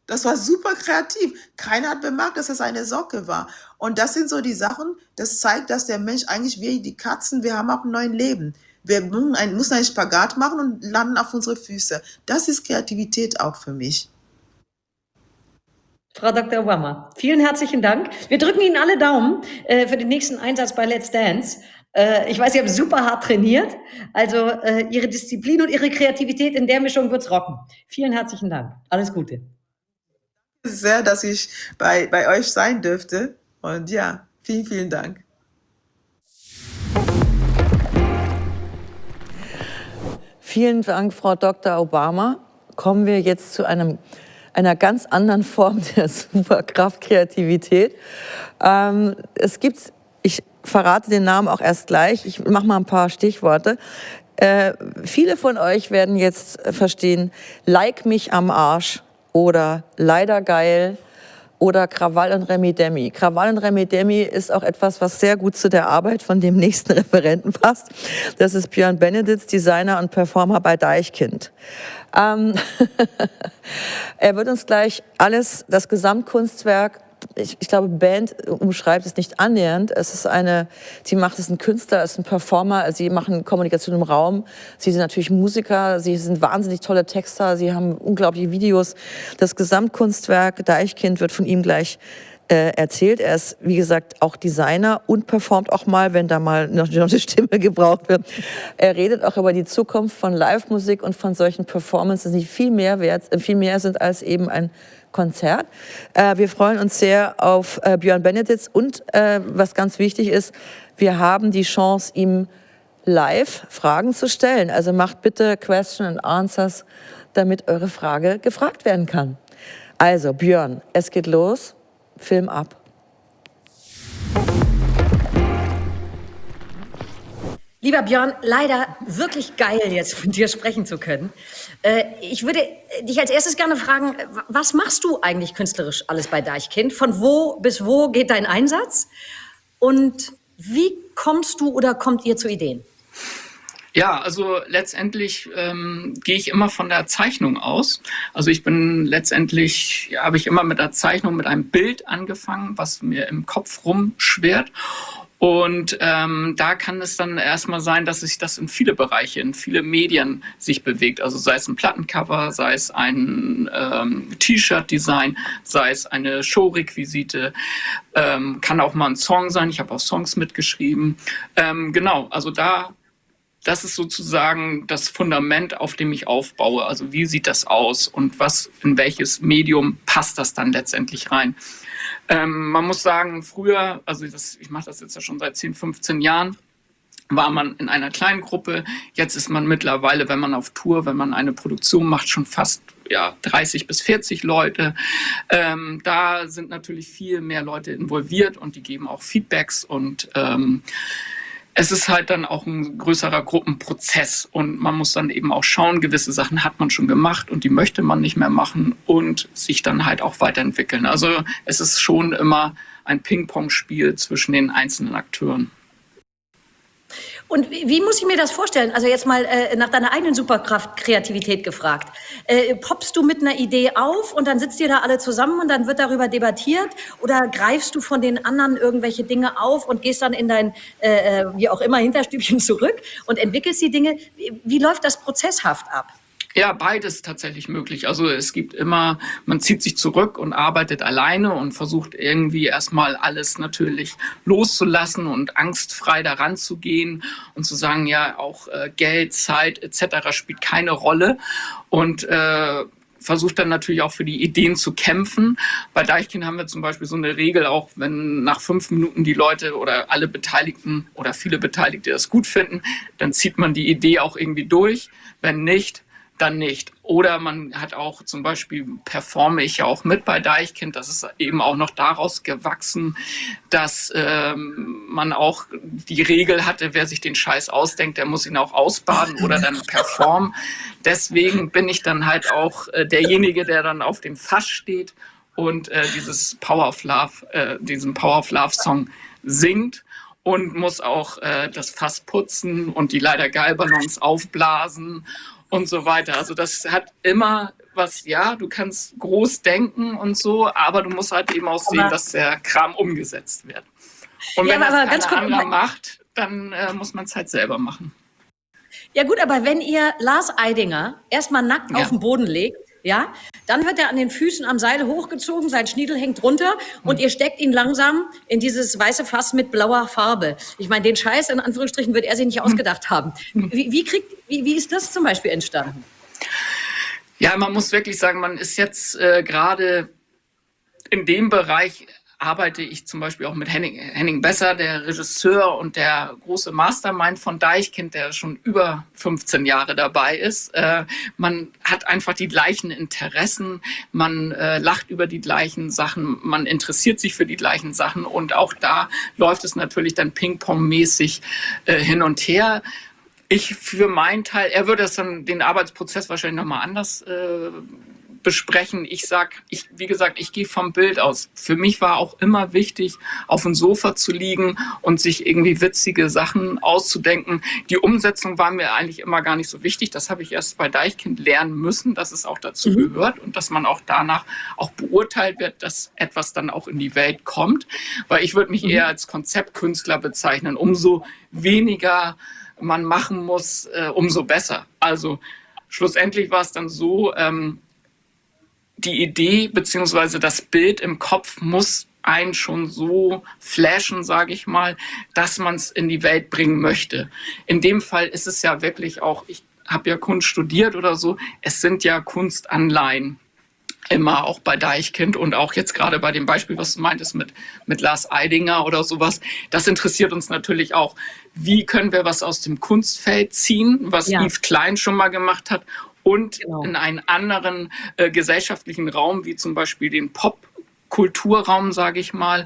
Das war super kreativ. Keiner hat bemerkt, dass es eine Socke war. Und das sind so die Sachen, das zeigt, dass der Mensch eigentlich wie die Katzen, wir haben auch ein neues Leben. Wir müssen einen Spagat machen und landen auf unsere Füße. Das ist Kreativität auch für mich. Frau Dr. Obama, vielen herzlichen Dank. Wir drücken Ihnen alle Daumen für den nächsten Einsatz bei Let's Dance. Ich weiß, Sie haben super hart trainiert. Also Ihre Disziplin und Ihre Kreativität in der Mischung wird's rocken. Vielen herzlichen Dank. Alles Gute. Sehr, dass ich bei euch sein dürfte. Und ja, vielen, vielen Dank. Vielen Dank, Frau Dr. Obama. Kommen wir jetzt zu einer ganz anderen Form der Superkraft Kreativität. Ich verrate den Namen auch erst gleich, ich mache mal ein paar Stichworte. Viele von euch werden jetzt verstehen, like mich am Arsch oder leider geil oder Krawall und Remi Demi. Krawall und Remi Demi ist auch etwas, was sehr gut zu der Arbeit von dem nächsten Referenten passt. Das ist Björn Beneditz, Designer und Performer bei Deichkind. Er wird uns gleich das Gesamtkunstwerk, ich glaube, Band umschreibt es nicht annähernd. Sie ist ein Künstler, ist ein Performer, sie machen Kommunikation im Raum. Sie sind natürlich Musiker, sie sind wahnsinnig tolle Texter, sie haben unglaubliche Videos. Das Gesamtkunstwerk Deichkind wird von ihm gleich erzählt. Er ist, wie gesagt, auch Designer und performt auch mal, wenn da mal noch eine Stimme gebraucht wird. Er redet auch über die Zukunft von Live-Musik und von solchen Performances, die viel mehr sind als eben ein Konzert. Wir freuen uns sehr auf Björn Beneditz und was ganz wichtig ist, wir haben die Chance, ihm live Fragen zu stellen. Also macht bitte Question and Answers, damit eure Frage gefragt werden kann. Also Björn, es geht los. Film ab. Lieber Björn, leider wirklich geil, jetzt von dir sprechen zu können. Ich würde dich als erstes gerne fragen, was machst du eigentlich künstlerisch alles bei Deichkind? Von wo bis wo geht dein Einsatz? Und wie kommst du oder kommt ihr zu Ideen? Ja, also letztendlich gehe ich immer von der Zeichnung aus. Also ich bin letztendlich, habe ich immer mit der Zeichnung, mit einem Bild angefangen, was mir im Kopf rumschwirrt. Und da kann es dann erstmal sein, dass sich das in viele Bereiche, in viele Medien sich bewegt. Also sei es ein Plattencover, sei es ein T-Shirt-Design, sei es eine Showrequisite, kann auch mal ein Song sein. Ich habe auch Songs mitgeschrieben. Genau, also das ist sozusagen das Fundament, auf dem ich aufbaue. Also wie sieht das aus und in welches Medium passt das dann letztendlich rein? Man muss sagen, früher, also ich mache das jetzt ja schon seit 10, 15 Jahren, war man in einer kleinen Gruppe. Jetzt ist man mittlerweile, wenn man auf Tour, wenn man eine Produktion macht, schon fast 30 bis 40 Leute. Da sind natürlich viel mehr Leute involviert und die geben auch Feedbacks und es ist halt dann auch ein größerer Gruppenprozess und man muss dann eben auch schauen, gewisse Sachen hat man schon gemacht und die möchte man nicht mehr machen und sich dann halt auch weiterentwickeln. Also es ist schon immer ein Ping-Pong-Spiel zwischen den einzelnen Akteuren. Und wie muss ich mir das vorstellen? Also jetzt mal nach deiner eigenen Superkraft Kreativität gefragt. Poppst du mit einer Idee auf und dann sitzt ihr da alle zusammen und dann wird darüber debattiert? Oder greifst du von den anderen irgendwelche Dinge auf und gehst dann in dein, wie auch immer, Hinterstübchen zurück und entwickelst die Dinge? Wie läuft das prozesshaft ab? Ja, beides tatsächlich möglich. Also es gibt immer, man zieht sich zurück und arbeitet alleine und versucht irgendwie erstmal alles natürlich loszulassen und angstfrei daran zu gehen und zu sagen, ja, auch Geld, Zeit etc. spielt keine Rolle und versucht dann natürlich auch für die Ideen zu kämpfen. Bei Deichkind haben wir zum Beispiel so eine Regel, auch wenn nach 5 Minuten die Leute oder alle Beteiligten oder viele Beteiligte das gut finden, dann zieht man die Idee auch irgendwie durch. Wenn nicht, dann nicht. Oder man hat auch zum Beispiel, performe ich ja auch mit bei Deichkind, das ist eben auch noch daraus gewachsen, dass man auch die Regel hatte, wer sich den Scheiß ausdenkt, der muss ihn auch ausbaden oder dann performen. Deswegen bin ich dann halt auch derjenige, der dann auf dem Fass steht und diesen Power of Love Song singt. Und muss auch das Fass putzen und die leider Geil-Ballons aufblasen und so weiter. Also das hat immer was, ja, du kannst groß denken und so, aber du musst halt eben auch sehen, dass der Kram umgesetzt wird. Und wenn das keiner anderer macht, dann muss man es halt selber machen. Ja gut, aber wenn ihr Lars Eidinger erstmal nackt auf den Boden legt, ja, dann wird er an den Füßen am Seil hochgezogen, sein Schniedel hängt runter und ihr steckt ihn langsam in dieses weiße Fass mit blauer Farbe. Ich meine, den Scheiß in Anführungsstrichen wird er sich nicht ausgedacht haben. Wie ist das zum Beispiel entstanden? Ja, man muss wirklich sagen, man ist jetzt gerade in dem Bereich, arbeite ich zum Beispiel auch mit Henning Besser, der Regisseur und der große Mastermind von Deichkind, der schon über 15 Jahre dabei ist. Man hat einfach die gleichen Interessen, man lacht über die gleichen Sachen, man interessiert sich für die gleichen Sachen und auch da läuft es natürlich dann Ping-Pong-mäßig hin und her. Ich für meinen Teil, er würde den Arbeitsprozess wahrscheinlich nochmal anders besprechen. Wie gesagt, ich gehe vom Bild aus. Für mich war auch immer wichtig, auf dem Sofa zu liegen und sich irgendwie witzige Sachen auszudenken. Die Umsetzung war mir eigentlich immer gar nicht so wichtig. Das habe ich erst bei Deichkind lernen müssen, dass es auch dazu gehört und dass man auch danach auch beurteilt wird, dass etwas dann auch in die Welt kommt. Weil ich würde mich eher als Konzeptkünstler bezeichnen. Umso weniger man machen muss, umso besser. Also schlussendlich war es dann so, die Idee bzw. das Bild im Kopf muss einen schon so flashen, sage ich mal, dass man es in die Welt bringen möchte. In dem Fall ist es ja wirklich auch, ich habe ja Kunst studiert oder so, es sind ja Kunstanleihen. Immer auch bei Deichkind und auch jetzt gerade bei dem Beispiel, was du meintest mit Lars Eidinger oder sowas. Das interessiert uns natürlich auch. Wie können wir was aus dem Kunstfeld ziehen, was Yves Klein schon mal gemacht hat und in einen anderen gesellschaftlichen Raum, wie zum Beispiel den Popkulturraum, sage ich mal.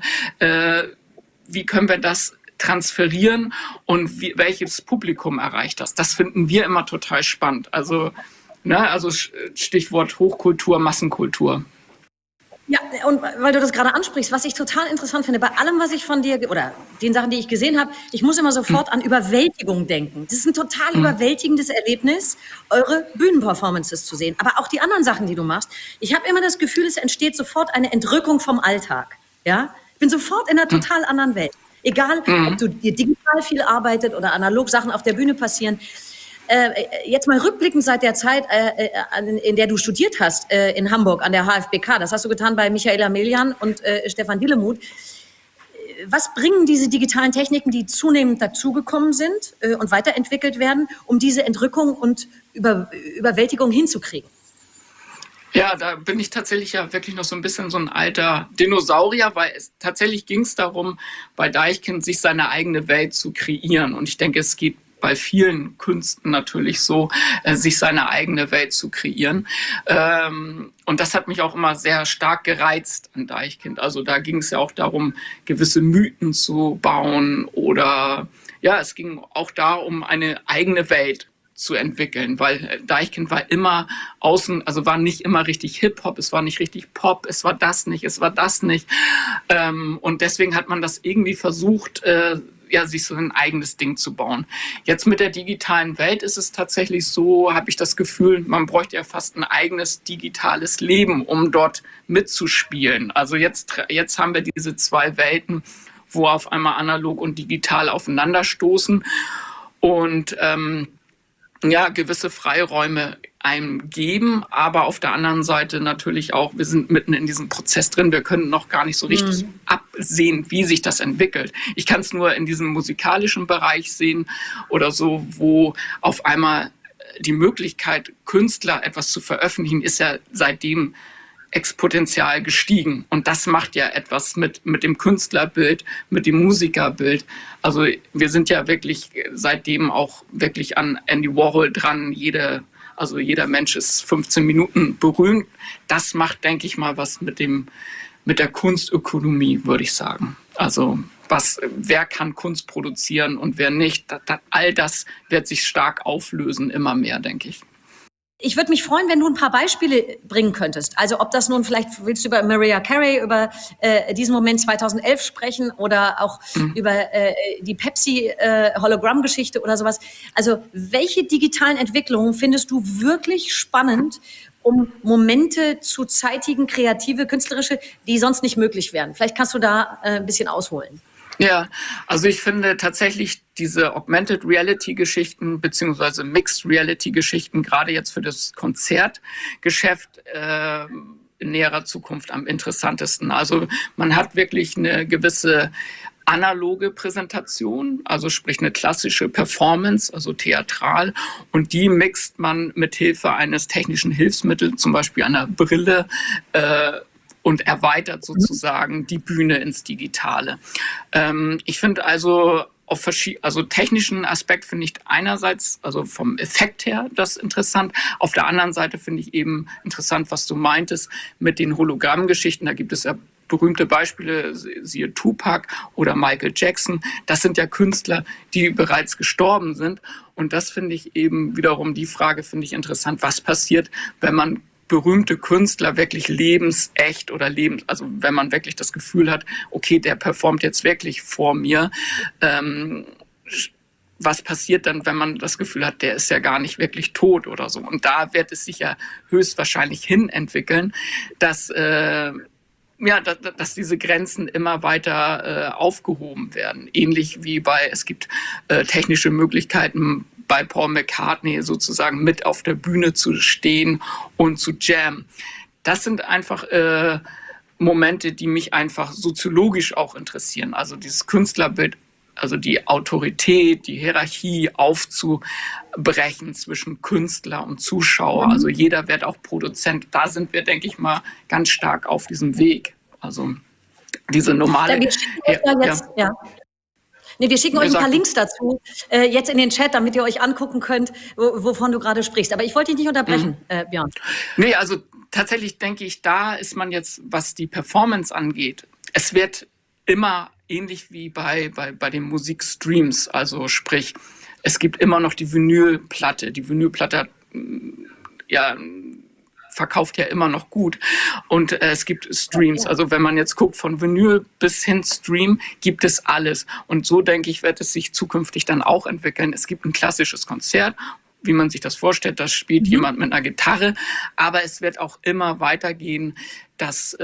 Wie können wir das transferieren und welches Publikum erreicht das? Das finden wir immer total spannend. Also Stichwort Hochkultur, Massenkultur. Ja, und weil du das gerade ansprichst, was ich total interessant finde, bei allem, was ich von dir, oder den Sachen, die ich gesehen habe, ich muss immer sofort an Überwältigung denken. Das ist ein total überwältigendes Erlebnis, eure Bühnenperformances zu sehen. Aber auch die anderen Sachen, die du machst. Ich habe immer das Gefühl, es entsteht sofort eine Entrückung vom Alltag. Ja? Ich bin sofort in einer total anderen Welt. Egal, ob du digital viel arbeitet oder analog Sachen auf der Bühne passieren. Jetzt mal rückblickend seit der Zeit, in der du studiert hast in Hamburg an der HFBK, das hast du getan bei Michaela Souza und Stefan Dielemuth. Was bringen diese digitalen Techniken, die zunehmend dazugekommen sind und weiterentwickelt werden, um diese Entrückung und Überwältigung hinzukriegen? Ja, da bin ich tatsächlich ja wirklich noch so ein bisschen so ein alter Dinosaurier, weil tatsächlich ging es darum, bei Deichkind sich seine eigene Welt zu kreieren. Und ich denke, es geht bei vielen Künsten natürlich so, sich seine eigene Welt zu kreieren. Und das hat mich auch immer sehr stark gereizt an Deichkind. Also da ging es ja auch darum, gewisse Mythen zu bauen oder ja, es ging auch da um eine eigene Welt zu entwickeln, weil Deichkind war immer außen, also war nicht immer richtig Hip-Hop, es war nicht richtig Pop, es war das nicht, es war das nicht. Und deswegen hat man das irgendwie versucht, sich so ein eigenes Ding zu bauen. Jetzt mit der digitalen Welt ist es tatsächlich so, habe ich das Gefühl, man bräuchte ja fast ein eigenes digitales Leben, um dort mitzuspielen. Also jetzt haben wir diese zwei Welten, wo auf einmal analog und digital aufeinanderstoßen und gewisse Freiräume einem geben, aber auf der anderen Seite natürlich auch, wir sind mitten in diesem Prozess drin, wir können noch gar nicht so richtig absehen, wie sich das entwickelt. Ich kann es nur in diesem musikalischen Bereich sehen oder so, wo auf einmal die Möglichkeit, Künstler etwas zu veröffentlichen, ist ja seitdem exponentiell gestiegen. Und das macht ja etwas mit dem Künstlerbild, mit dem Musikerbild. Also wir sind ja wirklich seitdem auch wirklich an Andy Warhol dran. Jeder Mensch ist 15 Minuten berühmt. Das macht, denke ich mal, was mit der Kunstökonomie, würde ich sagen. Also wer kann Kunst produzieren und wer nicht. All das wird sich stark auflösen, immer mehr, denke ich. Ich würde mich freuen, wenn du ein paar Beispiele bringen könntest. Also ob das nun, vielleicht willst du über Mariah Carey, über diesen Moment 2011 sprechen oder auch über die Pepsi-Hologramm-Geschichte oder sowas. Also welche digitalen Entwicklungen findest du wirklich spannend, um Momente zu zeitigen, kreative, künstlerische, die sonst nicht möglich wären? Vielleicht kannst du da ein bisschen ausholen. Ja, also ich finde tatsächlich diese Augmented Reality Geschichten beziehungsweise Mixed Reality Geschichten gerade jetzt für das Konzertgeschäft in näherer Zukunft am interessantesten. Also man hat wirklich eine gewisse analoge Präsentation, also sprich eine klassische Performance, also theatral, und die mixt man mit Hilfe eines technischen Hilfsmittels, zum Beispiel einer Brille, und erweitert sozusagen die Bühne ins Digitale. Ich finde also technischen Aspekt finde ich einerseits, also vom Effekt her, das interessant. Auf der anderen Seite finde ich eben interessant, was du meintest mit den Hologrammgeschichten. Da gibt es ja berühmte Beispiele, siehe Tupac oder Michael Jackson. Das sind ja Künstler, die bereits gestorben sind. Und das finde ich eben wiederum, die Frage finde ich interessant, was passiert, wenn man berühmte Künstler wirklich lebensecht oder also wenn man wirklich das Gefühl hat, okay, der performt jetzt wirklich vor mir. Was passiert dann, wenn man das Gefühl hat, der ist ja gar nicht wirklich tot oder so? Und da wird es sich ja höchstwahrscheinlich hin entwickeln, dass diese Grenzen immer weiter aufgehoben werden. Ähnlich wie es gibt technische Möglichkeiten, bei Paul McCartney sozusagen mit auf der Bühne zu stehen und zu jammen. Das sind einfach Momente, die mich einfach soziologisch auch interessieren. Also dieses Künstlerbild, also die Autorität, die Hierarchie aufzubrechen zwischen Künstler und Zuschauer. Also jeder wird auch Produzent. Da sind wir, denke ich mal, ganz stark auf diesem Weg. Also diese normale... Wir schicken euch ein paar Links dazu, jetzt in den Chat, damit ihr euch angucken könnt, wovon du gerade sprichst. Aber ich wollte dich nicht unterbrechen, Björn. Nee, also tatsächlich denke ich, da ist man jetzt, was die Performance angeht, es wird immer ähnlich wie bei den Musikstreams. Also sprich, es gibt immer noch die Vinylplatte. Die Vinylplatte hat, verkauft ja immer noch gut. Und es gibt Streams. Also wenn man jetzt guckt, von Vinyl bis hin Stream, gibt es alles. Und so, denke ich, wird es sich zukünftig dann auch entwickeln. Es gibt ein klassisches Konzert, wie man sich das vorstellt. Da spielt jemand mit einer Gitarre. Aber es wird auch immer weitergehen, dass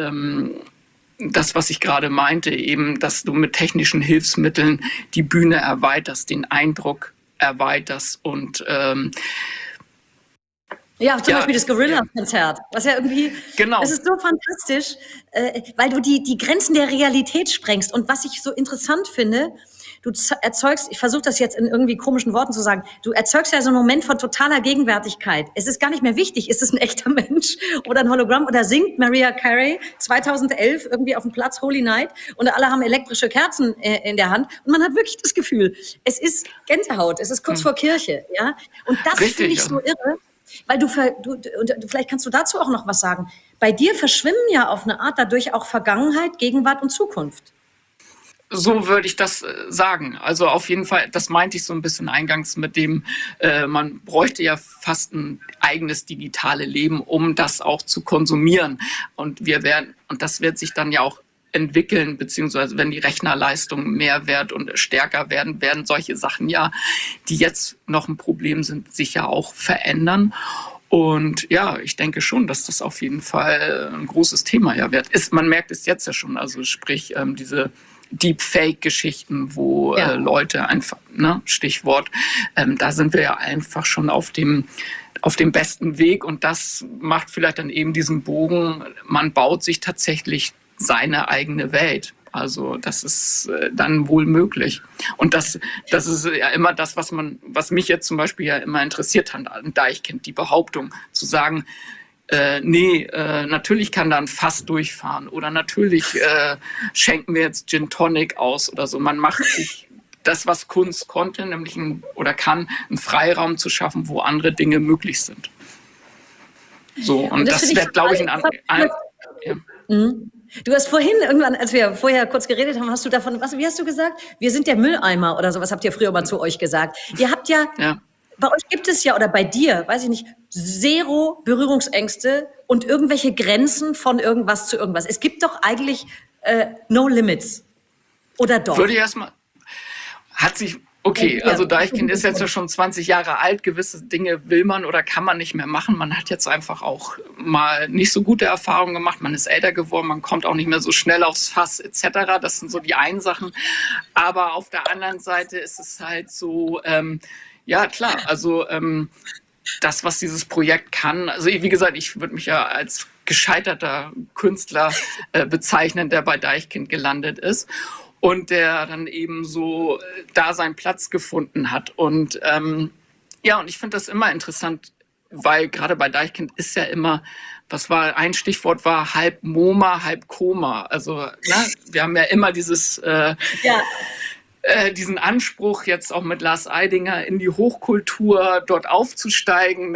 das, was ich gerade meinte, eben, dass du mit technischen Hilfsmitteln die Bühne erweiterst, den Eindruck erweiterst und zum Beispiel das Gorillaz-Konzert, was ja irgendwie, das ist so fantastisch, weil du die Grenzen der Realität sprengst. Und was ich so interessant finde, du erzeugst, ich versuche das jetzt in irgendwie komischen Worten zu sagen, du erzeugst ja so einen Moment von totaler Gegenwärtigkeit. Es ist gar nicht mehr wichtig, ist es ein echter Mensch oder ein Hologramm oder singt Mariah Carey 2011 irgendwie auf dem Platz Holy Night und alle haben elektrische Kerzen in der Hand und man hat wirklich das Gefühl, es ist Gänsehaut, es ist kurz vor Kirche, ja. Und das finde ich so irre. Weil du vielleicht kannst du dazu auch noch was sagen. Bei dir verschwimmen ja auf eine Art dadurch auch Vergangenheit, Gegenwart und Zukunft. So würde ich das sagen. Also auf jeden Fall, das meinte ich so ein bisschen eingangs mit dem, man bräuchte ja fast ein eigenes digitales Leben, um das auch zu konsumieren. Und das wird sich dann ja auch entwickeln, beziehungsweise wenn die Rechnerleistungen mehr werden und stärker werden, werden solche Sachen ja, die jetzt noch ein Problem sind, sich ja auch verändern. Und ja, ich denke schon, dass das auf jeden Fall ein großes Thema ja wird. Man merkt es jetzt ja schon, also sprich diese Deepfake-Geschichten, wo Leute einfach, ne, Stichwort, da sind wir ja einfach schon auf dem besten Weg und das macht vielleicht dann eben diesen Bogen, man baut sich tatsächlich seine eigene Welt. Also das ist dann wohl möglich. Und das ist ja immer das, was mich jetzt zum Beispiel ja immer interessiert hat an Deichkind, die Behauptung zu sagen, natürlich kann da ein Fass durchfahren oder natürlich schenken wir jetzt Gin Tonic aus oder so. Man macht sich das, was Kunst konnte, nämlich einen Freiraum zu schaffen, wo andere Dinge möglich sind. So, und das wird, glaube ich, Du hast vorhin irgendwann, als wir vorher kurz geredet haben, hast du davon, wie hast du gesagt? Wir sind der Mülleimer oder sowas, habt ihr früher mal zu euch gesagt. Ihr habt bei euch gibt es ja, oder bei dir, weiß ich nicht, 0 Berührungsängste und irgendwelche Grenzen von irgendwas zu irgendwas. Es gibt doch eigentlich no limits. Oder doch? Würde ich erstmal, okay, also Deichkind ist jetzt ja schon 20 Jahre alt, gewisse Dinge will man oder kann man nicht mehr machen. Man hat jetzt einfach auch mal nicht so gute Erfahrungen gemacht, man ist älter geworden, man kommt auch nicht mehr so schnell aufs Fass etc. Das sind so die einen Sachen. Aber auf der anderen Seite ist es halt so, ja klar, also das, was dieses Projekt kann, also wie gesagt, ich würde mich ja als gescheiterter Künstler bezeichnen, der bei Deichkind gelandet ist. Und der dann eben so da seinen Platz gefunden hat. Und und ich finde das immer interessant, weil gerade bei Deichkind ist ja immer, ein Stichwort war halb MoMA, halb Koma. Also wir haben ja immer diesen Anspruch, jetzt auch mit Lars Eidinger in die Hochkultur dort aufzusteigen,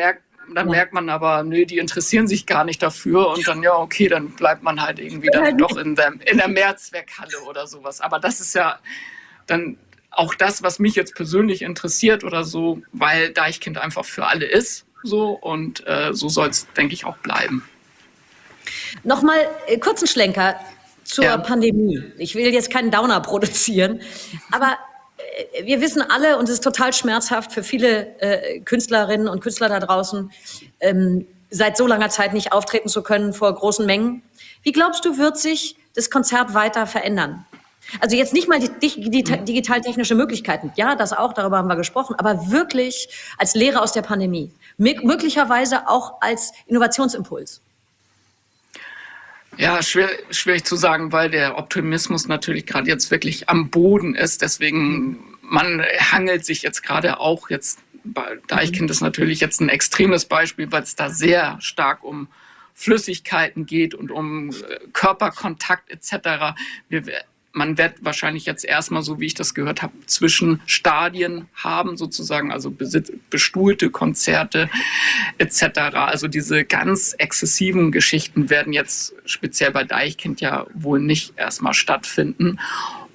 dann merkt man aber, die interessieren sich gar nicht dafür und dann, dann bleibt man halt irgendwie dann doch in der Mehrzweckhalle oder sowas. Aber das ist ja dann auch das, was mich jetzt persönlich interessiert oder so, weil Deichkind einfach für alle ist so und so soll es, denke ich, auch bleiben. Nochmal kurzen Schlenker zur Pandemie. Ich will jetzt keinen Downer produzieren, aber wir wissen alle, und es ist total schmerzhaft für viele Künstlerinnen und Künstler da draußen, seit so langer Zeit nicht auftreten zu können vor großen Mengen. Wie glaubst du, wird sich das Konzert weiter verändern? Also jetzt nicht mal die digital-technische Möglichkeiten. Ja, das auch, darüber haben wir gesprochen. Aber wirklich als Lehre aus der Pandemie. Möglicherweise auch als Innovationsimpuls. Ja, schwierig zu sagen, weil der Optimismus natürlich gerade jetzt wirklich am Boden ist. Deswegen, man hangelt sich jetzt gerade auch jetzt, bei Deichkind ist natürlich jetzt ein extremes Beispiel, weil es da sehr stark um Flüssigkeiten geht und um Körperkontakt etc. Man wird wahrscheinlich jetzt erstmal, so wie ich das gehört habe, Zwischenstadien haben sozusagen, also bestuhlte Konzerte etc. Also diese ganz exzessiven Geschichten werden jetzt speziell bei Deichkind ja wohl nicht erstmal stattfinden.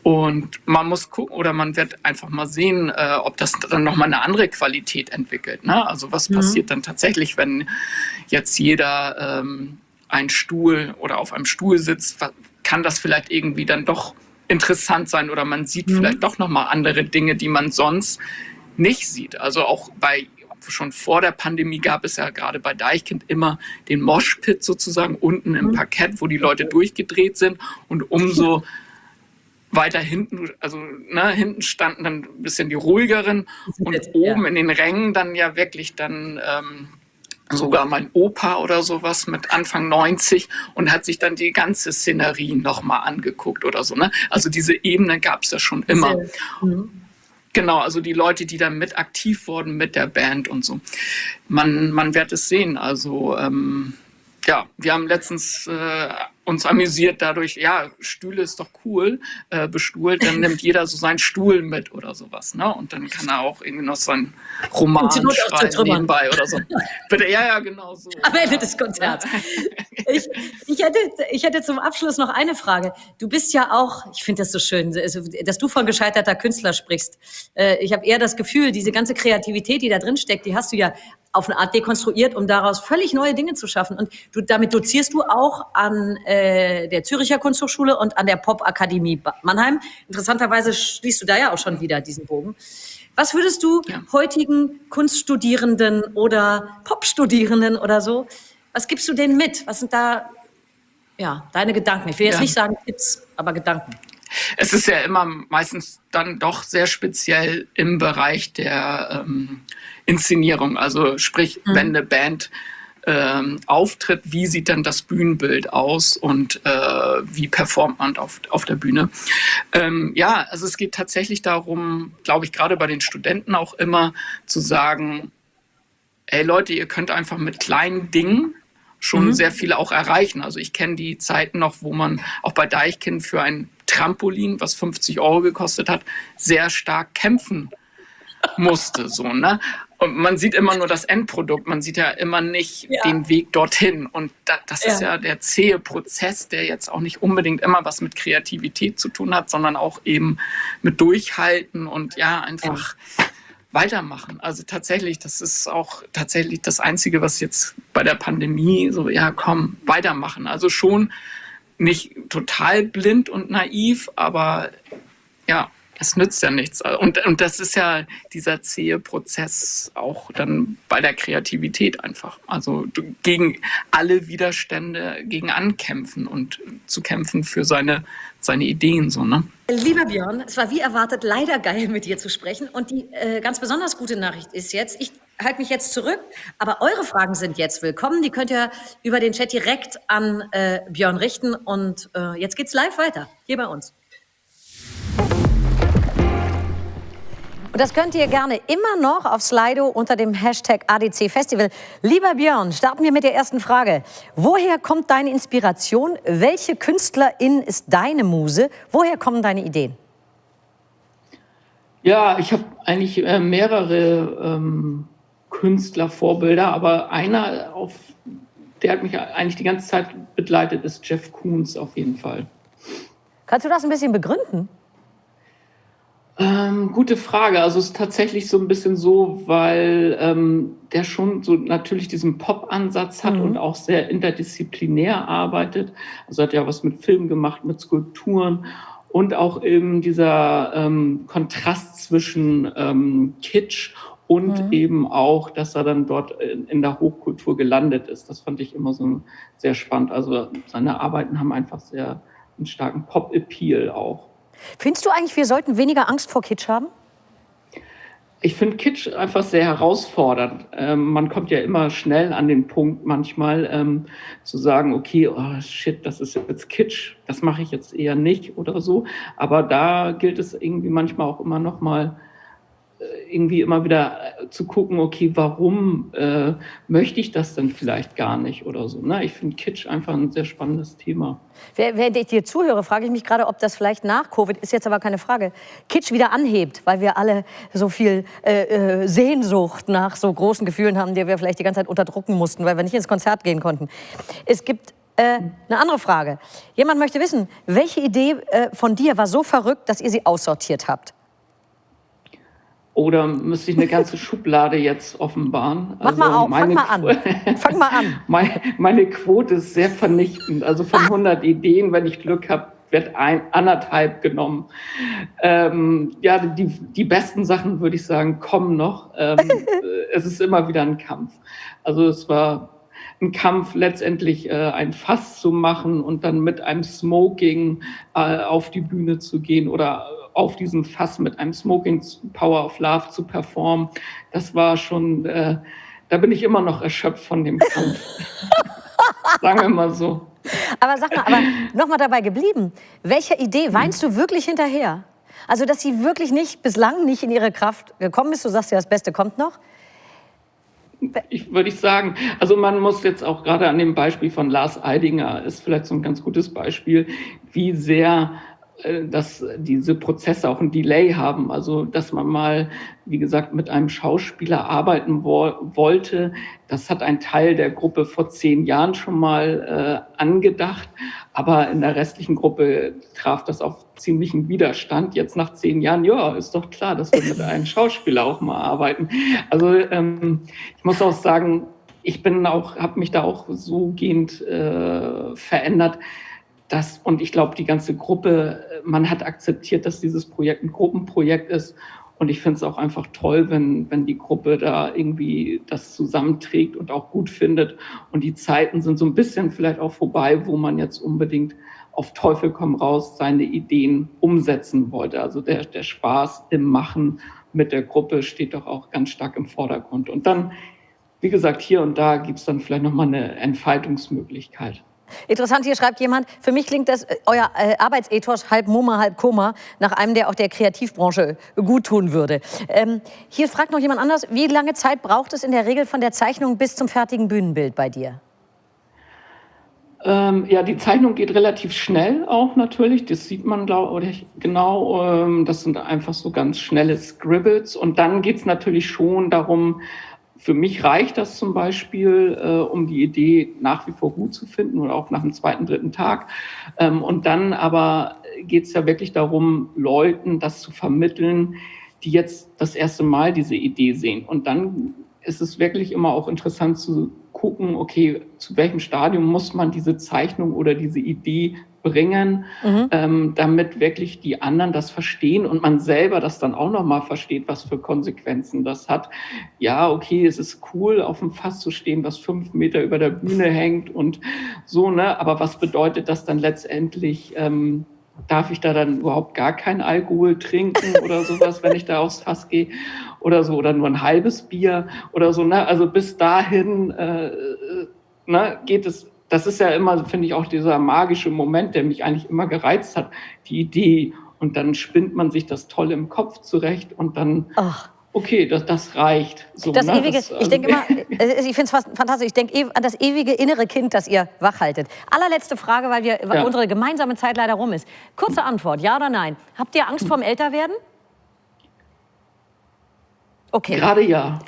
Und man muss gucken oder man wird einfach mal sehen, ob das dann nochmal eine andere Qualität entwickelt. Ne? Also was passiert dann tatsächlich, wenn jetzt jeder einen Stuhl oder auf einem Stuhl sitzt, kann das vielleicht irgendwie dann doch interessant sein oder man sieht vielleicht doch nochmal andere Dinge, die man sonst nicht sieht. Also auch schon vor der Pandemie gab es ja gerade bei Deichkind immer den Moshpit sozusagen unten im Parkett, wo die Leute durchgedreht sind und umso weiter hinten, also hinten standen dann ein bisschen die ruhigeren und oben in den Rängen dann ja wirklich dann sogar mein Opa oder sowas mit Anfang 90 und hat sich dann die ganze Szenerie nochmal angeguckt oder so. Ne? Also diese Ebene gab es ja schon immer. Genau, also die Leute, die da mit aktiv wurden mit der Band und so. Man wird es sehen. Also wir haben letztens uns amüsiert dadurch, Stühle ist doch cool, bestuhlt, dann nimmt jeder so seinen Stuhl mit oder sowas, ne? Und dann kann er auch irgendwie noch seinen Roman schreiben nebenbei oder so. Bitte, ja, genau so. Am Ende des Konzerts. Ich hätte zum Abschluss noch eine Frage. Du bist ja auch, ich finde das so schön, dass du von gescheiterter Künstler sprichst. Ich habe eher das Gefühl, diese ganze Kreativität, die da drin steckt, die hast du ja auf eine Art dekonstruiert, um daraus völlig neue Dinge zu schaffen. Und damit dozierst du auch an der Züricher Kunsthochschule und an der Popakademie Mannheim. Interessanterweise schließt du da ja auch schon wieder diesen Bogen. Was würdest du heutigen Kunststudierenden oder Popstudierenden oder so, was gibst du denen mit? Was sind da deine Gedanken? Ich will jetzt nicht sagen Tipps, aber Gedanken. Es ist ja immer meistens dann doch sehr speziell im Bereich der Inszenierung. Also sprich, wenn eine Band auftritt, wie sieht dann das Bühnenbild aus und wie performt man auf der Bühne? Also es geht tatsächlich darum, glaube ich, gerade bei den Studenten auch immer zu sagen, hey Leute, ihr könnt einfach mit kleinen Dingen schon sehr viel auch erreichen. Also ich kenne die Zeiten noch, wo man auch bei Deichkind für ein Trampolin, was 50 € gekostet hat, sehr stark kämpfen musste. So, ne? Und man sieht immer nur das Endprodukt, man sieht ja immer nicht den Weg dorthin. Und das ist ja der zähe Prozess, der jetzt auch nicht unbedingt immer was mit Kreativität zu tun hat, sondern auch eben mit Durchhalten und einfach weitermachen. Also tatsächlich, das ist auch tatsächlich das Einzige, was jetzt bei der Pandemie so, weitermachen. Also schon nicht total blind und naiv, aber es nützt ja nichts. Und das ist ja dieser zähe Prozess auch dann bei der Kreativität einfach. Also gegen alle Widerstände gegen ankämpfen und zu kämpfen für seine Ideen. So, ne? Lieber Björn, es war wie erwartet leider geil, mit dir zu sprechen. Und die ganz besonders gute Nachricht ist jetzt, ich halte mich jetzt zurück, aber eure Fragen sind jetzt willkommen. Die könnt ihr über den Chat direkt an Björn richten. Und jetzt geht's live weiter, hier bei uns. Und das könnt ihr gerne immer noch auf Slido unter dem Hashtag ADC Festival. Lieber Björn, starten wir mit der ersten Frage. Woher kommt deine Inspiration? Welche Künstlerin ist deine Muse? Woher kommen deine Ideen? Ja, ich habe eigentlich mehrere Künstlervorbilder, aber einer, der hat mich eigentlich die ganze Zeit begleitet, ist Jeff Koons auf jeden Fall. Kannst du das ein bisschen begründen? Gute Frage. Also es ist tatsächlich so ein bisschen so, weil der schon so natürlich diesen Pop-Ansatz hat und auch sehr interdisziplinär arbeitet. Also hat ja was mit Film gemacht, mit Skulpturen und auch eben dieser Kontrast zwischen Kitsch und eben auch, dass er dann dort in der Hochkultur gelandet ist. Das fand ich immer so sehr spannend. Also seine Arbeiten haben einfach sehr einen starken Pop-Appeal auch. Findest du eigentlich, wir sollten weniger Angst vor Kitsch haben? Ich finde Kitsch einfach sehr herausfordernd. Man kommt ja immer schnell an den Punkt manchmal zu sagen, okay, oh shit, das ist jetzt Kitsch, das mache ich jetzt eher nicht oder so. Aber da gilt es irgendwie manchmal auch immer noch mal irgendwie immer wieder zu gucken, okay, warum möchte ich das denn vielleicht gar nicht oder so. Ne? Ich finde Kitsch einfach ein sehr spannendes Thema. Während ich dir zuhöre, frage ich mich gerade, ob das vielleicht nach Covid, ist jetzt aber keine Frage, Kitsch wieder anhebt, weil wir alle so viel Sehnsucht nach so großen Gefühlen haben, die wir vielleicht die ganze Zeit unterdrücken mussten, weil wir nicht ins Konzert gehen konnten. Es gibt eine andere Frage. Jemand möchte wissen, welche Idee von dir war so verrückt, dass ihr sie aussortiert habt? Oder müsste ich eine ganze Schublade jetzt offenbaren? Mach mal auf, fang mal an. Fang mal an. Meine Quote ist sehr vernichtend. Also von 100 Ideen, wenn ich Glück habe, wird 1,5 genommen. Die besten Sachen, würde ich sagen, kommen noch. Es ist immer wieder ein Kampf. Also es war ein Kampf, letztendlich ein Fass zu machen und dann mit einem Smoking auf die Bühne zu gehen oder auf diesem Fass mit einem Smoking Power of Love zu performen. Das war schon, da bin ich immer noch erschöpft von dem Kampf. Sagen wir mal so. Aber sag mal, noch mal dabei geblieben. Welcher Idee weinst du wirklich hinterher? Also, dass sie wirklich bislang nicht in ihre Kraft gekommen ist. Du sagst ja, das Beste kommt noch. Würde ich sagen. Also man muss jetzt auch gerade an dem Beispiel von Lars Eidinger, ist vielleicht so ein ganz gutes Beispiel, wie sehr dass diese Prozesse auch ein Delay haben. Also dass man mal, wie gesagt, mit einem Schauspieler arbeiten wollte. Das hat ein Teil der Gruppe vor 10 Jahren schon mal angedacht. Aber in der restlichen Gruppe traf das auf ziemlichen Widerstand. Jetzt nach 10 Jahren, ja, ist doch klar, dass wir mit einem Schauspieler auch mal arbeiten. Also ich muss auch sagen, ich habe mich da auch so gehend verändert, und ich glaube, die ganze Gruppe, man hat akzeptiert, dass dieses Projekt ein Gruppenprojekt ist. Und ich finde es auch einfach toll, wenn die Gruppe da irgendwie das zusammenträgt und auch gut findet. Und die Zeiten sind so ein bisschen vielleicht auch vorbei, wo man jetzt unbedingt auf Teufel komm raus seine Ideen umsetzen wollte. Also der Spaß im Machen mit der Gruppe steht doch auch ganz stark im Vordergrund. Und dann, wie gesagt, hier und da gibt es dann vielleicht nochmal eine Entfaltungsmöglichkeit. Interessant, hier schreibt jemand, für mich klingt das, euer Arbeitsethos, halb Mumma, halb Koma, nach einem, der auch der Kreativbranche gut tun würde. Hier fragt noch jemand anders, wie lange Zeit braucht es in der Regel von der Zeichnung bis zum fertigen Bühnenbild bei dir? Ja, die Zeichnung geht relativ schnell auch natürlich, das sieht man genau, das sind einfach so ganz schnelle Scribbles und dann geht es natürlich schon darum, für mich reicht das zum Beispiel, um die Idee nach wie vor gut zu finden oder auch nach dem 2., 3. Tag. Und dann aber geht es ja wirklich darum, Leuten das zu vermitteln, die jetzt das erste Mal diese Idee sehen. Und dann ist es wirklich immer auch interessant zu gucken, okay, zu welchem Stadium muss man diese Zeichnung oder diese Idee bringen, damit wirklich die anderen das verstehen und man selber das dann auch nochmal versteht, was für Konsequenzen das hat. Ja, okay, es ist cool, auf dem Fass zu stehen, was 5 Meter über der Bühne hängt und so, ne? Aber was bedeutet das dann letztendlich? Darf ich da dann überhaupt gar kein Alkohol trinken oder sowas, wenn ich da aufs Fass gehe oder so, oder nur ein halbes Bier oder so, ne? Also bis dahin geht es. Das ist ja immer, finde ich, auch dieser magische Moment, der mich eigentlich immer gereizt hat, die Idee. Und dann spinnt man sich das toll im Kopf zurecht und dann, okay, das reicht. So, das ewige, ich denke immer, ich finde es fast fantastisch, ich denke an das ewige innere Kind, das ihr wachhaltet. Allerletzte Frage, weil unsere gemeinsame Zeit leider rum ist. Kurze Antwort, ja oder nein? Habt ihr Angst vorm Älterwerden? Okay. Gerade ja.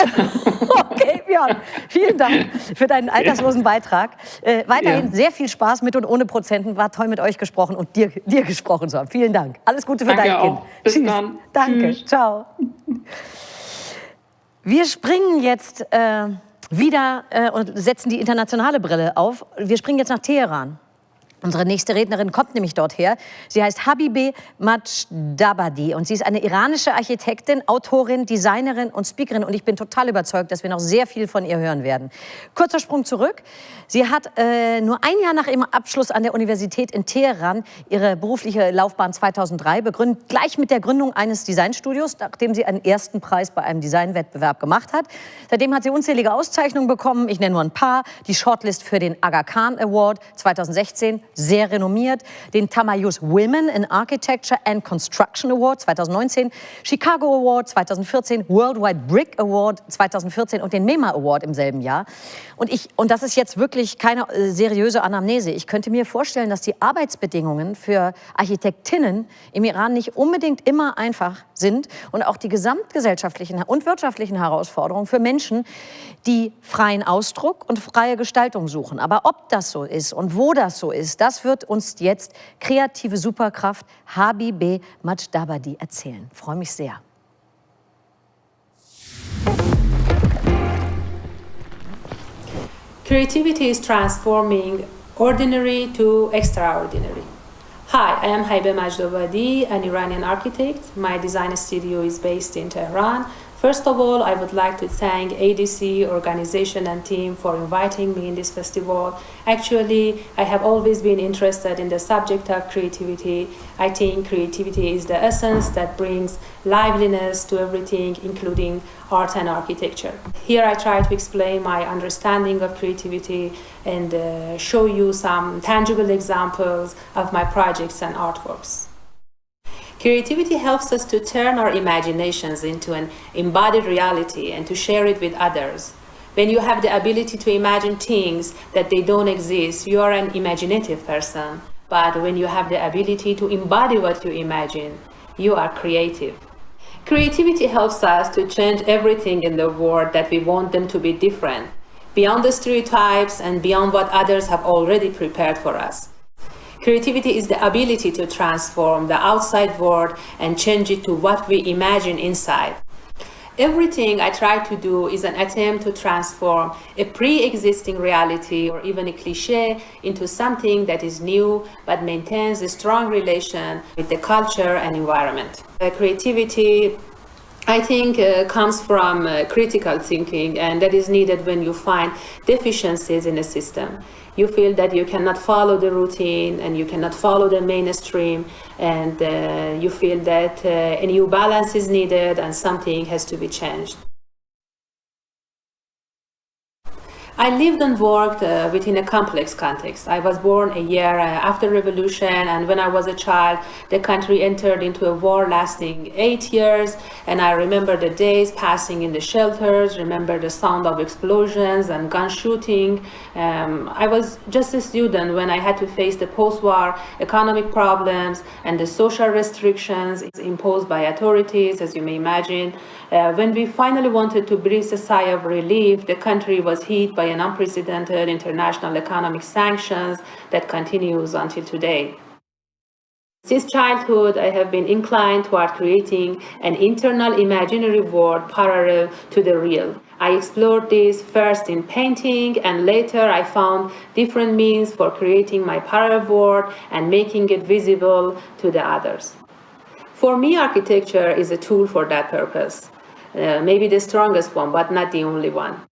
Okay, Björn, vielen Dank für deinen alterslosen Beitrag. Weiterhin sehr viel Spaß mit und ohne Prozenten. War toll, mit euch gesprochen und dir gesprochen zu haben. Vielen Dank. Alles Gute für dein Kind. Bis dann. Danke. Tschüss. Ciao. Wir springen jetzt wieder und setzen die internationale Brille auf. Wir springen jetzt nach Teheran. Unsere nächste Rednerin kommt nämlich dort her. Sie heißt Habibeh Majdabadi und sie ist eine iranische Architektin, Autorin, Designerin und Speakerin. Und ich bin total überzeugt, dass wir noch sehr viel von ihr hören werden. Kurzer Sprung zurück. Sie hat nur ein Jahr nach ihrem Abschluss an der Universität in Teheran ihre berufliche Laufbahn 2003 begründet, gleich mit der Gründung eines Designstudios, nachdem sie einen ersten Preis bei einem Designwettbewerb gemacht hat. Seitdem hat sie unzählige Auszeichnungen bekommen. Ich nenne nur ein paar. Die Shortlist für den Aga Khan Award 2016. Sehr renommiert, den Tamayus Women in Architecture and Construction Award 2019, Chicago Award 2014, Worldwide Brick Award 2014 und den MEMA Award im selben Jahr. Und das ist jetzt wirklich keine seriöse Anamnese. Ich könnte mir vorstellen, dass die Arbeitsbedingungen für Architektinnen im Iran nicht unbedingt immer einfach sind und auch die gesamtgesellschaftlichen und wirtschaftlichen Herausforderungen für Menschen, die freien Ausdruck und freie Gestaltung suchen. Aber ob das so ist und wo das so ist, das wird uns jetzt kreative Superkraft Habibeh Majdabadi erzählen. Ich freue mich sehr. Creativity is transforming ordinary to extraordinary. Hi, I am Habibeh Majdabadi, an Iranian architect. My design studio is based in Tehran. First of all, I would like to thank ADC organization and team for inviting me in this festival. Actually, I have always been interested in the subject of creativity. I think creativity is the essence that brings liveliness to everything, including art and architecture. Here I try to explain my understanding of creativity and show you some tangible examples of my projects and artworks. Creativity helps us to turn our imaginations into an embodied reality and to share it with others. When you have the ability to imagine things that they don't exist, you are an imaginative person. But when you have the ability to embody what you imagine, you are creative. Creativity helps us to change everything in the world that we want them to be different, beyond the stereotypes and beyond what others have already prepared for us. Creativity is the ability to transform the outside world and change it to what we imagine inside. Everything I try to do is an attempt to transform a pre-existing reality or even a cliché into something that is new but maintains a strong relation with the culture and environment. Creativity, I think, comes from critical thinking, and that is needed when you find deficiencies in a system. You feel that you cannot follow the routine and you cannot follow the mainstream, and you feel that a new balance is needed and something has to be changed. I lived and worked within a complex context. I was born a year after revolution, and when I was a child, the country entered into a war lasting 8 years, and I remember the days passing in the shelters, remember the sound of explosions and gun shooting. I was just a student when I had to face the post-war economic problems and the social restrictions imposed by authorities, as you may imagine. When we finally wanted to breathe a sigh of relief, the country was hit by an unprecedented international economic sanctions that continues until today. Since childhood, I have been inclined toward creating an internal imaginary world parallel to the real. I explored this first in painting, and later I found different means for creating my parallel world and making it visible to the others. For me, architecture is a tool for that purpose. Maybe the strongest one, but not the only one.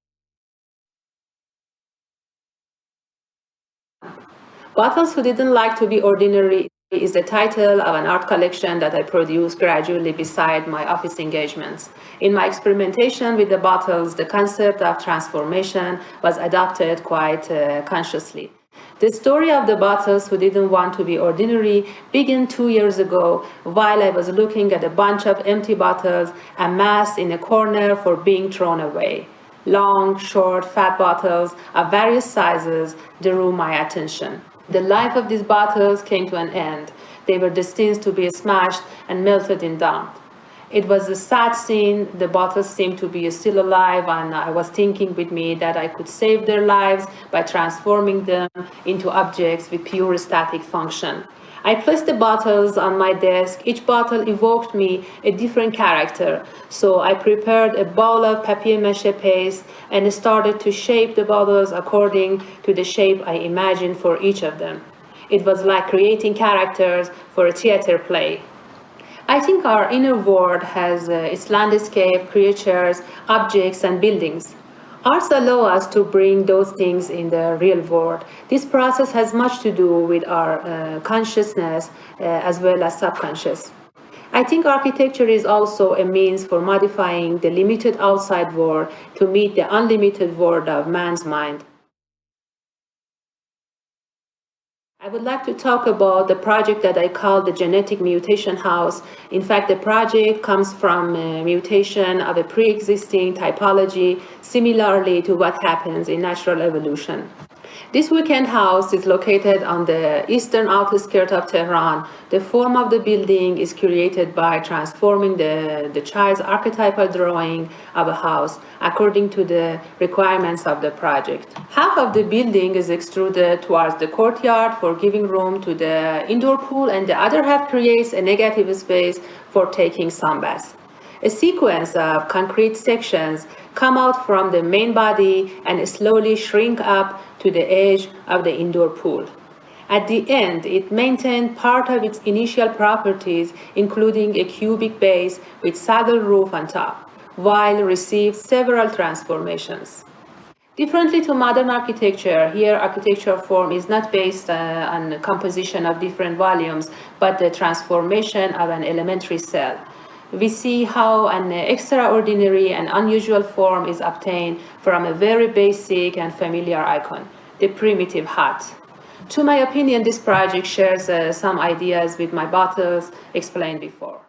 Bottles Who Didn't Like to Be Ordinary is the title of an art collection that I produced gradually beside my office engagements. In my experimentation with the bottles, the concept of transformation was adopted quite consciously. The story of the bottles who didn't want to be ordinary began 2 years ago while I was looking at a bunch of empty bottles amassed in a corner for being thrown away. Long, short, fat bottles of various sizes drew my attention. The life of these bottles came to an end. They were destined to be smashed and melted in dung. It was a sad scene. The bottles seemed to be still alive, and I was thinking with me that I could save their lives by transforming them into objects with pure static function. I placed the bottles on my desk. Each bottle evoked me a different character. So I prepared a ball of papier-mâché paste and started to shape the bottles according to the shape I imagined for each of them. It was like creating characters for a theater play. I think our inner world has its landscape, creatures, objects, and buildings. Arts allow us to bring those things in the real world. This process has much to do with our consciousness as well as subconscious. I think architecture is also a means for modifying the limited outside world to meet the unlimited world of man's mind. I would like to talk about the project that I call the Genetic Mutation House. In fact, the project comes from a mutation of a pre-existing typology, similarly to what happens in natural evolution. This weekend house is located on the eastern outskirts of Tehran. The form of the building is created by transforming the child's archetypal drawing of a house according to the requirements of the project. Half of the building is extruded towards the courtyard for giving room to the indoor pool, and the other half creates a negative space for taking sunbaths. A sequence of concrete sections come out from the main body and slowly shrink up to the edge of the indoor pool. At the end, it maintained part of its initial properties, including a cubic base with saddle roof on top, while received several transformations. Differently to modern architecture, here architectural form is not based on the composition of different volumes, but the transformation of an elementary cell. We see how an extraordinary and unusual form is obtained from a very basic and familiar icon, the primitive hut. To my opinion, this project shares some ideas with my bottles explained before.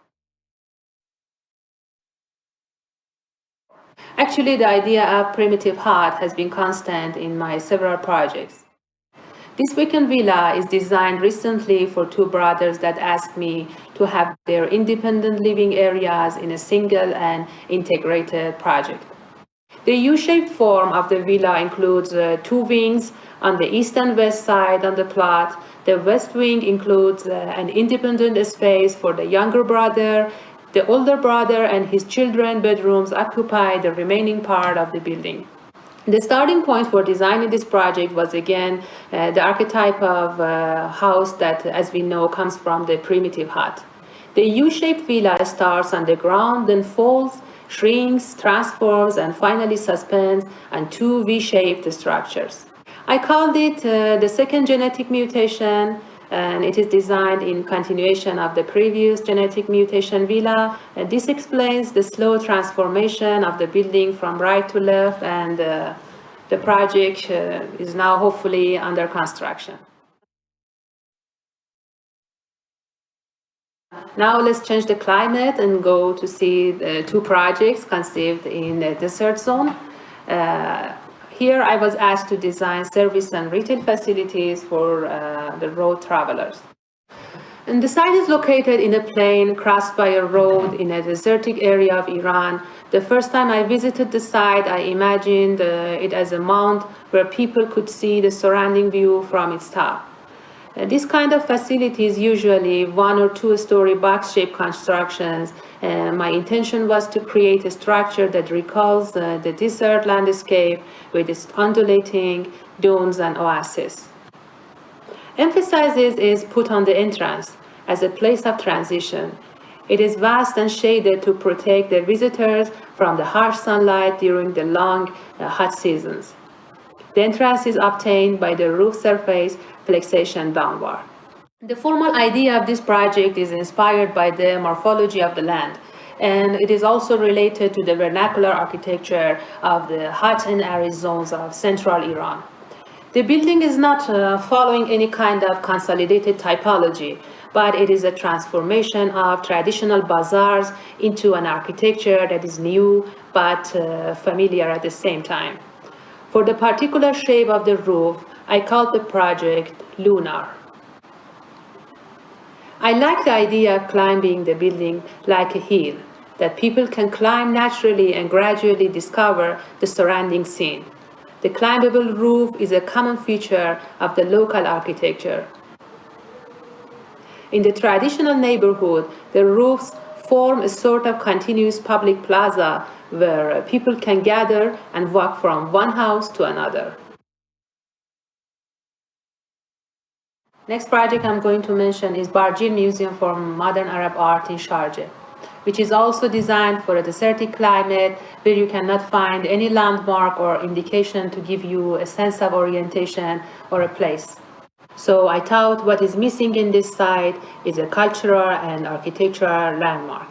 Actually, the idea of primitive hut has been constant in my several projects. This weekend villa is designed recently for two brothers that asked me to have their independent living areas in a single and integrated project. The U-shaped form of the villa includes two wings on the east and west side on the plot. The west wing includes an independent space for the younger brother, The older brother and his children's bedrooms occupy the remaining part of the building. The starting point for designing this project was again the archetype of house that, as we know, comes from the primitive hut. The U-shaped villa starts on the ground, then folds, shrinks, transforms, and finally suspends on two V-shaped structures. I called it the second genetic mutation, and it is designed in continuation of the previous genetic mutation villa. And this explains the slow transformation of the building from right to left, and the project is now hopefully under construction. Now let's change the climate and go to see the two projects conceived in the desert zone. Here I was asked to design service and retail facilities for the road travelers. And the site is located in a plain crossed by a road in a desertic area of Iran. The first time I visited the site, I imagined it as a mount where people could see the surrounding view from its top. This kind of facility is usually 1 or 2 story box-shaped constructions. My intention was to create a structure that recalls the desert landscape with its undulating dunes and oases. Emphasis is put on the entrance as a place of transition. It is vast and shaded to protect the visitors from the harsh sunlight during the long hot seasons. The entrance is obtained by the roof surface flexation downward. The formal idea of this project is inspired by the morphology of the land, and it is also related to the vernacular architecture of the hot and arid zones of central Iran. The building is not following any kind of consolidated typology, but it is a transformation of traditional bazaars into an architecture that is new but familiar at the same time. For the particular shape of the roof, I called the project Lunar. I like the idea of climbing the building like a hill, that people can climb naturally and gradually discover the surrounding scene. The climbable roof is a common feature of the local architecture. In the traditional neighborhood, the roofs form a sort of continuous public plaza where people can gather and walk from one house to another. Next project I'm going to mention is Barjeel Museum for Modern Arab Art in Sharjah, which is also designed for a desertic climate where you cannot find any landmark or indication to give you a sense of orientation or a place. So I thought what is missing in this site is a cultural and architectural landmark.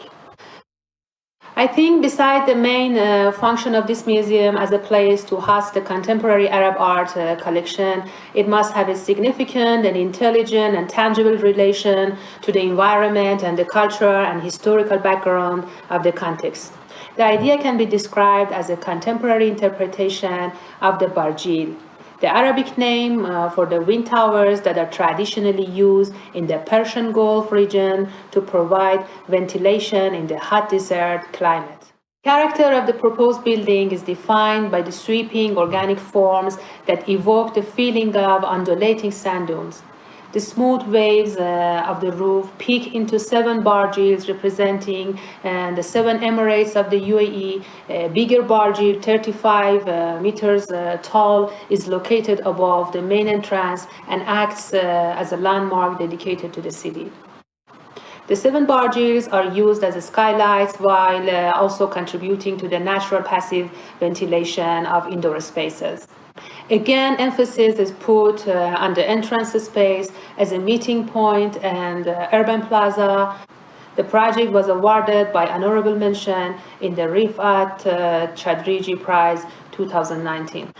I think besides the main function of this museum as a place to host the contemporary Arab art collection, it must have a significant and intelligent and tangible relation to the environment and the cultural and historical background of the context. The idea can be described as a contemporary interpretation of the Barjeel, the Arabic name for the wind towers that are traditionally used in the Persian Gulf region to provide ventilation in the hot desert climate. The character of the proposed building is defined by the sweeping organic forms that evoke the feeling of undulating sand dunes. The smooth waves of the roof peak into 7 bargees representing the 7 emirates of the UAE. A bigger bargee, 35 meters tall, is located above the main entrance and acts as a landmark dedicated to the city. The 7 bargees are used as skylights while also contributing to the natural passive ventilation of indoor spaces. Again, emphasis is put on the entrance space as a meeting point and urban plaza. The project was awarded by honorable mention in the Rifat Chadriji Prize 2019.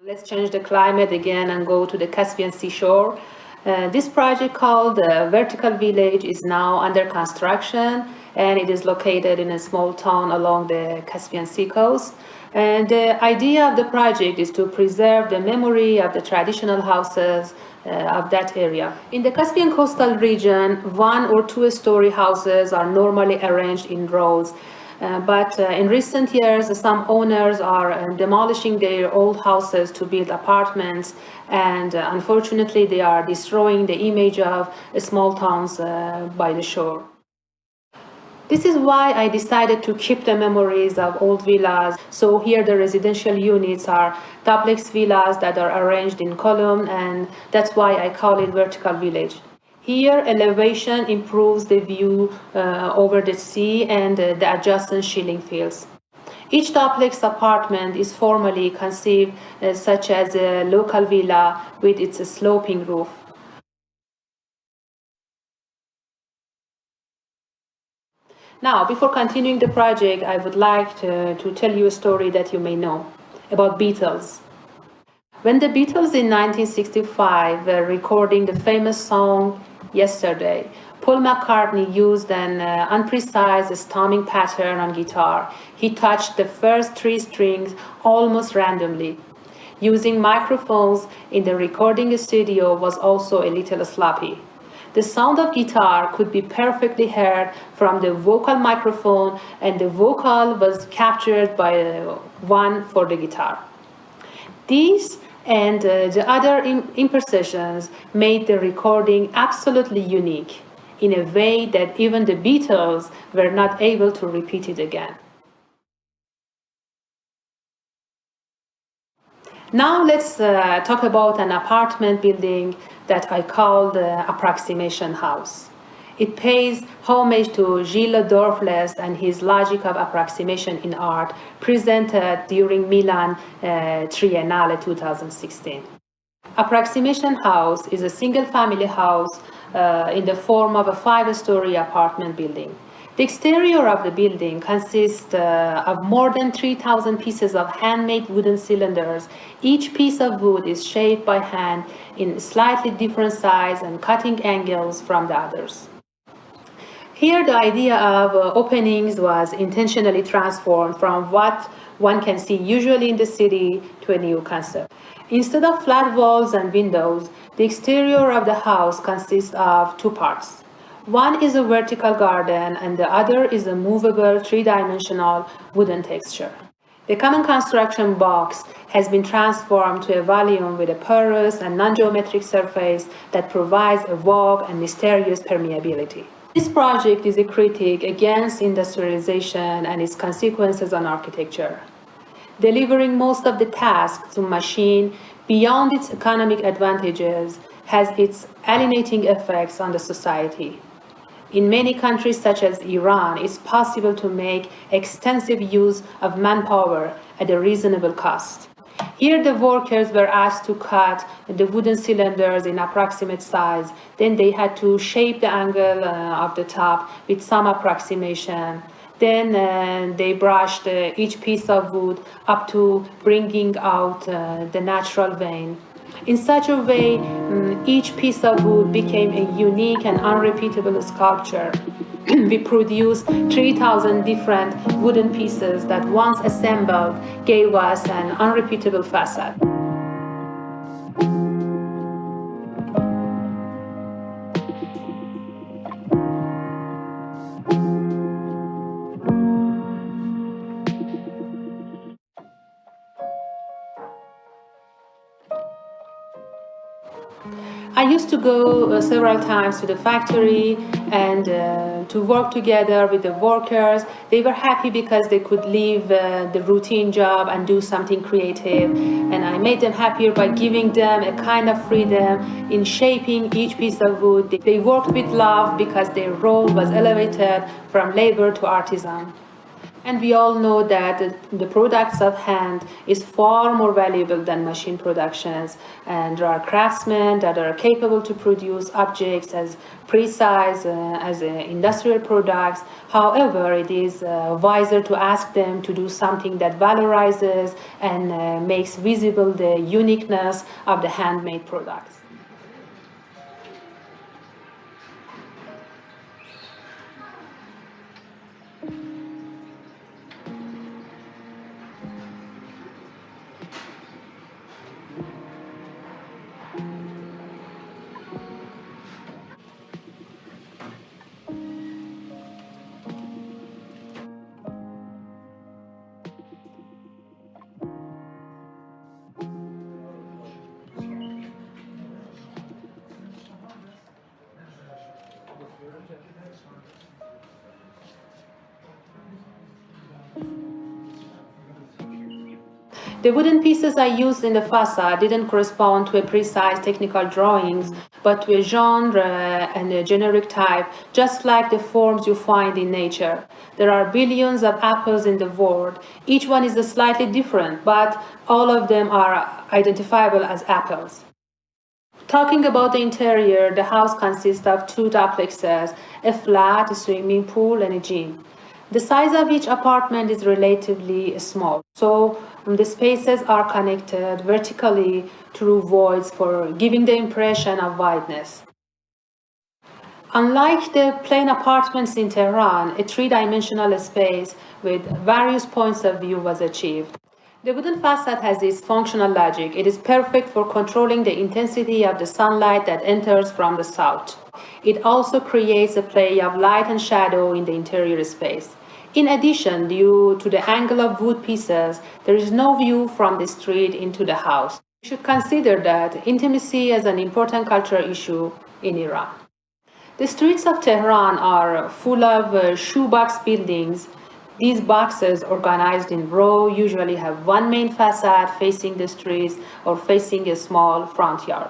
Let's change the climate again and go to the Caspian Seashore. This project called Vertical Village is now under construction, and it is located in a small town along the Caspian Sea coast. And the idea of the project is to preserve the memory of the traditional houses of that area. In the Caspian coastal region, 1 or 2 story houses are normally arranged in rows But in recent years, some owners are demolishing their old houses to build apartments, and unfortunately, they are destroying the image of small towns by the shore. This is why I decided to keep the memories of old villas. So here the residential units are duplex villas that are arranged in column, and that's why I call it vertical village. Here, elevation improves the view over the sea and the adjacent shilling fields. Each duplex apartment is formally conceived such as a local villa with its sloping roof. Now, before continuing the project, I would like to tell you a story that you may know about Beatles. When the Beatles in 1965 were recording the famous song Yesterday, Paul McCartney used an unprecise strumming pattern on guitar. He touched the first 3 strings almost randomly. Using microphones in the recording studio was also a little sloppy. The sound of guitar could be perfectly heard from the vocal microphone, and the vocal was captured by one for the guitar. These and the other imprecisions made the recording absolutely unique, in a way that even the Beatles were not able to repeat it again. Now let's talk about an apartment building that I call the Approximation House. It pays homage to Gilles Dorfles and his logic of approximation in art, presented during Milan Triennale 2016. Approximation House is a single-family house in the form of a 5-story apartment building. The exterior of the building consists of more than 3,000 pieces of handmade wooden cylinders. Each piece of wood is shaped by hand in slightly different size and cutting angles from the others. Here, the idea of openings was intentionally transformed from what one can see usually in the city to a new concept. Instead of flat walls and windows, the exterior of the house consists of 2 parts. One is a vertical garden, and the other is a movable, 3-dimensional wooden texture. The common construction box has been transformed to a volume with a porous and non-geometric surface that provides a vague and mysterious permeability. This project is a critique against industrialization and its consequences on architecture. Delivering most of the tasks to machine beyond its economic advantages has its alienating effects on the society. In many countries such as Iran, it's possible to make extensive use of manpower at a reasonable cost. Here, the workers were asked to cut the wooden cylinders in approximate size. Then they had to shape the angle of the top with some approximation. Then they brushed each piece of wood up to bringing out the natural vein. In such a way, each piece of wood became a unique and unrepeatable sculpture. We produced 3,000 different wooden pieces that, once assembled, gave us an unrepeatable facade. I used to go several times to the factory and to work together with the workers. They were happy because they could leave the routine job and do something creative. And I made them happier by giving them a kind of freedom in shaping each piece of wood. They worked with love because their role was elevated from labor to artisan. And we all know that the products of hand is far more valuable than machine productions. And there are craftsmen that are capable to produce objects as precise as industrial products. However, it is wiser to ask them to do something that valorizes and makes visible the uniqueness of the handmade products. The wooden pieces I used in the facade didn't correspond to a precise technical drawings, but to a genre and a generic type, just like the forms you find in nature. There are billions of apples in the world. Each one is slightly different, but all of them are identifiable as apples. Talking about the interior, the house consists of 2 duplexes, a flat, a swimming pool, and a gym. The size of each apartment is relatively small, so the spaces are connected vertically through voids for giving the impression of wideness. Unlike the plain apartments in Tehran, a 3-dimensional space with various points of view was achieved. The wooden facade has its functional logic. It is perfect for controlling the intensity of the sunlight that enters from the south. It also creates a play of light and shadow in the interior space. In addition, due to the angle of wood pieces, there is no view from the street into the house. You should consider that intimacy is an important cultural issue in Iran. The streets of Tehran are full of shoebox buildings. These boxes, organized in row, usually have one main facade facing the streets or facing a small front yard.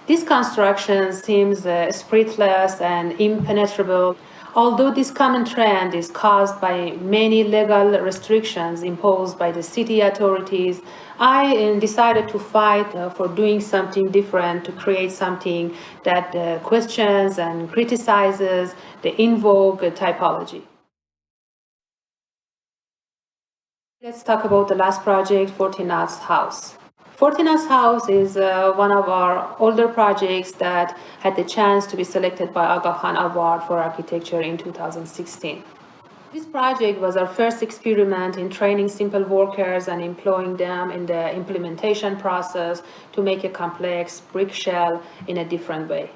This construction seems spiritless and impenetrable. Although this common trend is caused by many legal restrictions imposed by the city authorities, I decided to fight for doing something different, to create something that questions and criticizes the in vogue typology. Let's talk about the last project, Fortinat's House. Fortinat's House is one of our older projects that had the chance to be selected by Aga Khan Award for Architecture in 2016. This project was our first experiment in training simple workers and employing them in the implementation process to make a complex brick shell in a different way.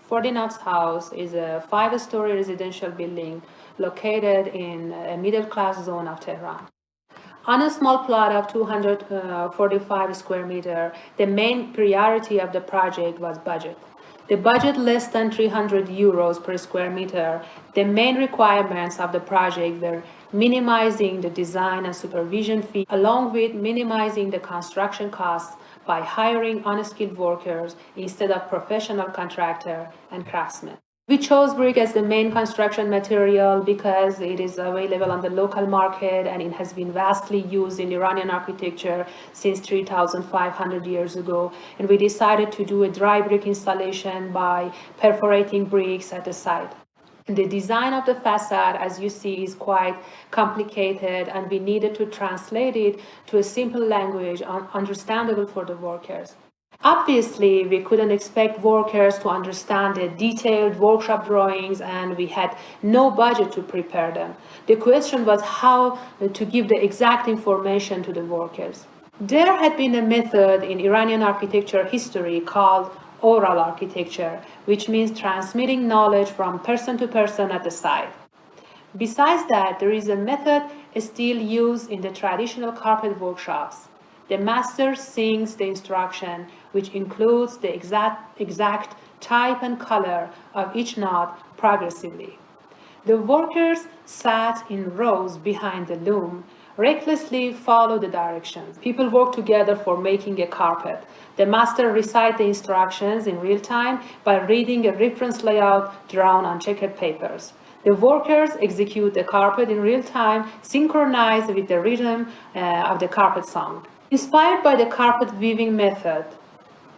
Fortinat's House is a 5-story residential building located in a middle-class zone of Tehran. On a small plot of 245 square meters, the main priority of the project was budget. The budget less than 300 euros per square meter. The main requirements of the project were minimizing the design and supervision fee, along with minimizing the construction costs by hiring unskilled workers instead of professional contractors and craftsmen. We chose brick as the main construction material because it is available on the local market and it has been vastly used in Iranian architecture since 3,500 years ago. And we decided to do a dry brick installation by perforating bricks at the site. The design of the facade, as you see, is quite complicated, and we needed to translate it to a simple language understandable for the workers. Obviously, we couldn't expect workers to understand the detailed workshop drawings, and we had no budget to prepare them. The question was how to give the exact information to the workers. There had been a method in Iranian architecture history called oral architecture, which means transmitting knowledge from person to person at the site. Besides that, there is a method still used in the traditional carpet workshops. The master sings the instruction, which includes the exact type and color of each knot progressively. The workers sat in rows behind the loom, recklessly follow the directions. People work together for making a carpet. The master recites the instructions in real time by reading a reference layout drawn on checkered papers. The workers execute the carpet in real time, synchronized with the rhythm of the carpet song. Inspired by the carpet weaving method,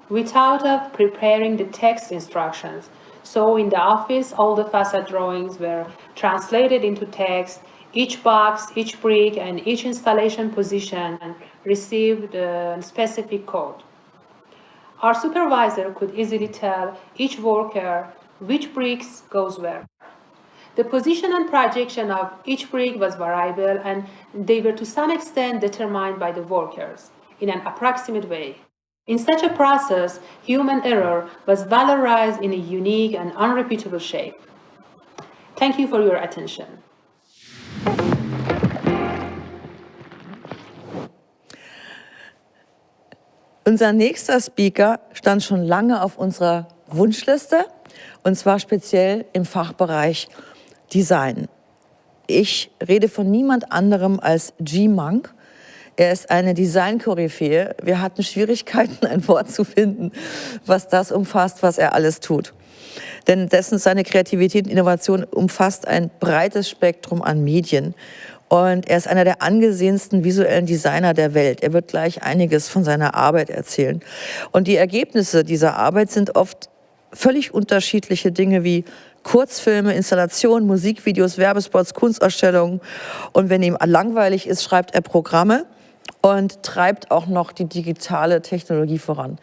we thought of preparing the text instructions. So in the office, all the facade drawings were translated into text. Each box, each brick, and each installation position received a specific code. Our supervisor could easily tell each worker which bricks goes where. The position and projection of each brick was variable, and they were to some extent determined by the workers in an approximate way. In such a process, human error was valorized in a unique and unrepeatable shape. Thank you for your attention. Unser nächster Speaker stand schon lange auf unserer Wunschliste, und zwar speziell im Fachbereich Design. Ich rede von niemand anderem als G. Monk. Er ist eine Design-Koryphäe. Wir hatten Schwierigkeiten, ein Wort zu finden, was das umfasst, was er alles tut. Denn seine Kreativität und Innovation umfasst ein breites Spektrum an Medien. Und er ist einer der angesehensten visuellen Designer der Welt. Er wird gleich einiges von seiner Arbeit erzählen. Und die Ergebnisse dieser Arbeit sind oft völlig unterschiedliche Dinge wie Kurzfilme, Installationen, Musikvideos, Werbespots, Kunstausstellungen. Und wenn ihm langweilig ist, schreibt er Programme und treibt auch noch die digitale Technologie voran.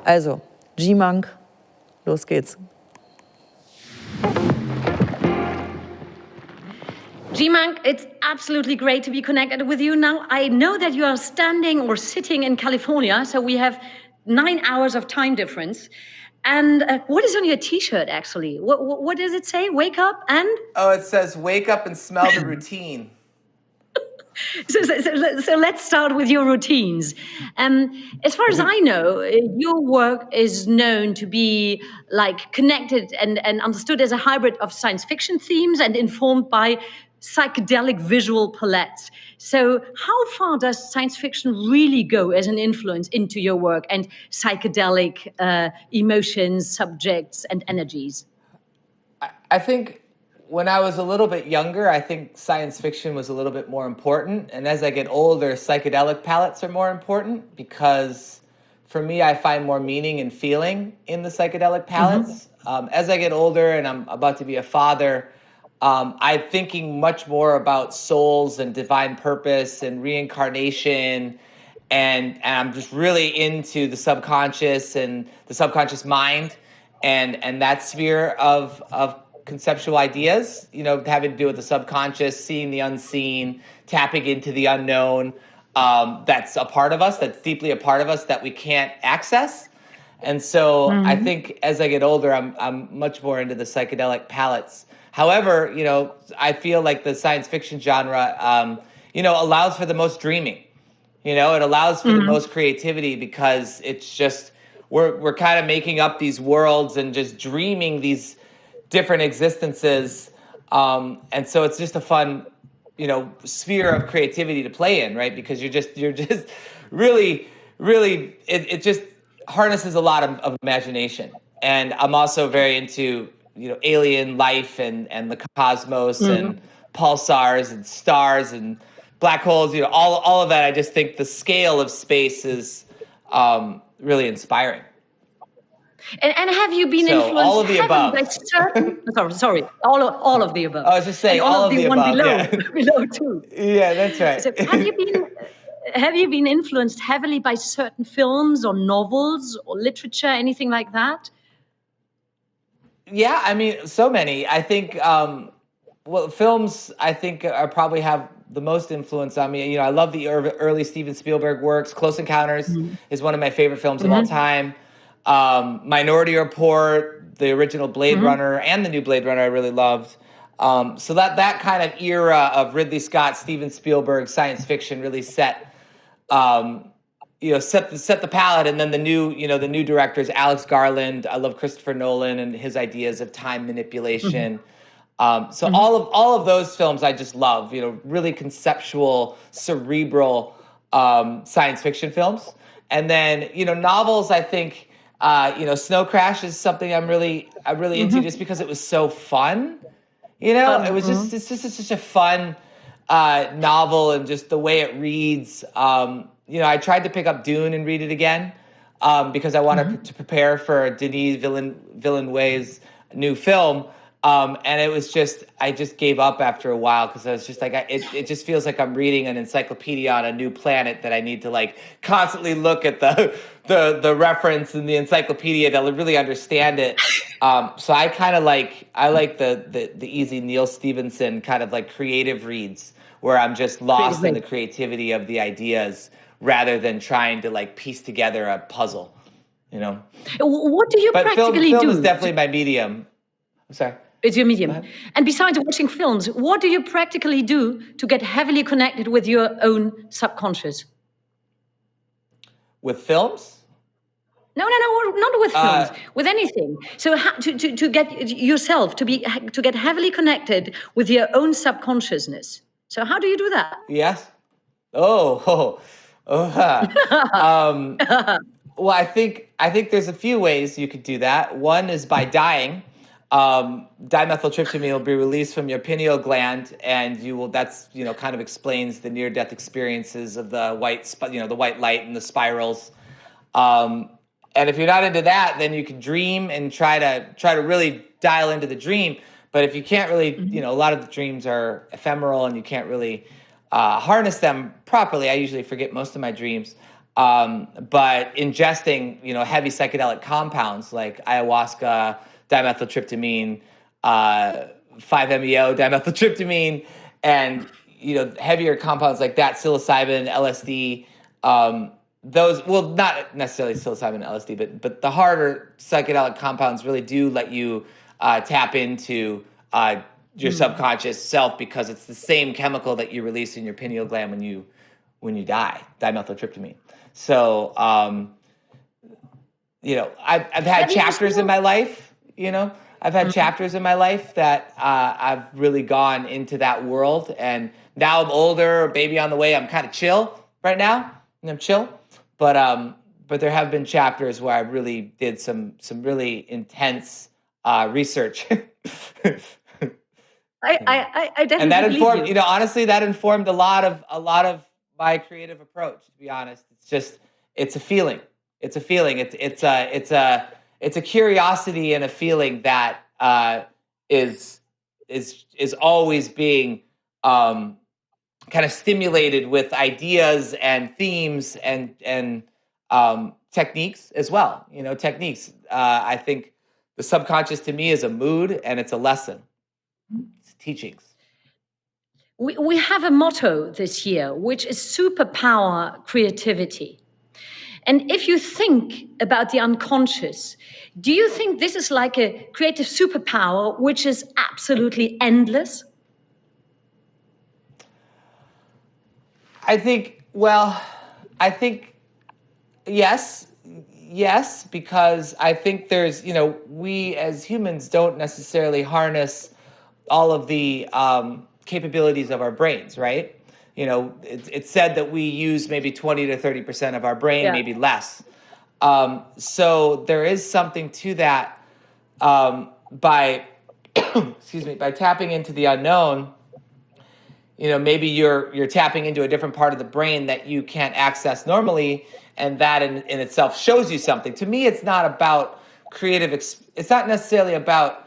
Also, G-Monk, los geht's. G-Monk, it's absolutely great to be connected with you. Now, I know that you are standing or sitting in California, so we have 9 hours of time difference. And what is on your T-shirt, actually? What does it say? Wake up and? Oh, it says, wake up and smell the routine. So let's start with your routines. As far as I know, your work is known to be like connected and understood as a hybrid of science fiction themes and informed by psychedelic visual palettes. So how far does science fiction really go as an influence into your work and psychedelic emotions, subjects, and energies? I think when I was a little bit younger, I think science fiction was a little bit more important. And as I get older, psychedelic palettes are more important because for me, I find more meaning and feeling in the psychedelic palettes. As I get older and I'm about to be a father, I'm thinking much more about souls and divine purpose and reincarnation. And I'm just really into the subconscious and the subconscious mind and that sphere of conceptual ideas, you know, having to do with the subconscious, seeing the unseen, tapping into the unknown. That's a part of us, that's deeply a part of us that we can't access. And so I think as I get older, I'm much more into the psychedelic palettes. However, you know, I feel like the science fiction genre, you know, allows for the most dreaming. You know, it allows for the most creativity because it's just, we're kind of making up these worlds and just dreaming these different existences. And so it's just a fun, you know, sphere of creativity to play in, right? Because you're just really, it just harnesses a lot of imagination. And I'm also very into, you know, alien life and the cosmos and pulsars and stars and black holes, you know, all of that. I just think the scale of space is really inspiring. And have you been So, influenced all of the heavily above. by certain? sorry, all of the above. I was just saying and all of the one above. below, Yeah. below too. Yeah, that's right. So have you been influenced heavily by certain films or novels or literature, anything like that? Yeah, I mean, so many. I think, well, films, I think, are probably have the most influence on me. You know, I love the early Steven Spielberg works. Close Encounters is one of my favorite films of all time. Minority Report, the original Blade Runner, and the new Blade Runner I really loved. So that kind of era of Ridley Scott, Steven Spielberg, science fiction really set the palette. And then the new directors, Alex Garland. I love Christopher Nolan and his ideas of time manipulation. So all of those films I just love. You know, really conceptual, cerebral science fiction films. And then, you know, novels, I think. You know, Snow Crash is something I'm really into just because it was so fun. You know, it was it's just such a fun novel and just the way it reads. You know, I tried to pick up Dune and read it again because I wanted to prepare for Denis Villeneuve's new film. And it was just, I just gave up after a while because I was just like, it just feels like I'm reading an encyclopedia on a new planet that I need to like constantly look at the reference in the encyclopedia to really understand it. So I kind of like the easy Neil Stephenson kind of like creative reads where I'm just lost in the creativity of the ideas rather than trying to like piece together a puzzle, you know? What do you practically do? Film is definitely my medium. I'm sorry. It's your medium. And besides watching films, what do you practically do to get heavily connected with your own subconscious? With films? No, not with films. With anything. So to get yourself to get heavily connected with your own subconsciousness. So how do you do that? Yes. Well, I think there's a few ways you could do that. One is by dying. Dimethyltryptamine will be released from your pineal gland, and that's kind of explains the near-death experiences of the the white light and the spirals. And if you're not into that, then you can dream and try to really dial into the dream. But if you can't really, a lot of the dreams are ephemeral and you can't really harness them properly. I usually forget most of my dreams. But ingesting, heavy psychedelic compounds like ayahuasca, dimethyltryptamine, 5-MeO dimethyltryptamine, and heavier compounds like that, psilocybin, LSD. Those, well, not necessarily psilocybin and LSD, but the harder psychedelic compounds really do let you tap into your subconscious self, because it's the same chemical that you release in your pineal gland when you die, dimethyltryptamine. So, I've had chapters in my life, I've had chapters in my life that I've really gone into that world. And now I'm older, baby on the way, I'm kind of chill right now, and I'm chill. But there have been chapters where I really did some really intense research. I definitely And that informed, believe you. honestly, that informed a lot of my creative approach, to be honest. It's a feeling. It's a feeling. It's a curiosity and a feeling that is always being kind of stimulated with ideas and themes and techniques as well. Techniques. I think the subconscious to me is a mood, and it's a lesson. It's teachings. We have a motto this year, which is Superpower Creativity. And if you think about the unconscious, do you think this is like a creative superpower which is absolutely endless? I think yes, because I think there's, we as humans don't necessarily harness all of the capabilities of our brains, right? It's said that we use maybe 20 to 30% of our brain, maybe less. So there is something to that by tapping into the unknown. Maybe you're tapping into a different part of the brain that you can't access normally, and that in itself shows you something. To me, it's not about it's not necessarily about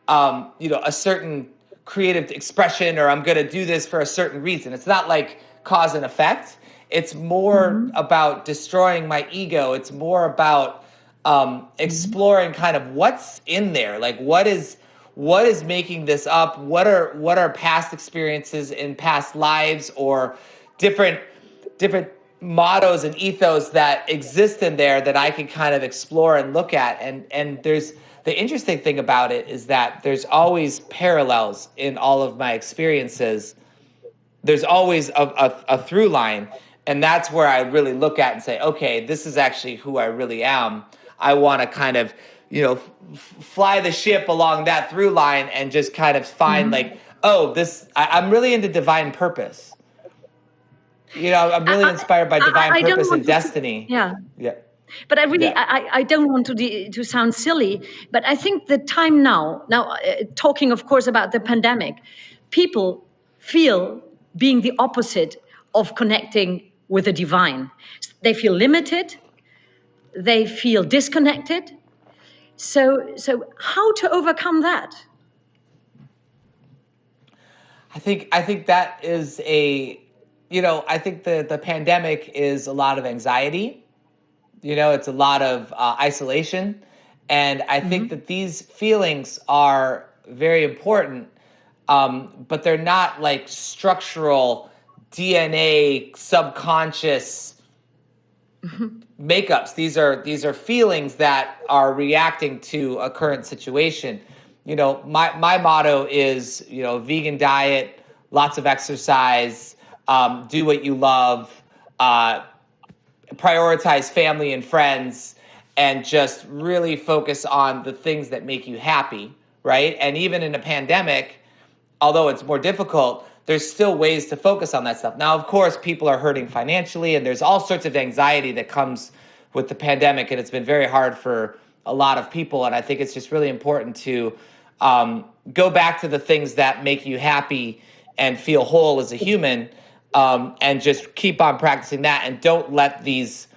a certain creative expression, or I'm going to do this for a certain reason. It's not like cause and effect. It's more about destroying my ego. It's more about exploring kind of what's in there. Like what is making this up? What are past experiences in past lives, or different mottos and ethos that exist in there that I can kind of explore and look at. And there's the interesting thing about it is that there's always parallels in all of my experiences. There's always a through line. And that's where I really look at and say, okay, this is actually who I really am. I want to kind of, fly the ship along that through line and just kind of find I'm really into divine purpose. I'm really inspired by divine purpose and destiny. Yeah. Yeah. But I don't want to sound silly, but I think the time now, talking, of course, about the pandemic, people feel being the opposite of connecting with the divine. They feel limited. They feel disconnected. So how to overcome that? I think that is I think the pandemic is a lot of anxiety. It's a lot of isolation. And I think that these feelings are very important, but they're not like structural DNA subconscious makeups. These are feelings that are reacting to a current situation. My motto is, vegan diet, lots of exercise, do what you love, prioritize family and friends, and just really focus on the things that make you happy, right? And even in a pandemic, although it's more difficult, there's still ways to focus on that stuff. Now, of course, people are hurting financially, and there's all sorts of anxiety that comes with the pandemic, and it's been very hard for a lot of people. And I think it's just really important to go back to the things that make you happy and feel whole as a human, and just keep on practicing that, and don't let these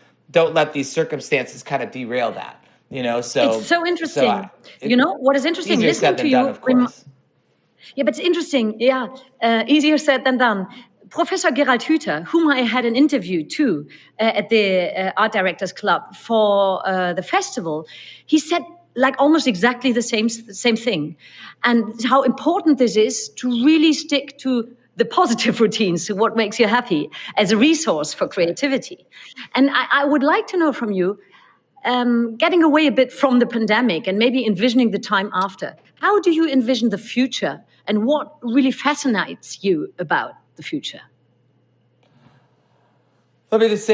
circumstances kind of derail that. So it's so interesting. What is interesting? Listening to you. Yeah, but it's interesting. Yeah, easier said than done. Professor Gerald Hüther, whom I had an interview too at the Art Directors Club for the festival, he said like almost exactly the same thing, and how important this is to really stick to the positive routines, to what makes you happy, as a resource for creativity. And I would like to know from you, getting away a bit from the pandemic and maybe envisioning the time after, how do you envision the future, and what really fascinates you about the future? Let me just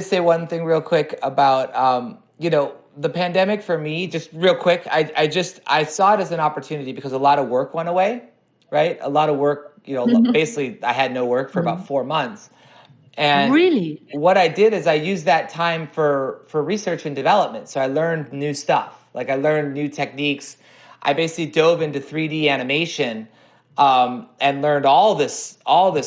say one thing real quick about, the pandemic for me, just real quick, I saw it as an opportunity because a lot of work went away, right? A lot of work, basically I had no work for about 4 months. And really, what I did is I used that time for research and development. So I learned new stuff. Like I learned new techniques. I basically dove into 3D animation, and learned all this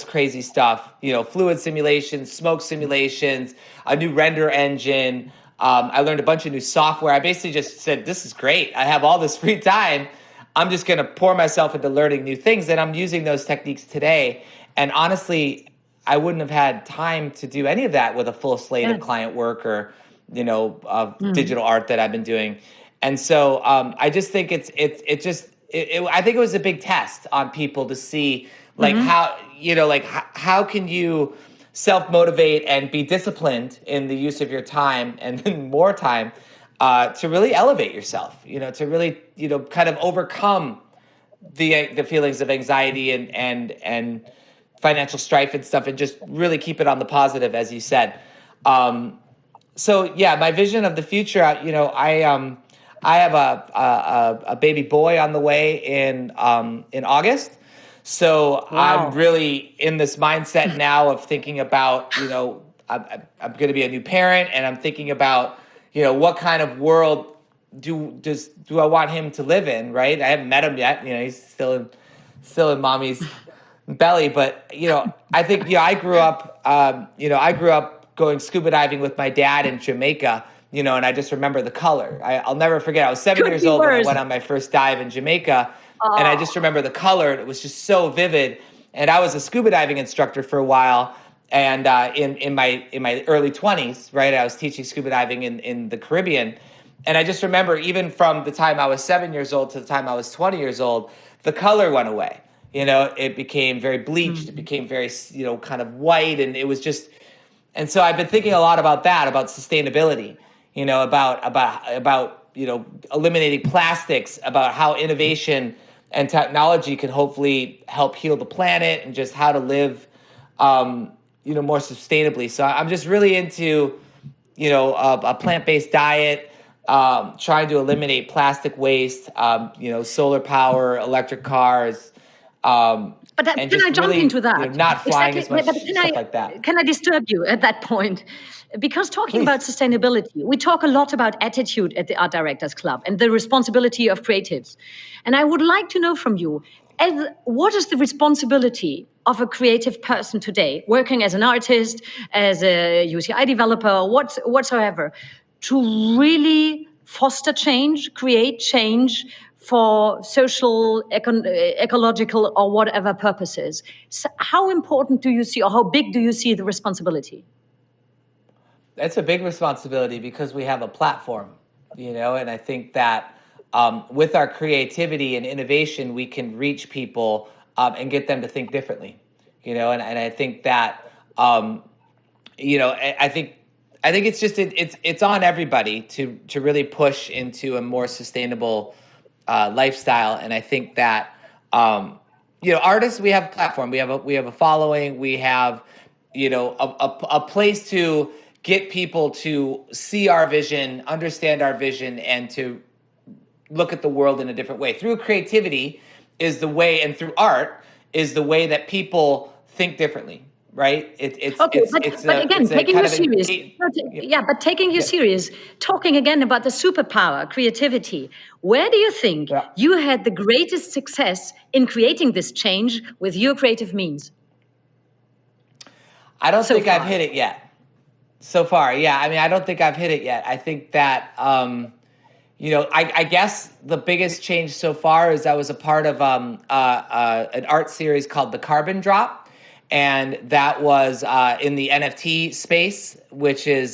crazy stuff, fluid simulations, smoke simulations, a new render engine. I learned a bunch of new software. I basically just said, this is great. I have all this free time. I'm just going to pour myself into learning new things, and I'm using those techniques today. And honestly, I wouldn't have had time to do any of that with a full slate of client work or, digital art that I've been doing. And so I just think I think it was a big test on people to see how can you self-motivate and be disciplined in the use of your time, and then more time to really elevate yourself, to really, kind of overcome the feelings of anxiety and financial strife and stuff, and just really keep it on the positive, as you said. So yeah, my vision of the future, I have a baby boy on the way in August. So wow. I'm really in this mindset now of thinking about, I'm going to be a new parent, and I'm thinking about, what kind of world do I want him to live in, right? I haven't met him yet. He's still in mommy's belly, but I think I grew up going scuba diving with my dad in Jamaica, and I just remember the color. I'll never forget. I was 7 years old when I went on my first dive in Jamaica, and I just remember the color, and it was just so vivid. And I was a scuba diving instructor for a while, and in my early 20s, right, I was teaching scuba diving in the Caribbean, and I just remember even from the time I was 7 years old to the time I was 20 years old, the color went away. It became very bleached. It became very, kind of white, and it was just. And so I've been thinking a lot about that, about sustainability, about eliminating plastics, about how innovation and technology can hopefully help heal the planet, and just how to live, more sustainably. So I'm just really into, a plant-based diet, trying to eliminate plastic waste, solar power, electric cars. But can I jump into that? Not flying as much, stuff like that. Can I disturb you at that point? Because talking about sustainability, we talk a lot about attitude at the Art Directors Club and the responsibility of creatives. And I would like to know from you, what is the responsibility of a creative person today, working as an artist, as a UCI developer, whatsoever, to really foster change, create change for social, ecological, or whatever purposes? So how important do you see, or how big do you see the responsibility? That's a big responsibility because we have a platform, and I think that with our creativity and innovation, we can reach people and get them to think differently, and I think that, I think it's just, it's on everybody to really push into a more sustainable lifestyle. And I think that, artists, we have a platform, we have a following, we have, a place to get people to see our vision, understand our vision, and to look at the world in a different way. Through creativity is the way, and through art is the way that people think differently, right? It's again, taking you serious. But taking you serious, talking again about the superpower, creativity. Where do you think you had the greatest success in creating this change with your creative means? I don't think I've hit it yet. So far, yeah. I mean, I don't think I've hit it yet. I think that, I guess the biggest change so far is I was a part of an art series called The Carbon Drop. And that was in the NFT space, which is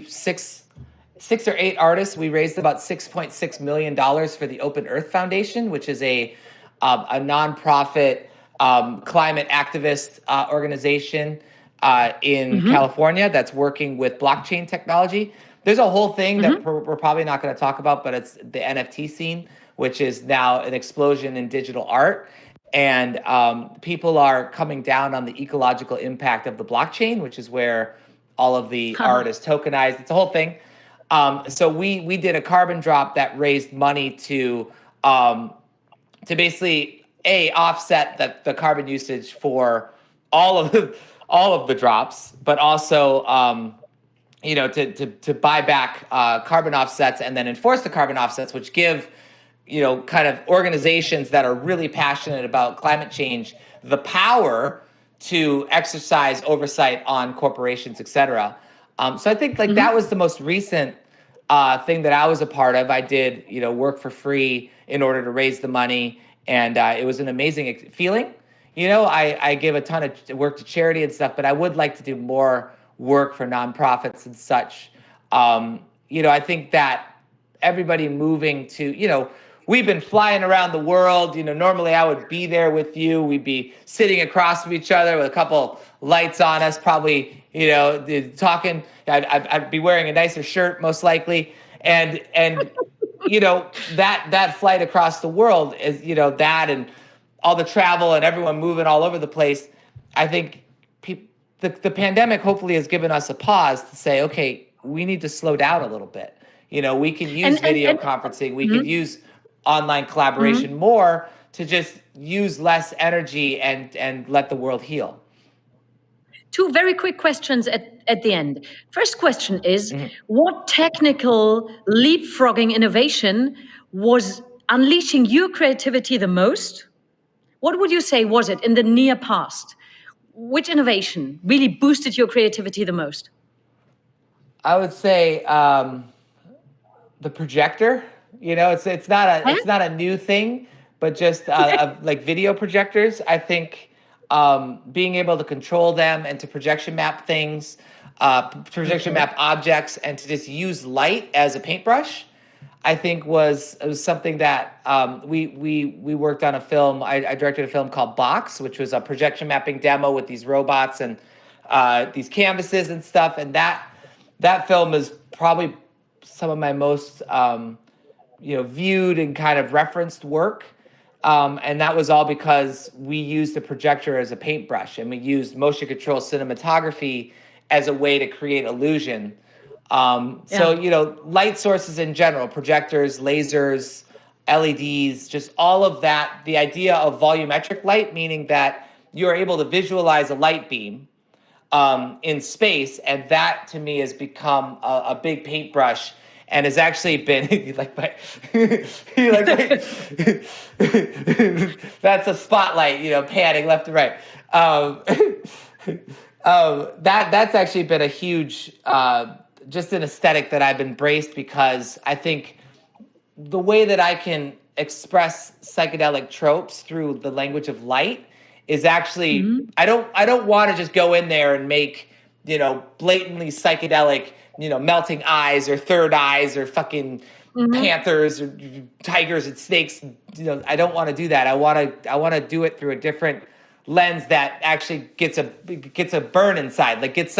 six or eight artists. We raised about $6.6 million for the Open Earth Foundation, which is a nonprofit climate activist organization in California that's working with blockchain technology. There's a whole thing that we're probably not going to talk about, but it's the NFT scene, which is now an explosion in digital art. And people are coming down on the ecological impact of the blockchain, which is where all of the art is tokenized. It's a whole thing. So we did a carbon drop that raised money to basically offset the carbon usage for all of the drops, but also to buy back carbon offsets and then enforce the carbon offsets, which give kind of organizations that are really passionate about climate change the power to exercise oversight on corporations, et cetera. So I think that was the most recent thing that I was a part of. I did work for free in order to raise the money, and it was an amazing feeling. I give a ton of work to charity and stuff, but I would like to do more work for nonprofits and such. I think that everybody moving to, we've been flying around the world. Normally I would be there with you. We'd be sitting across from each other with a couple lights on us, probably, talking. I'd be wearing a nicer shirt, most likely. And that flight across the world is, that and all the travel and everyone moving all over the place. I think the pandemic hopefully has given us a pause to say, okay, we need to slow down a little bit. We can use video conferencing. We could use online collaboration more to just use less energy and let the world heal. Two very quick questions at the end. First question is, what technical leapfrogging innovation was unleashing your creativity the most? What would you say was it in the near past? Which innovation really boosted your creativity the most? I would say the projector. It's not a new thing, but just like video projectors. I think being able to control them and to projection map things, projection map objects, and to just use light as a paintbrush, I think was something that we worked on a film. I directed a film called Box, which was a projection mapping demo with these robots and these canvases and stuff. And that film is probably some of my most viewed and kind of referenced work. And that was all because we used the projector as a paintbrush, and we used motion control cinematography as a way to create illusion. So, light sources in general, projectors, lasers, LEDs, just all of that. The idea of volumetric light, meaning that you're able to visualize a light beam in space. And that to me has become a big paintbrush and has actually been that's a spotlight, panning left and right. That's actually been a huge, just an aesthetic that I've embraced, because I think the way that I can express psychedelic tropes through the language of light is actually, I don't want to just go in there and make, blatantly psychedelic, melting eyes or third eyes or fucking panthers or tigers and snakes. I don't want to do that. I want to do it through a different lens that actually gets a burn inside, gets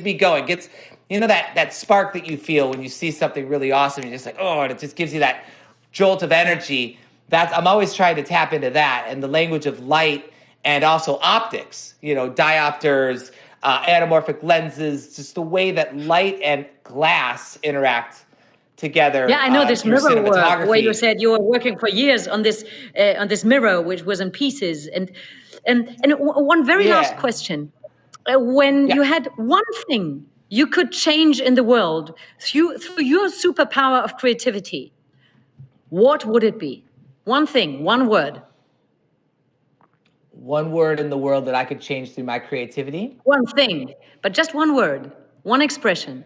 me going, gets that spark that you feel when you see something really awesome. You're just like, oh, and it just gives you that jolt of energy. I'm always trying to tap into that, and the language of light and also optics, diopters, anamorphic lenses, just the way that light and glass interact together. Yeah, I know this through mirror work cinematography. where you said you were working for years on this mirror, which was in pieces. And one very last question: when you had one thing you could change in the world through your superpower of creativity, what would it be? One thing, one word. One word in the world that I could change through my creativity? One thing, but just one word, one expression.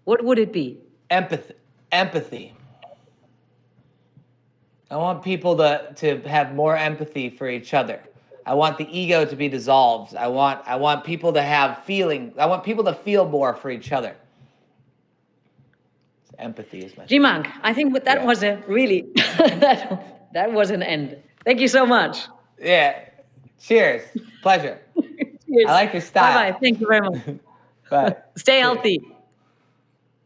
What would it be? Empathy. I want people to have more empathy for each other. I want the ego to be dissolved. I want people to have feeling. I want people to feel more for each other. Empathy is my G-Monk, I think that was a really, that was an end. Thank you so much. Yeah. Cheers. Pleasure. Cheers. I like your style. Bye-bye. Thank you very much. Bye. Stay healthy.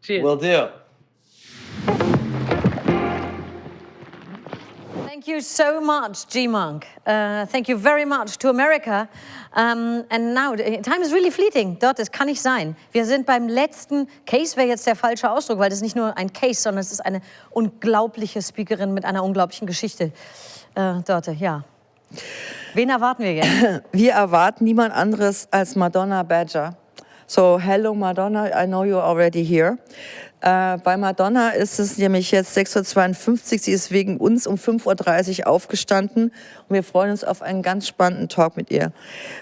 Cheers. Will do. Thank you so much, G-Monk. Thank you very much to America. And now, time is really fleeting. Das kann nicht sein. Wir sind beim letzten Case, wäre jetzt der falsche Ausdruck, weil das nicht nur ein Case, sondern es ist eine unglaubliche Speakerin mit einer unglaublichen Geschichte. Ja. Wen erwarten wir jetzt? Wir erwarten niemand anderes als Madonna Badger. So, hello Madonna, I know you're already here. Bei Madonna ist es nämlich jetzt 6:52 Uhr. Sie ist wegen uns um 5:30 Uhr aufgestanden und wir freuen uns auf einen ganz spannenden Talk mit ihr.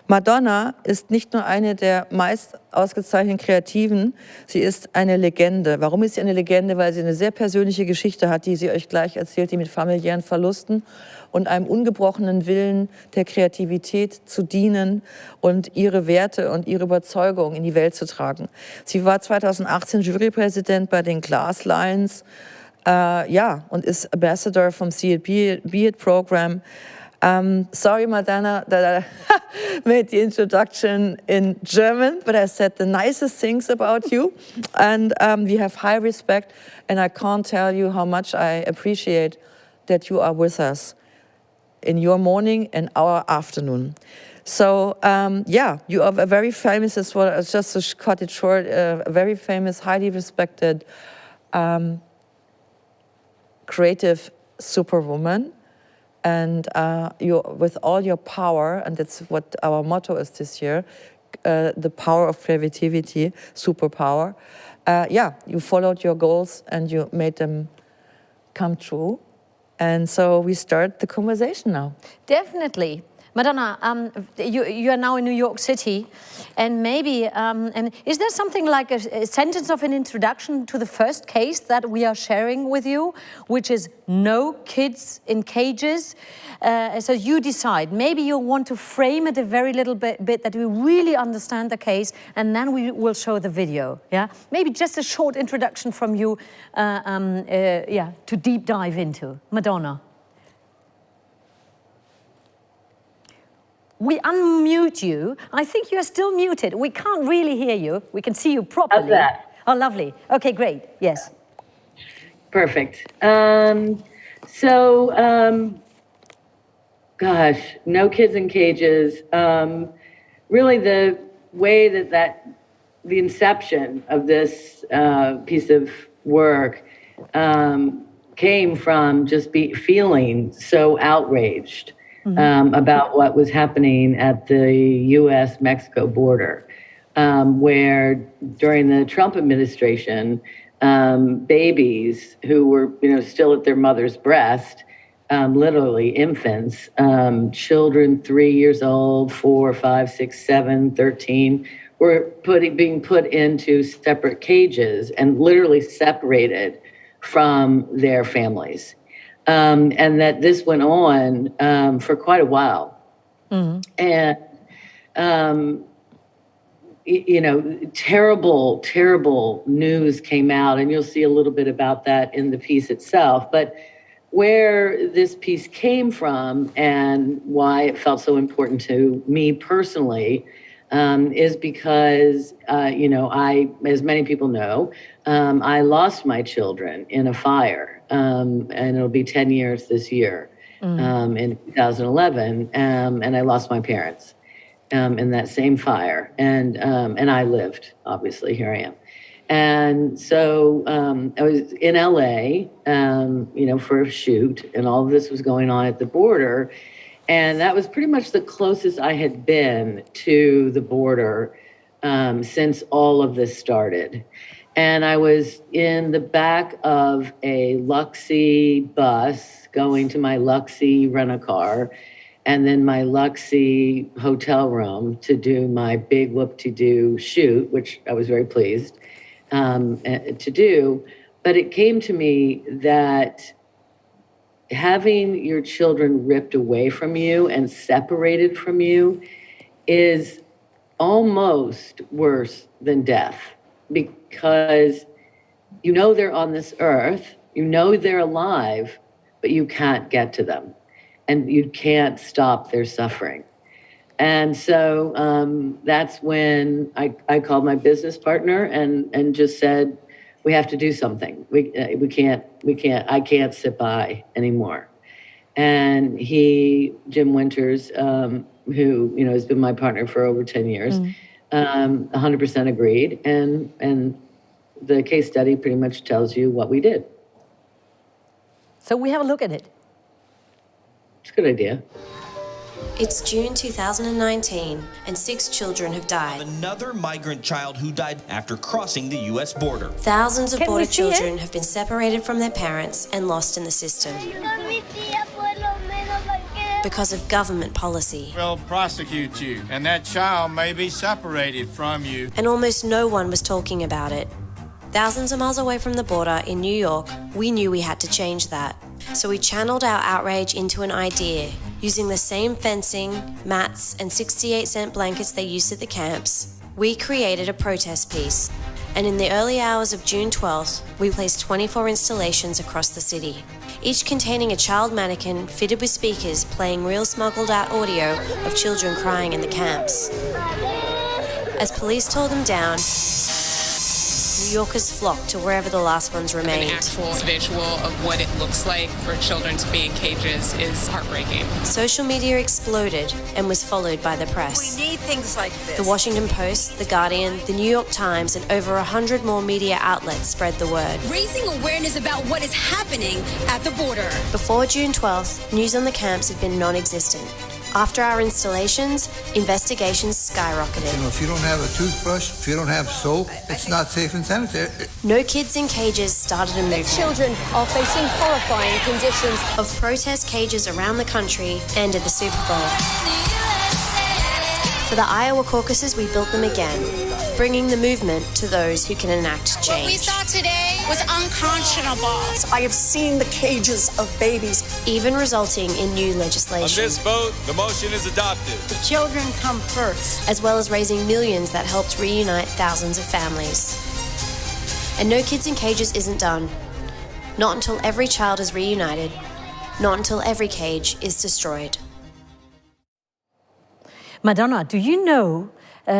Madonna ist nicht nur eine der meist ausgezeichneten Kreativen, sie ist eine Legende. Warum ist sie eine Legende? Weil sie eine sehr persönliche Geschichte hat, die sie euch gleich erzählt, die mit familiären Verlusten und einem ungebrochenen Willen der Kreativität zu dienen und ihre Werte und ihre Überzeugung in die Welt zu tragen. Sie war 2018 Jurypräsident bei den Glass Lions, und ist Ambassador vom See It, Be It Program. Sorry, Madonna, that I made the introduction in German, but I said the nicest things about you. And we have high respect, and I can't tell you how much I appreciate that you are with us in your morning and our afternoon. So, you are a very famous, as well, just to cut it short, a very famous, highly respected creative superwoman. And you, with all your power, and that's what our motto is this year, the power of creativity, superpower. You followed your goals and you made them come true. And so we start the conversation now. Definitely. Madonna, you are now in New York City, and maybe, and is there something like a sentence of an introduction to the first case that we are sharing with you, which is no kids in cages? So you decide. Maybe you want to frame it a very little bit that we really understand the case, and then we will show the video. Yeah, maybe just a short introduction from you, to deep dive into. Madonna. We unmute you. I think you're still muted. We can't really hear you. We can see you properly. How's that? Oh, lovely. Okay, great. Yes. Perfect. Gosh, no kids in cages. Really, the way that the inception of this piece of work came from just feeling so outraged about what was happening at the U.S.-Mexico border, where during the Trump administration, babies who were, still at their mother's breast, literally infants, children 3 years old, 4, 5, 6, 7, 13, were being put into separate cages and literally separated from their families. And that this went on for quite a while. Mm-hmm. And, terrible, terrible news came out, and you'll see a little bit about that in the piece itself. But where this piece came from and why it felt so important to me personally is because, I, as many people know, I lost my children in a fire. And it'll be 10 years this year, in 2011. And I lost my parents in that same fire. And I lived, obviously, here I am. And so I was in LA, for a shoot, and all of this was going on at the border. And that was pretty much the closest I had been to the border since all of this started. And I was in the back of a Luxie bus going to my Luxie rent-a-car and then my Luxie hotel room to do my big whoop-de-doo shoot, which I was very pleased to do. But it came to me that having your children ripped away from you and separated from you is almost worse than death, because you know they're on this earth, you know they're alive, but you can't get to them and you can't stop their suffering. And so that's when I called my business partner and just said, we have to do something. I can't sit by anymore. And Jim Winters, who has been my partner for over 10 years, 100% agreed. And the case study pretty much tells you what we did. So we have a look at it. It's a good idea. It's June 2019, and 6 children have died. Another migrant child who died after crossing the U.S. border. Thousands of border children have been separated from their parents and lost in the system because of government policy. We'll prosecute you, and that child may be separated from you. And almost no one was talking about it. Thousands of miles away from the border in New York, we knew we had to change that. So we channeled our outrage into an idea. Using the same fencing, mats, and 68-cent blankets they used at the camps, we created a protest piece. And in the early hours of June 12th, we placed 24 installations across the city, each containing a child mannequin fitted with speakers playing real smuggled out audio of children crying in the camps. As police tore them down, New Yorkers flocked to wherever the last ones remained. An actual visual of what it looks like for children to be in cages is heartbreaking. Social media exploded and was followed by the press. We need things like this. The Washington Post, The Guardian, The New York Times, and over 100 more media outlets spread the word. Raising awareness about what is happening at the border. Before June 12th, news on the camps had been non-existent. After our installations, investigations skyrocketed. If you don't have a toothbrush, if you don't have soap, it's not safe and sanitary. No Kids in Cages started a movement. Children are facing horrifying conditions. Of protest cages around the country and at the Super Bowl. For the Iowa caucuses, we built them again, bringing the movement to those who can enact change. What we saw today was unconscionable. I have seen the cages of babies. Even resulting in new legislation. On this vote, the motion is adopted. The children come first. As well as raising millions that helped reunite thousands of families. And No Kids in Cages isn't done. Not until every child is reunited. Not until every cage is destroyed. Madonna, do you know, we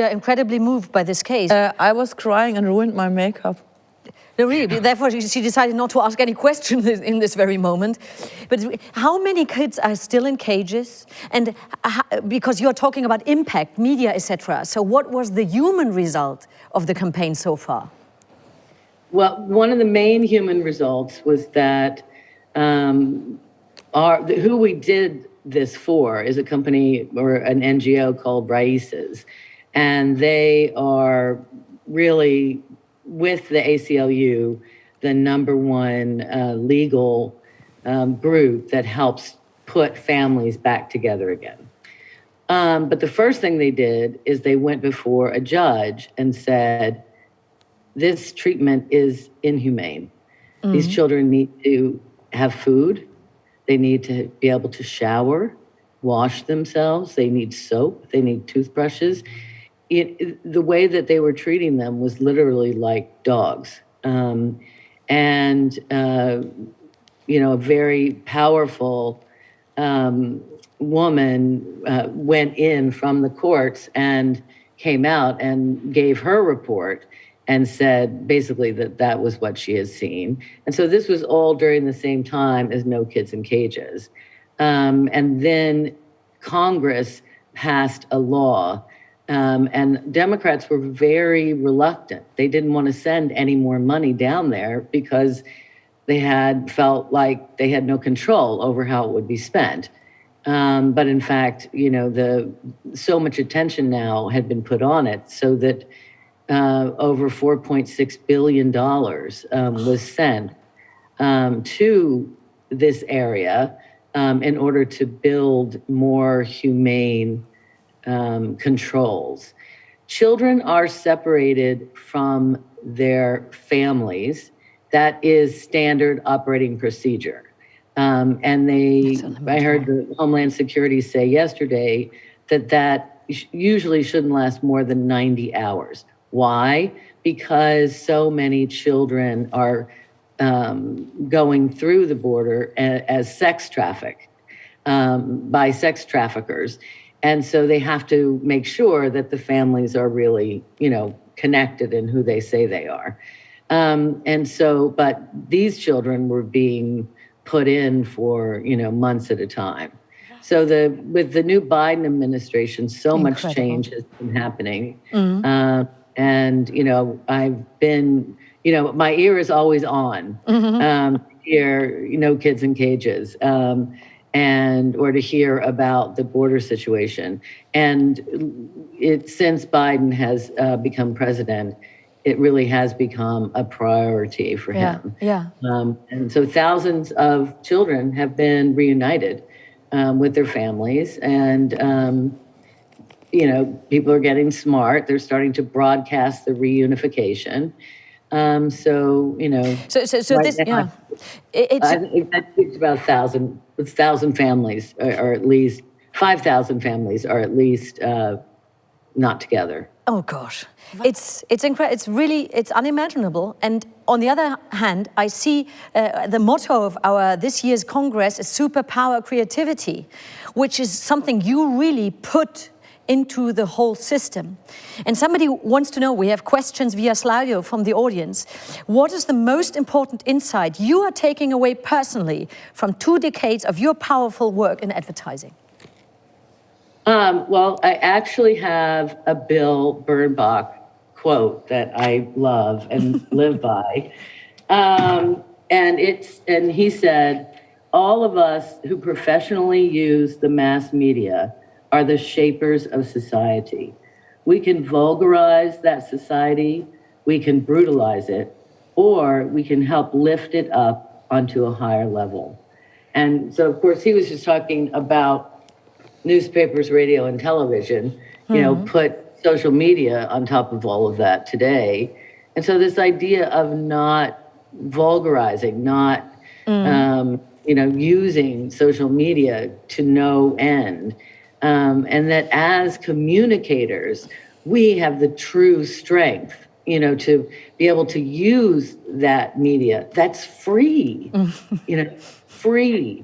are incredibly moved by this case. I was crying and ruined my makeup. No, really, therefore she decided not to ask any questions in this very moment. But how many kids are still in cages? And because you're talking about impact, media, etc. So what was the human result of the campaign so far? Well, one of the main human results was that who we did this for is a company or an NGO called Raíces, and they are really, with the ACLU, the #1 legal group that helps put families back together again. But the first thing they did is they went before a judge and said, this treatment is inhumane. Mm-hmm. These children need to have food. They need to be able to shower, wash themselves. They need soap. They need toothbrushes. The way that they were treating them was literally like dogs. A very powerful woman went in from the courts and came out and gave her report and said basically that was what she has seen. And so this was all during the same time as No Kids in Cages. And then Congress passed a law And Democrats were very reluctant. They didn't want to send any more money down there because they had felt like they had no control over how it would be spent. But in fact, so much attention now had been put on it so that over $4.6 billion was sent to this area in order to build more humane controls. Children are separated from their families. That is standard operating procedure. And I heard the Homeland Security say yesterday that usually shouldn't last more than 90 hours. Why? Because so many children are going through the border as sex trafficked by sex traffickers. And so they have to make sure that the families are really, connected in who they say they are. But these children were being put in for, months at a time. So with the new Biden administration, so much change has been happening. Mm-hmm. I've been, my ear is always on, hear, kids in cages, or to hear about the border situation. And since Biden has become president, it really has become a priority for him. Yeah. And so thousands of children have been reunited with their families. And, people are getting smart. They're starting to broadcast the reunification. So right this, now, it's I think it's about 1,000 families, or at least 5,000 families are at least not together. Oh gosh, it's incredible. It's unimaginable. And on the other hand, I see the motto of our this year's Congress is Superpower Creativity, which is something you really put into the whole system. And somebody wants to know, we have questions via Slido from the audience. What is the most important insight you are taking away personally from 2 decades of your powerful work in advertising? Well, I actually have a Bill Bernbach quote that I love and live by. And he said, all of us who professionally use the mass media are the shapers of society. We can vulgarize that society, we can brutalize it, or we can help lift it up onto a higher level. And so, of course, he was just talking about newspapers, radio, and television, put social media on top of all of that today. And so this idea of not vulgarizing, not, using social media to no end, and that as communicators, we have the true strength, to be able to use that media that's free, free,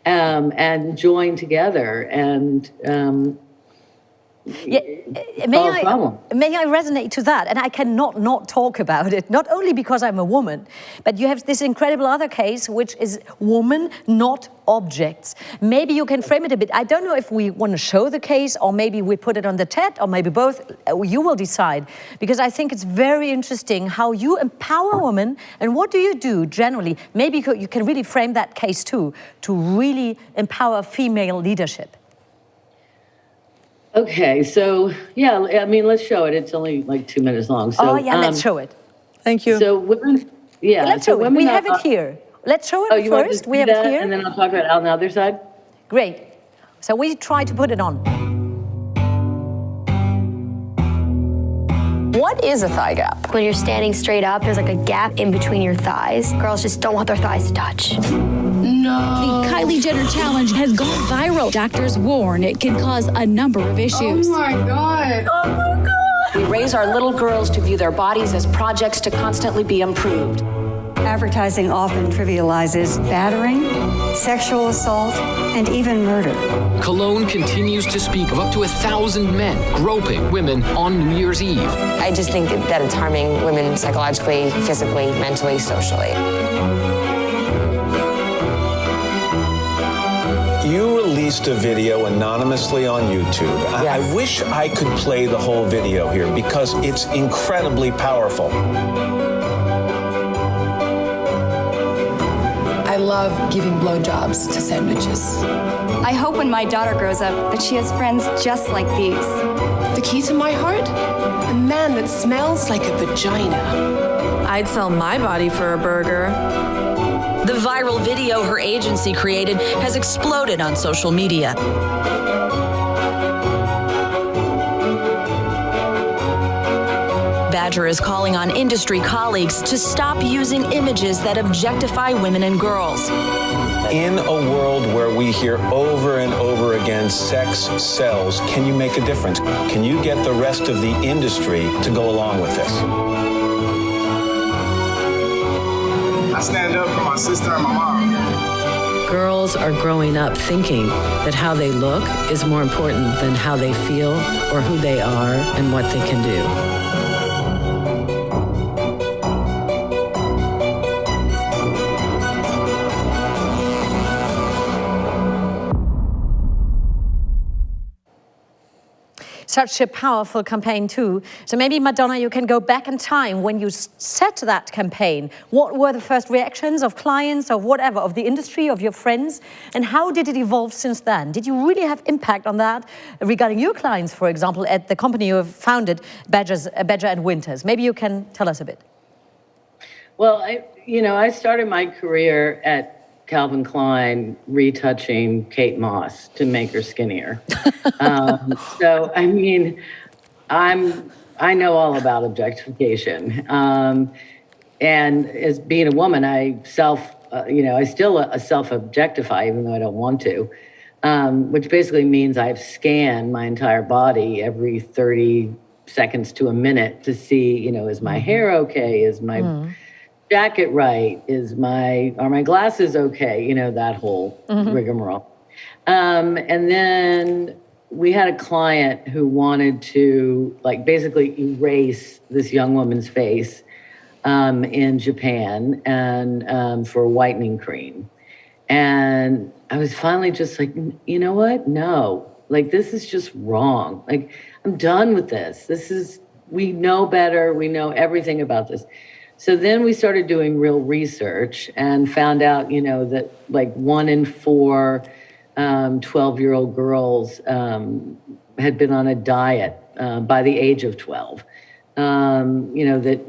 and join together and may I resonate to that? And I cannot not talk about it, not only because I'm a woman, but you have this incredible other case, which is woman, not objects. Maybe you can frame it a bit. I don't know if we want to show the case, or maybe we put it on the TED, or maybe both. You will decide, because I think it's very interesting how you empower women, and what do you do generally? Maybe you can really frame that case too, to really empower female leadership. Okay, so let's show it. It's only like 2 minutes long. So, let's show it. Thank you. So women, let's show it. We have it here. Let's show it first. We have it here. And then I'll talk about it on the other side. Great. So we try to put it on. What is a thigh gap? When you're standing straight up, there's like a gap in between your thighs. Girls just don't want their thighs to touch. No. The Kylie Jenner challenge has gone viral. Doctors warn it can cause a number of issues. Oh my God. Oh my God. We raise our little girls to view their bodies as projects to constantly be improved. Advertising often trivializes battering, sexual assault, and even murder. Cologne continues to speak of up to 1,000 men groping women on New Year's Eve. I just think that it's harming women psychologically, physically, mentally, socially. You released a video anonymously on YouTube. I wish I could play the whole video here because it's incredibly powerful. I love giving blowjobs to sandwiches. I hope when my daughter grows up that she has friends just like these. The key to my heart? A man that smells like a vagina. I'd sell my body for a burger. The viral video her agency created has exploded on social media. Badger is calling on industry colleagues to stop using images that objectify women and girls. In a world where we hear over and over again, sex sells, can you make a difference? Can you get the rest of the industry to go along with this? I stand up for my sister and my mom. Girls are growing up thinking that how they look is more important than how they feel or who they are and what they can do. Such a powerful campaign too. So maybe, Madonna, you can go back in time when you set that campaign. What were the first reactions of clients, or whatever, of the industry, of your friends? And how did it evolve since then? Did you really have impact on that regarding your clients, for example, at the company you have founded, Badger and Winters? Maybe you can tell us a bit. Well, I started my career at Calvin Klein retouching Kate Moss to make her skinnier. So, I mean, I know all about objectification. And as being a woman, I still self-objectify, even though I don't want to, which basically means I've scanned my entire body every 30 seconds to a minute to see, is my hair okay? Is my jacket right? Are my glasses okay? That whole rigmarole. And then we had a client who wanted to basically erase this young woman's face in Japan and for whitening cream. And I was finally just like, you know what? No, this is just wrong. I'm done with this. We know better. We know everything about this. So then we started doing real research and found out, that 1 in 4 12-year-old girls had been on a diet by the age of 12. That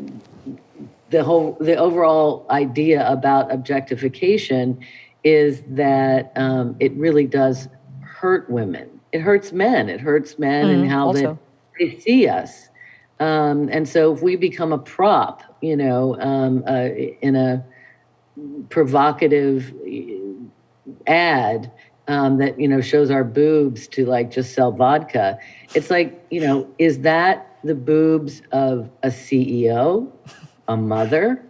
the overall idea about objectification is that it really does hurt women. It hurts men. It hurts men and how they see us. And so if we become a prop, in a provocative ad that, shows our boobs to just sell vodka, it's is that the boobs of a CEO, a mother,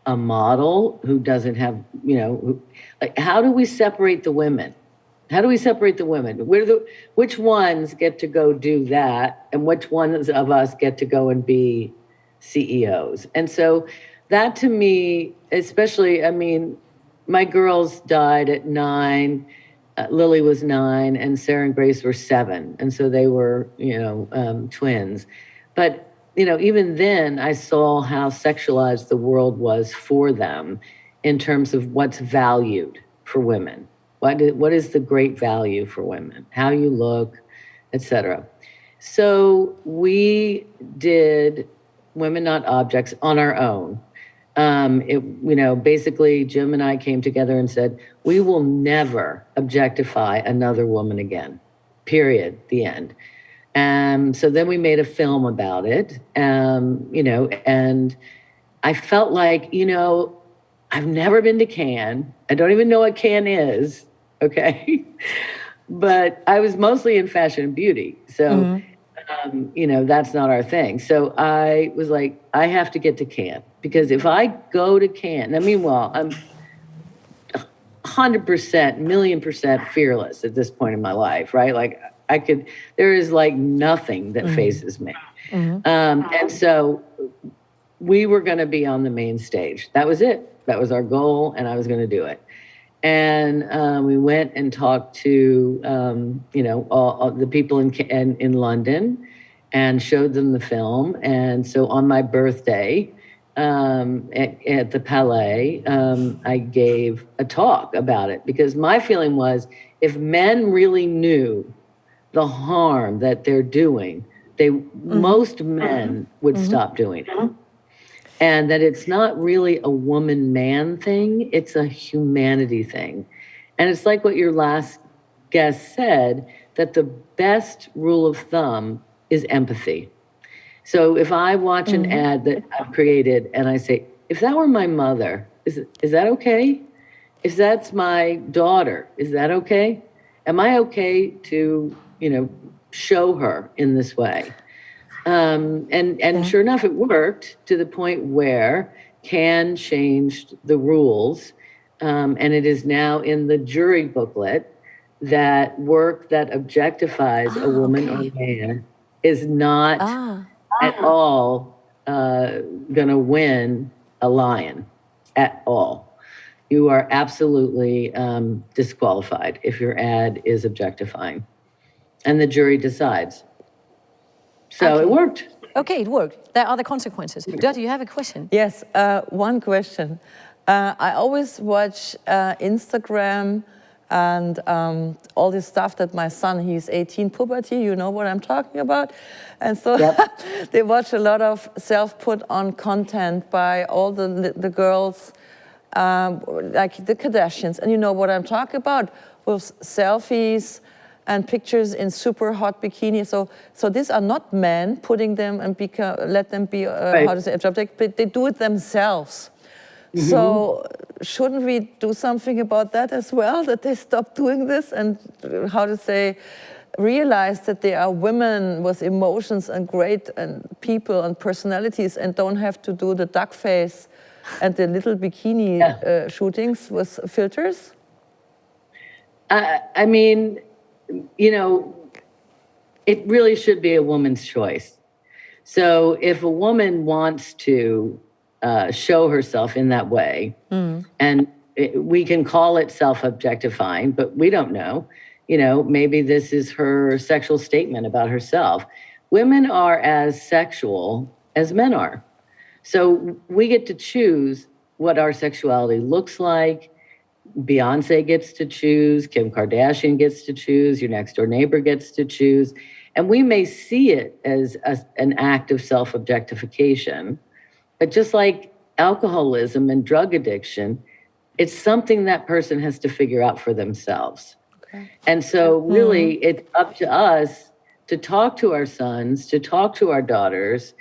a model who doesn't have, how do we separate the women? How do we separate the women? Which ones get to go do that, and which ones of us get to go and be CEOs? And so that, to me, especially, my girls died at 9. Lily was 9, and Sarah and Grace were 7. And so they were, twins. But, even then I saw how sexualized the world was for them in terms of what's valued for women. What is the great value for women? How you look, etc. So we did Women Not Objects on our own. Basically Jim and I came together and said, we will never objectify another woman again, period, the end. So then we made a film about it, and I felt like, I've never been to Cannes. I don't even know what Cannes is, okay? But I was mostly in fashion and beauty. So, that's not our thing. So I was like, I have to get to Cannes, because if I go to Cannes, I'm 100%, 1,000,000% fearless at this point in my life, right? There is nothing that faces me. And so we were going to be on the main stage. That was it. That was our goal, and I was going to do it. And we went and talked to, all the people in London and showed them the film. And so on my birthday at the Palais, I gave a talk about it, because my feeling was, if men really knew the harm that they're doing, most men would stop doing it. And that it's not really a woman-man thing, it's a humanity thing. And it's like what your last guest said, that the best rule of thumb is empathy. So if I watch an ad that I've created and I say, if that were my mother, is that okay? If that's my daughter, is that okay? Am I okay to, show her in this way? And sure enough, it worked to the point where Cannes changed the rules. And it is now in the jury booklet that work that objectifies a woman or man is not at all going to win a lion at all. You are absolutely disqualified if your ad is objectifying. And the jury decides. So it worked. Okay, it worked. There are the consequences. Dot, you have a question? Yes, one question. I always watch Instagram and all this stuff that my son, he's 18, puberty, you know what I'm talking about? And so they watch a lot of self-put-on content by all the girls, like the Kardashians. And you know what I'm talking about? With selfies and pictures in super hot bikinis. So these are not men putting them and let them be, how to say, object, but they do it themselves. So shouldn't we do something about that as well, that they stop doing this and, how to say, realize that they are women with emotions and great and people and personalities and don't have to do the duck face and the little bikini shootings with filters? I mean, it really should be a woman's choice. So if a woman wants to show herself in that way, and we can call it self-objectifying, but we don't know. Maybe this is her sexual statement about herself. Women are as sexual as men are. So we get to choose what our sexuality looks like. Beyonce gets to choose, Kim Kardashian gets to choose, your next door neighbor gets to choose. And we may see it as an act of self-objectification, but just like alcoholism and drug addiction, it's something that person has to figure out for themselves. And so really it's up to us to talk to our sons, to talk to our daughters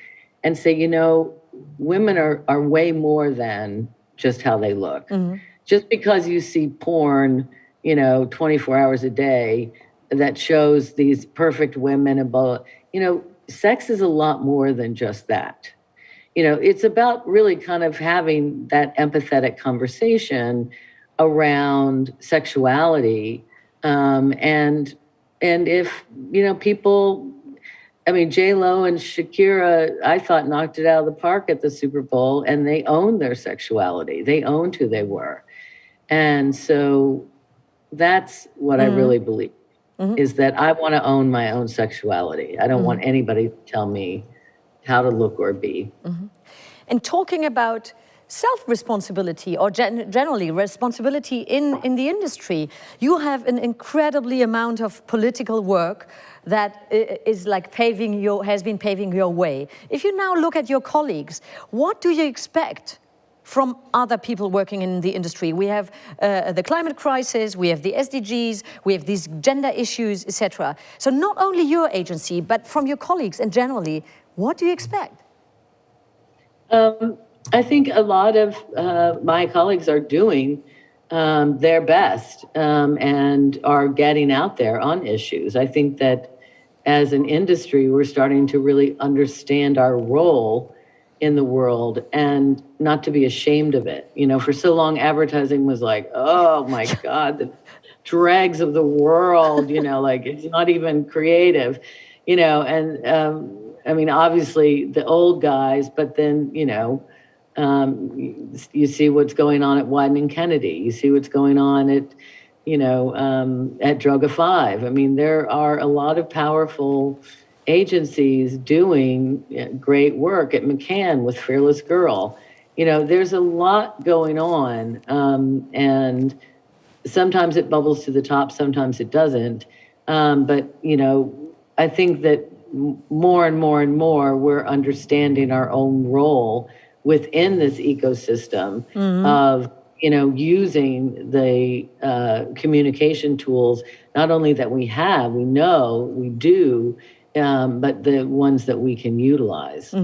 and say, women are way more than just how they look. Just because you see porn, 24 hours a day that shows these perfect women about, sex is a lot more than just that. It's about really kind of having that empathetic conversation around sexuality. And if, people, J-Lo and Shakira, I thought knocked it out of the park at the Super Bowl, and they owned their sexuality. They owned who they were. And so that's what I really believe, is that I want to own my own sexuality. I don't want anybody to tell me how to look or be. And talking about self-responsibility or generally responsibility in the industry, you have an incredibly amount of political work that is like has been paving your way. If you now look at your colleagues, what do you expect from other people working in the industry? We have the climate crisis, we have the SDGs, we have these gender issues, etc. So not only your agency, but from your colleagues and generally, what do you expect? I think a lot of my colleagues are doing their best and are getting out there on issues. I think that as an industry, we're starting to really understand our role in the world and not to be ashamed of it. For so long, advertising was like, oh my God, the dregs of the world, like it's not even creative, and obviously the old guys, but then, You see what's going on at Wieden and Kennedy. You see what's going on at, at Droga 5. I mean, there are a lot of powerful agencies doing great work at McCann with Fearless Girl. There's a lot going on, and sometimes it bubbles to the top, sometimes it doesn't. But, I think that more and more and more, we're understanding our own role within this ecosystem of, using the communication tools, not only that we have, we know, we do, but the ones that we can utilize.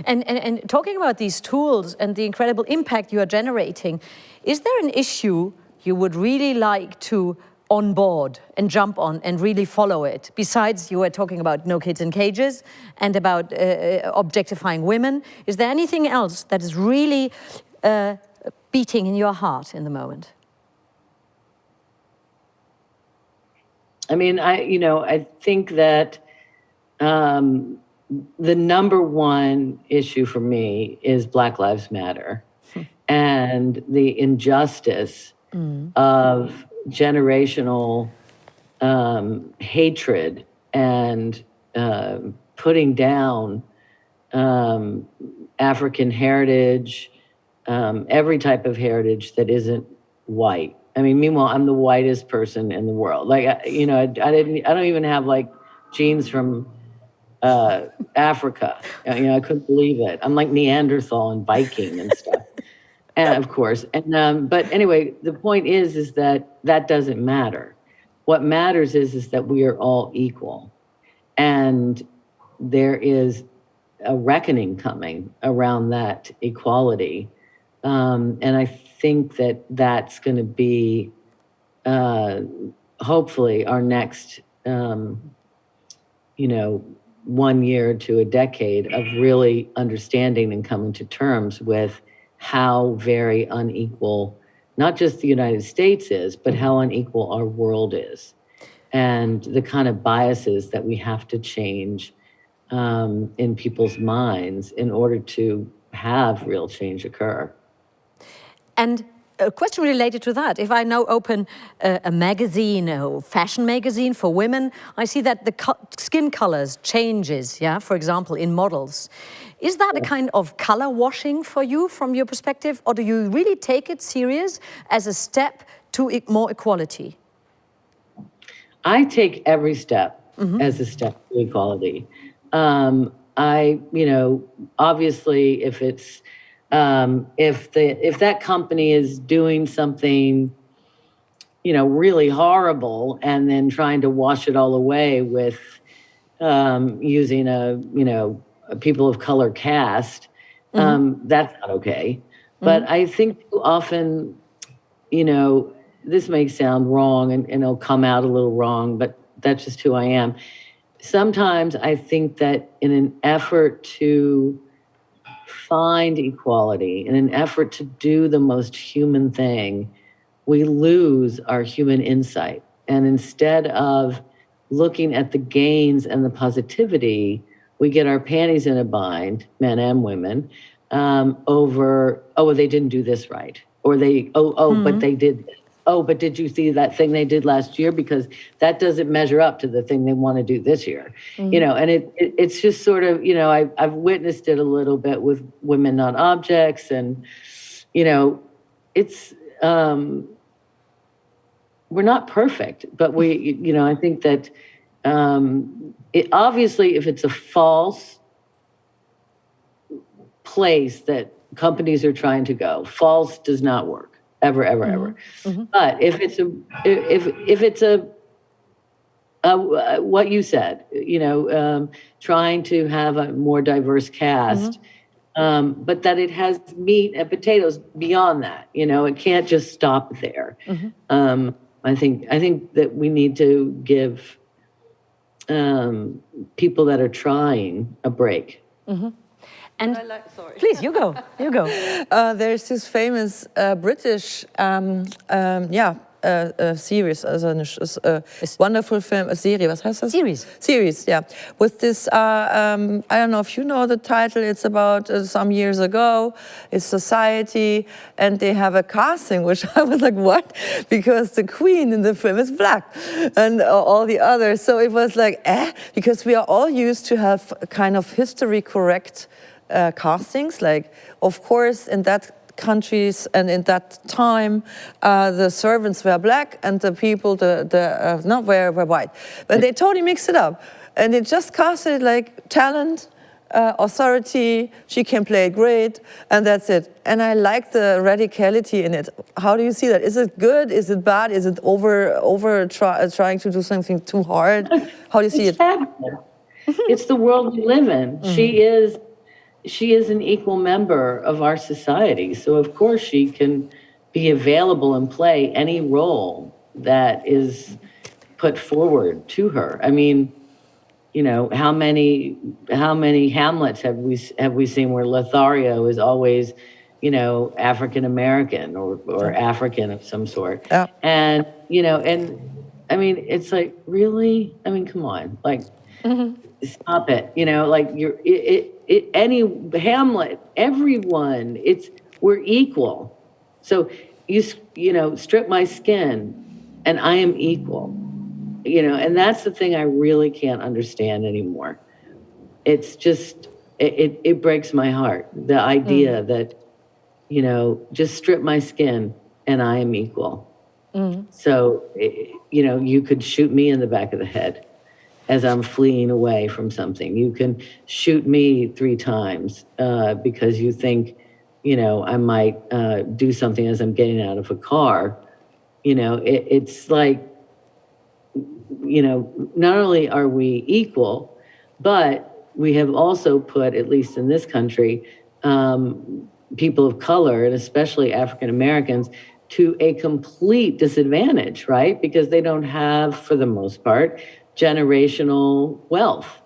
And talking about these tools and the incredible impact you are generating, is there an issue you would really like to onboard and jump on and really follow it? Besides, you were talking about no kids in cages and about objectifying women. Is there anything else that is really beating in your heart in the moment? I mean, I think that the number one issue for me is Black Lives Matter and the injustice of generational hatred and putting down African heritage, every type of heritage that isn't white. I mean, meanwhile, I'm the whitest person in the world. Like, I don't even have like genes from Africa. I couldn't believe it. I'm like Neanderthal and Viking and stuff. And of course, but anyway, the point is that doesn't matter. What matters is that we are all equal, and there is a reckoning coming around that equality, and I think that that's going to be hopefully our next, 1 year to a decade of really understanding and coming to terms with how very unequal, not just the United States is, but how unequal our world is, and the kind of biases that we have to change in people's minds in order to have real change occur. And a question related to that, if I now open a magazine, a fashion magazine for women, I see that the skin colors changes, for example, in models. Is that a kind of color washing for you from your perspective, or do you really take it serious as a step to more equality? I take every step as a step to equality. Obviously, if it's if that company is doing something, really horrible, and then trying to wash it all away with using a people of color cast, that's not okay. But I think too often, this may sound wrong and it'll come out a little wrong, but that's just who I am. Sometimes I think that in an effort to find equality, in an effort to do the most human thing, we lose our human insight. And instead of looking at the gains and the positivity, we get our panties in a bind, men and women, over, they didn't do this right. Or but they did this. But did you see that thing they did last year? Because that doesn't measure up to the thing they want to do this year. And it's just sort of, I've witnessed it a little bit with Women Not Objects, and, it's, we're not perfect, but I think that obviously if it's a false place that companies are trying to go, false does not work. Ever. But if it's what you said, trying to have a more diverse cast, but that it has meat and potatoes beyond that, it can't just stop there. I think that we need to give people that are trying a break. And please, you go. There's this famous British series, also eine wonderful film, a Serie, was heißt das? Series, yeah. With this, I don't know if you know the title, it's about some years ago, it's society, and they have a casting, which I was like, what? Because the queen in the film is black, and all the others, so it was like, because we are all used to have kind of history correct castings, like, of course, in that countries and in that time, the servants were black and the people, were white. But they totally mixed it up, and they just casted like talent, authority. She can play great, and that's it. And I like the radicality in it. How do you see that? Is it good? Is it bad? Is it trying to do something too hard? How do you see it? It's the world we live in. She is an equal member of our society. So of course she can be available and play any role that is put forward to her. I mean, you know, how many Hamlets have we seen where Lothario is always, you know, African American or African of some sort. Yeah. And, you know, and I mean, it's like, really? I mean, come on, like, stop it. You know, like any Hamlet, everyone, we're equal. So you know, strip my skin and I am equal, you know, and that's the thing I really can't understand anymore. It's just, it breaks my heart. The idea that, you know, just strip my skin and I am equal. So, you know, you could shoot me in the back of the head as I'm fleeing away from something. You can shoot me 3 times because you think, you know, I might do something as I'm getting out of a car. You know, it's like, you know, not only are we equal, but we have also put, at least in this country, people of color, and especially African Americans, to a complete disadvantage, right? Because they don't have, for the most part, generational wealth.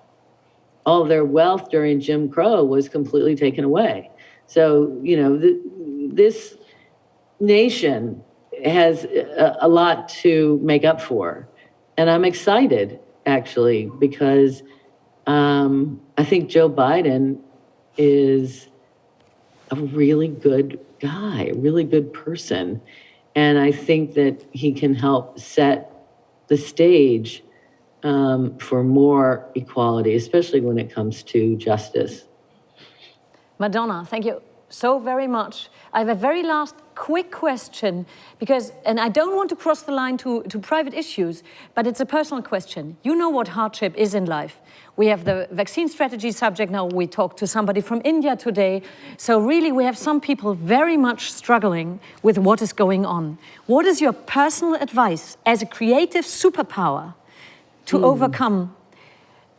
All their wealth during Jim Crow was completely taken away. So, you know, this nation has a lot to make up for. And I'm excited, actually, because I think Joe Biden is a really good guy, a really good person. And I think that he can help set the stage for more equality, especially when it comes to justice. Madonna, thank you so very much. I have a very last quick question, and I don't want to cross the line to private issues, but it's a personal question. You know what hardship is in life. We have the vaccine strategy subject now. We talked to somebody from India today. So really, we have some people very much struggling with what is going on. What is your personal advice as a creative superpower to overcome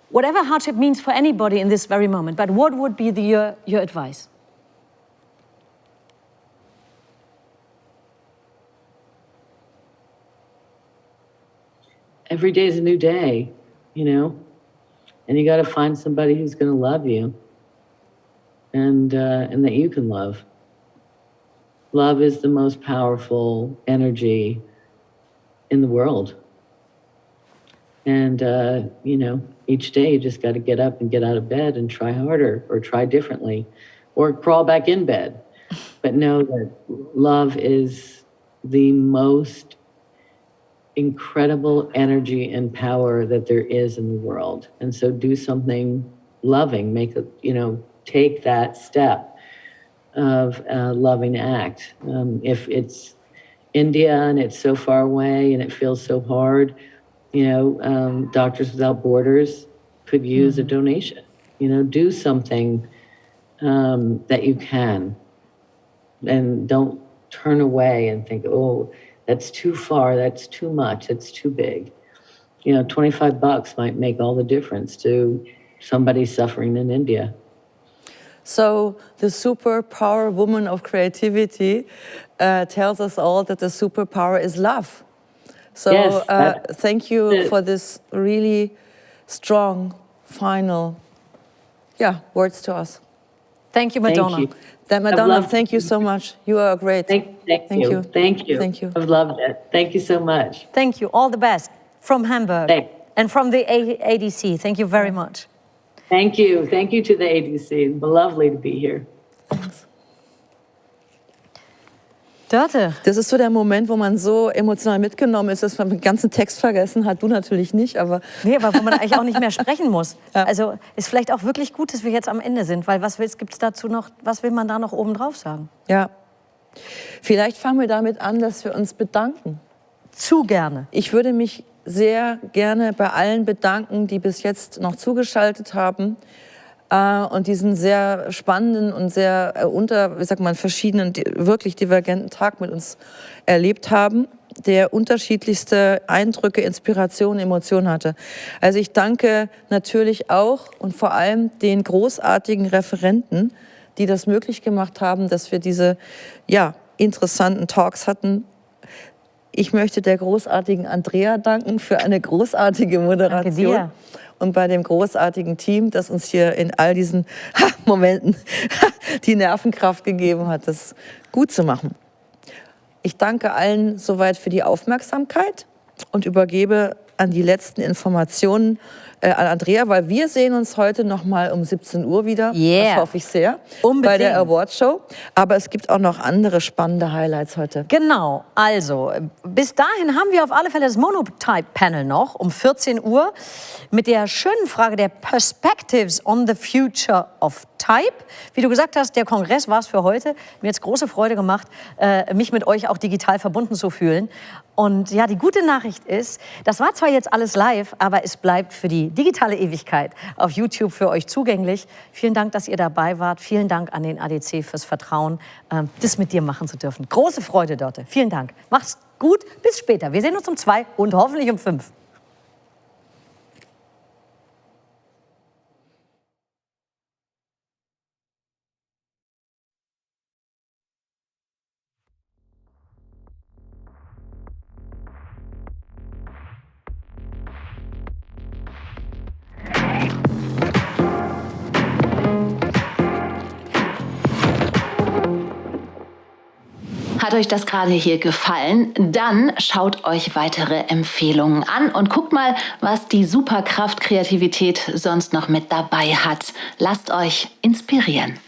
whatever hardship means for anybody in this very moment? But what would be your advice? Every day is a new day, you know, and you got to find somebody who's going to love you and that you can love. Love is the most powerful energy in the world. And, you know, each day you just got to get up and get out of bed and try harder or try differently or crawl back in bed. But know that love is the most incredible energy and power that there is in the world. And so do something loving, take that step of a loving act. If it's India and it's so far away and it feels so hard, Doctors Without Borders could use a donation. Do something that you can, and don't turn away and think, oh, that's too far, that's too much, it's too big. $25 might make all the difference to somebody suffering in India. So the superpower woman of creativity tells us all that the superpower is love. So yes, thank you for this really strong final words to us. Thank you, Madonna. Madonna, thank you so much. You are great. Thank you. Thank you. Thank you. I've loved it. Thank you so much. Thank you. All the best from Hamburg and from the ADC. Thank you very much. Thank you. Thank you to the ADC. Lovely to be here. Dörte. Das ist so der Moment, wo man so emotional mitgenommen ist, dass man den ganzen Text vergessen hat. Du natürlich nicht, aber... Nee, aber wo man eigentlich auch nicht mehr sprechen muss. Ja. Also ist vielleicht auch wirklich gut, dass wir jetzt am Ende sind, weil gibt's dazu noch, was will man da noch oben drauf sagen? Ja. Vielleicht fangen wir damit an, dass wir uns bedanken. Zu gerne. Ich würde mich sehr gerne bei allen bedanken, die bis jetzt noch zugeschaltet haben. Und diesen sehr spannenden und sehr verschiedenen, wirklich divergenten Tag mit uns erlebt haben, der unterschiedlichste Eindrücke, Inspirationen, Emotionen hatte. Also ich danke natürlich auch und vor allem den großartigen Referenten, die das möglich gemacht haben, dass wir diese interessanten Talks hatten. Ich möchte der großartigen Andrea danken für eine großartige Moderation. Danke dir. Und bei dem großartigen Team, das uns hier in all diesen Momenten die Nervenkraft gegeben hat, das gut zu machen. Ich danke allen soweit für die Aufmerksamkeit und übergebe an die letzten Informationen an Andrea, weil wir sehen uns heute noch mal um 17 Uhr wieder. Yeah. Das hoffe ich sehr. Unbedingt. Bei der Awardshow. Aber es gibt auch noch andere spannende Highlights heute. Genau. Also, bis dahin haben wir auf alle Fälle das Monotype-Panel noch um 14 Uhr mit der schönen Frage der Perspectives on the Future of Type. Wie du gesagt hast, der Kongress war es für heute. Mir hat es große Freude gemacht, mich mit euch auch digital verbunden zu fühlen. Und ja, die gute Nachricht ist, das war zwar jetzt alles live, aber es bleibt für die digitale Ewigkeit auf YouTube für euch zugänglich. Vielen Dank, dass ihr dabei wart. Vielen Dank an den ADC fürs Vertrauen, das mit dir machen zu dürfen. Große Freude, Dörte. Vielen Dank. Macht's gut. Bis später. Wir sehen uns um 2 und hoffentlich um 5. Hat euch das gerade hier gefallen? Dann schaut euch weitere Empfehlungen an und guckt mal, was die Superkraft Kreativität sonst noch mit dabei hat. Lasst euch inspirieren.